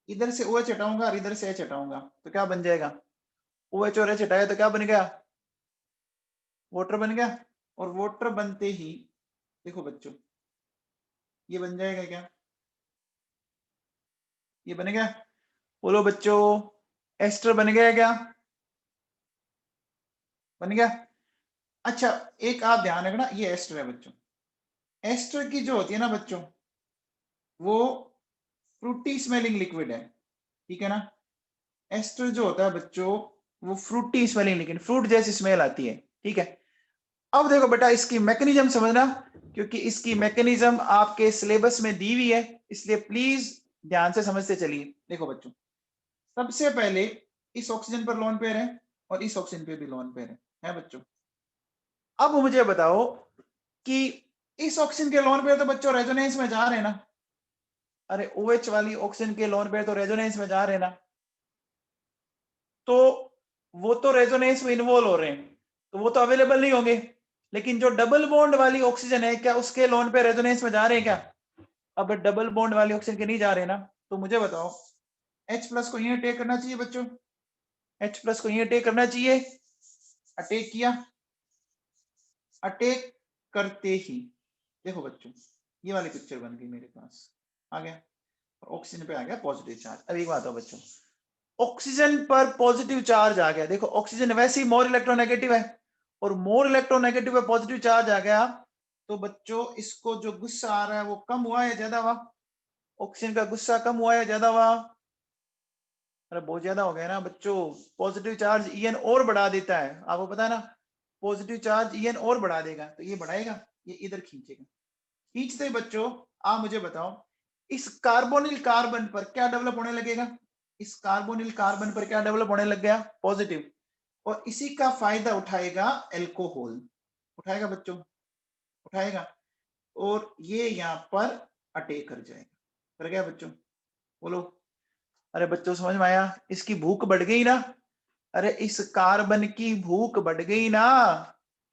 इधर से OH हटाऊंगा और इधर से H हटाऊंगा, तो क्या बन जाएगा? OH और H हटाया तो क्या बन गया? वाटर बन गया। और वाटर बनते ही देखो बच्चों ये बन जाएगा क्या? ये बन गया। बोलो बच्चों, एस्टर बन गया क्या? बन गया। अच्छा, एक आप ध्यान रखना, ये एस्टर है बच्चों। एस्टर की जो होती है ना बच्चों, वो फ्रूटी स्मेलिंग लिक्विड है, ठीक है ना? एस्टर जो होता है बच्चों, वो फ्रूटी स्मेलिंग लिक्विड, फ्रूट जैसी स्मेल आती है, ठीक है? अब देखो बेटा इसकी मैकेनिज्म समझना, क्योंकि इसकी मैकेनिज्म आपके सिलेबस में दी हुई है, इसलिए प्लीज ध्यान से समझते चलिए। देखो बच्चों, सबसे पहले इस ऑक्सीजन पर लोन पेयर है और इस ऑक्सीजन पे भी लोन पेयर है बच्चों। अब मुझे बताओ कि इस ऑक्सीजन के लोन पेयर तो बच्चों रेजोनेंस में जा रहे हैं ना? अरे OH वाली ऑक्सीजन के लोन पेयर तो रेजोनेंस में जा रहे हैं ना? तो वो तो रेजोनेंस में इन्वॉल्व हो रहे हैं, तो वो तो अवेलेबल नहीं होंगे। लेकिन जो डबल बॉन्ड वाली ऑक्सीजन है, क्या उसके लोन पे रेजोनेंस में जा रहे हैं क्या? अब डबल बॉन्ड वाली ऑक्सीजन के नहीं जा रहे ना, तो मुझे बताओ H+ को ये अटैक करना चाहिए बच्चों, H+ को ये अटैक करना चाहिए। अटैक किया, अटैक करते ही देखो बच्चों ये वाली पिक्चर बन गई मेरे पास, आ गया ऑक्सीजन पे आ गया पॉजिटिव चार्ज। अब एक बात हो बच्चों, ऑक्सीजन पर पॉजिटिव चार्ज आ गया, देखो ऑक्सीजन वैसे ही मोर इलेक्ट्रोनेगेटिव है, और मोर इलेक्ट्रोनेगेटिव पे पॉजिटिव चार्ज आ गया, तो बच्चों इसको जो गुस्सा आ रहा है वो कम हुआ है ज्यादा हुआ? ऑक्सीजन का गुस्सा कम हुआ है ज्यादा हुआ? अरे बहुत ज्यादा हो गया ना बच्चों। पॉजिटिव चार्ज EN और बढ़ा देता है, आपको पता है ना, पॉजिटिव चार्ज EN और बढ़ा देगा, तो ये बढ़ाएगा, ये इधर खींचेगा। खींचते बच्चों आप मुझे बताओ इस कार्बोनिल कार्बन पर क्या डेवलप होने लगेगा? इस कार्बोनिल कार्बन पर क्या डेवलप होने लग गया? पॉजिटिव। और इसी का फायदा उठाएगा एल्कोहल, उठाएगा बच्चों, उठाएगा, और ये यहाँ पर अटैक कर जाएगा। कर गया बच्चों? बोलो। अरे बच्चों समझ में आया? इसकी भूख बढ़ गई ना? अरे इस कार्बन की भूख बढ़ गई ना?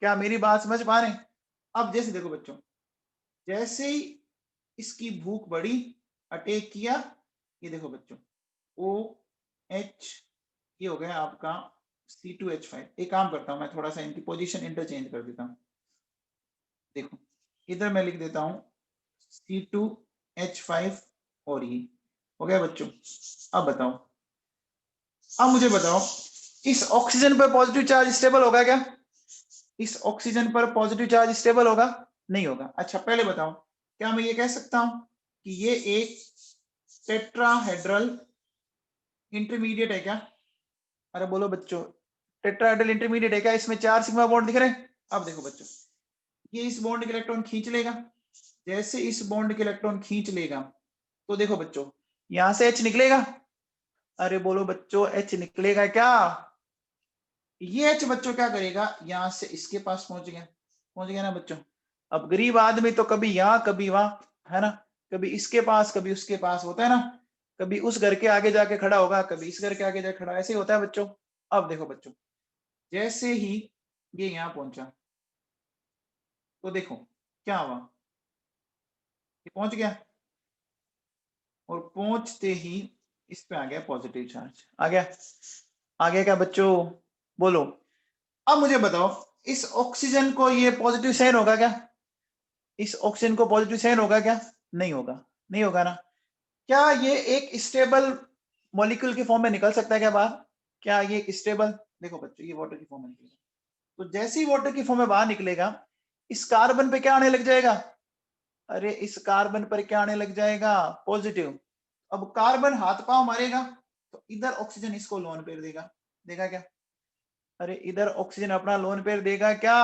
क्या मेरी बात समझ पा रहे हैं? अब जैसे देखो बच्चों, जैसे ही इसकी भूख बढ़ी, अटैक किया, ये देखो बच्चों OH, ये हो गया आपका C2H5। एक काम करता हूं मैं, थोड़ा सा इनकी पोजीशन इंटरचेंज कर देता हूं। देखो इधर मैं लिख देता हूं C2H5 और ये हो गया बच्चों। अब बताओ, अब मुझे बताओ इस ऑक्सीजन पर पॉजिटिव चार्ज स्टेबल होगा क्या? इस ऑक्सीजन पर पॉजिटिव चार्ज स्टेबल होगा? नहीं होगा। अच्छा पहले बताओ, क्या मैं ये कह सकता हूं कि ये एक टेट्राहेड्रल इंटरमीडिएट है क्या? अरे बोलो बच्चों, टेट्राहेड्रल इंटरमीडिएट है क्या? इसमें 4 सिग्मा बॉन्ड दिख रहे हैं। अब देखो बच्चों, ये इस बॉन्ड के इलेक्ट्रॉन खींच लेगा, जैसे इस बॉन्ड के इलेक्ट्रॉन खींच लेगा, तो देखो बच्चों यहां से H निकलेगा। अरे बोलो बच्चों, H निकलेगा क्या? ये H बच्चों क्या करेगा, यहां से इसके पास पहुंच गया, पहुंच गया ना बच्चों? अब गरीब आदमी तो कभी यहां कभी वहां, है ना, कभी इसके पास कभी उसके पास होता है ना, कभी उस घर के आगे जाके खड़ा होगा, कभी इस घर के आगे जाके खड़ा, ऐसे ही होता है बच्चों। अब देखो बच्चों, जैसे ही ये यहां पहुंचा, तो देखो क्या हुआ, ये पहुंच गया और पहुंचते ही इस पे आ गया पॉजिटिव चार्ज। आ गया क्या बच्चों? बोलो। अब मुझे बताओ, इस ऑक्सीजन को ये पॉजिटिव साइन होगा क्या? इस ऑक्सीजन को पॉजिटिव साइन होगा क्या? नहीं होगा। नहीं होगा ना। क्या ये एक स्टेबल मॉलिक्यूल की फॉर्म में निकल सकता है क्या बाहर? क्या ये एक स्टेबल, देखो बच्चों ये वाटर की फॉर्म में निकलेगा, तो जैसे ही वाटर की फॉर्म में बाहर निकलेगा, इस कार्बन पे क्या आने लग जाएगा? अरे इस कार्बन पर क्या आने लग जाएगा? पॉजिटिव। अब कार्बन हाथ पांव मारेगा तो इधर ऑक्सीजन इसको लोन पेयर देगा। देगा क्या? अरे इधर ऑक्सीजन अपना लोन पेयर देगा क्या?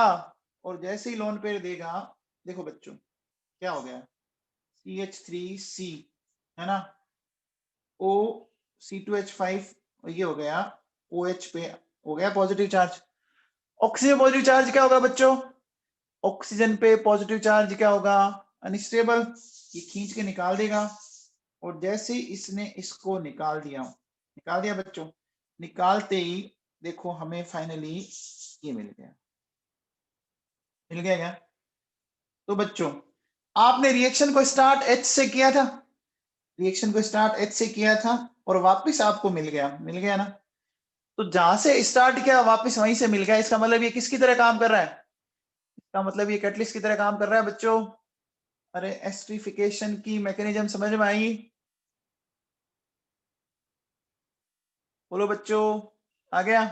और जैसे ही लोन पेयर देगा, देखो बच्चों क्या हो गया, CH3C है ना, O C2H5, और ये हो गया OH पे हो गया positive charge. Oxygen positive charge क्या होगा बच्चों? ऑक्सीजन पे पॉजिटिव चार्ज क्या होगा? अनस्टेबल। ये खींच के निकाल देगा, और जैसे इसने इसको निकाल दिया बच्चों, निकालते ही देखो हमें फाइनली ये मिल गया। मिल गया क्या? तो बच्चों आपने रिएक्शन को स्टार्ट H से किया था, रिएक्शन को स्टार्ट H से किया था और वापस आपको मिल गया ना। तो जहां से स्टार्ट किया वापस वहीं से मिल गया, इसका मतलब ये किसकी तरह काम कर रहा है? इसका मतलब ये कैटलिस्ट की तरह काम कर रहा है बच्चों। अरे एस्ट्रिफिकेशन की मैकेनिज्म समझ में आई? बोलो बच्चों, आ गया?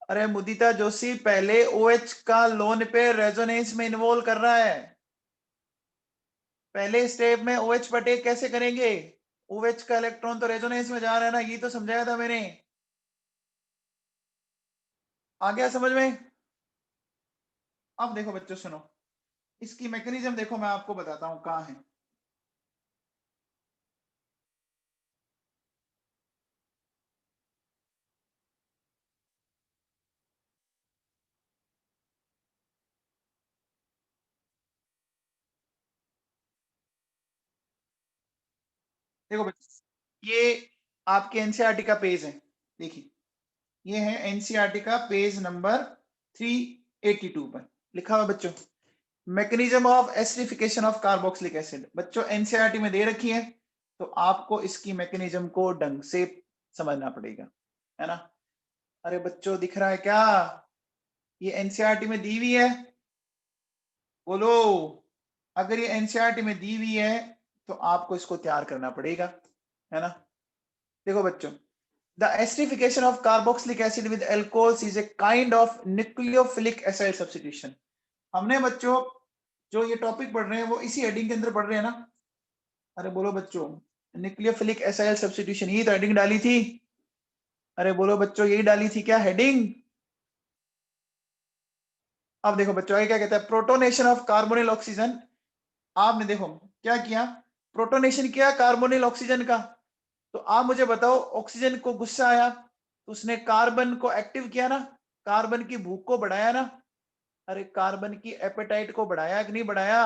अरे मुदिता जोशी, पहले OH का लोन पे रेजोनेंस में इन्वॉल्व कर रहा है। पहले स्टेप में OH पर टेक कैसे करेंगे? OH का इलेक्ट्रॉन तो रेजोनेंस में जा रहा है ना, ये तो समझाया था मैंने। आ गया समझ में? अब देखो बच्चों सुनो, इसकी मैकेनिज्म देखो, मैं आपको बताता हूं कहां है। देखो बच्चों, ये आपके एनसीईआरटी का पेज है, देखिए ये है एनसीईआरटी का पेज नंबर 382 पर लिखा हुआ बच्चों, mechanism of acidification of carboxylic acid. बच्चों एनसीईआरटी में दे रखी है, तो आपको इसकी मैकेनिज्म को ढंग से समझना पड़ेगा, है ना। अरे बच्चों दिख रहा है क्या? ये एनसीईआरटी में दी हुई है, बोलो। अगर ये एनसीईआरटी में दी हुई है तो आपको इसको तैयार करना पड़ेगा, है ना। देखो बच्चों, the acidification of carboxylic acid with alcohols is a kind of nucleophilic acid substitution. हमने बच्चों जो ये टॉपिक पढ़ रहे हैं वो इसी हेडिंग के अंदर पढ़ रहे हैं ना। अरे बोलो बच्चों, न्यूक्लियोफिलिक एसिड सब्स्टिट्यूशन, यही तो हेडिंग डाली थी। अरे बोलो बच्चों, यही डाली थी क्या हेडिंग? अब देखो बच्चों आगे क्या कहता है, प्रोटोनेशन ऑफ कार्बोनिल ऑक्सीजन। आपने देखो क्या किया, प्रोटोनेशन किया कार्बोनिल ऑक्सीजन का। तो आप मुझे बताओ, ऑक्सीजन को गुस्सा आया तो उसने कार्बन को एक्टिव किया ना, कार्बन की भूख को बढ़ाया ना। अरे कार्बन की एपेटाइट को बढ़ाया कि नहीं बढ़ाया?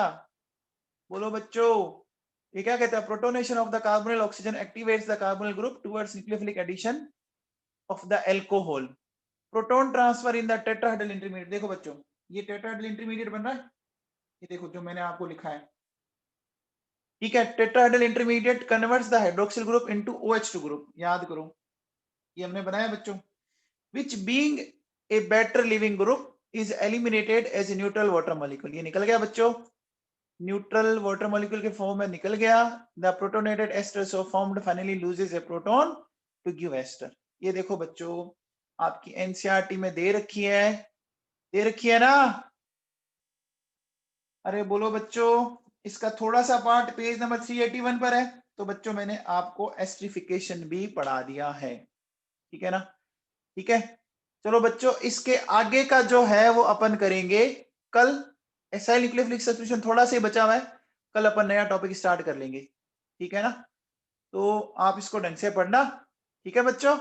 बोलो बच्चों, ये क्या कहता है, protonation of the carbonyl oxygen activates the carbonyl group towards nucleophilic addition of the alcohol, proton transfer in the tetrahedral intermediate. देखो बच्चों, ये टेट्राहेड्रल इंटरमीडिएट बन रहा है, ये देखो जो मैंने आपको लिखा है, ठीक है। Tetrahedral intermediate converts the hydroxyl group into OH2 group, याद करो ये हमने बनाया बच्चों, which being a better living group is eliminated as a neutral water molecule। ये निकल गया बच्चों, न्यूट्रल वाटर मॉलिक्यूल के फॉर्म में निकल गया। The protonated ester so formed finally loses a proton to give ester. ये देखो बच्चों आपकी एनसीईआरटी में दे रखी है, दे रखी है ना। अरे बोलो बच्चों, इसका थोड़ा सा पार्ट पेज नंबर 381 पर है, तो बच्चों मैंने आपको एस्ट्रिफिकेशन भी पढ़ा दिया है, ठीक है ना। ठीक है, चलो बच्चों इसके आगे का जो है वो अपन करेंगे कल। एसाइल न्यूक्लियोफिलिक सब्स्टिट्यूशन थोड़ा सा ही बचा हुआ है, कल अपन नया टॉपिक स्टार्ट कर लेंगे, ठीक है ना। तो आप इसको ढंग से पढ़ना, ठीक है बच्चों।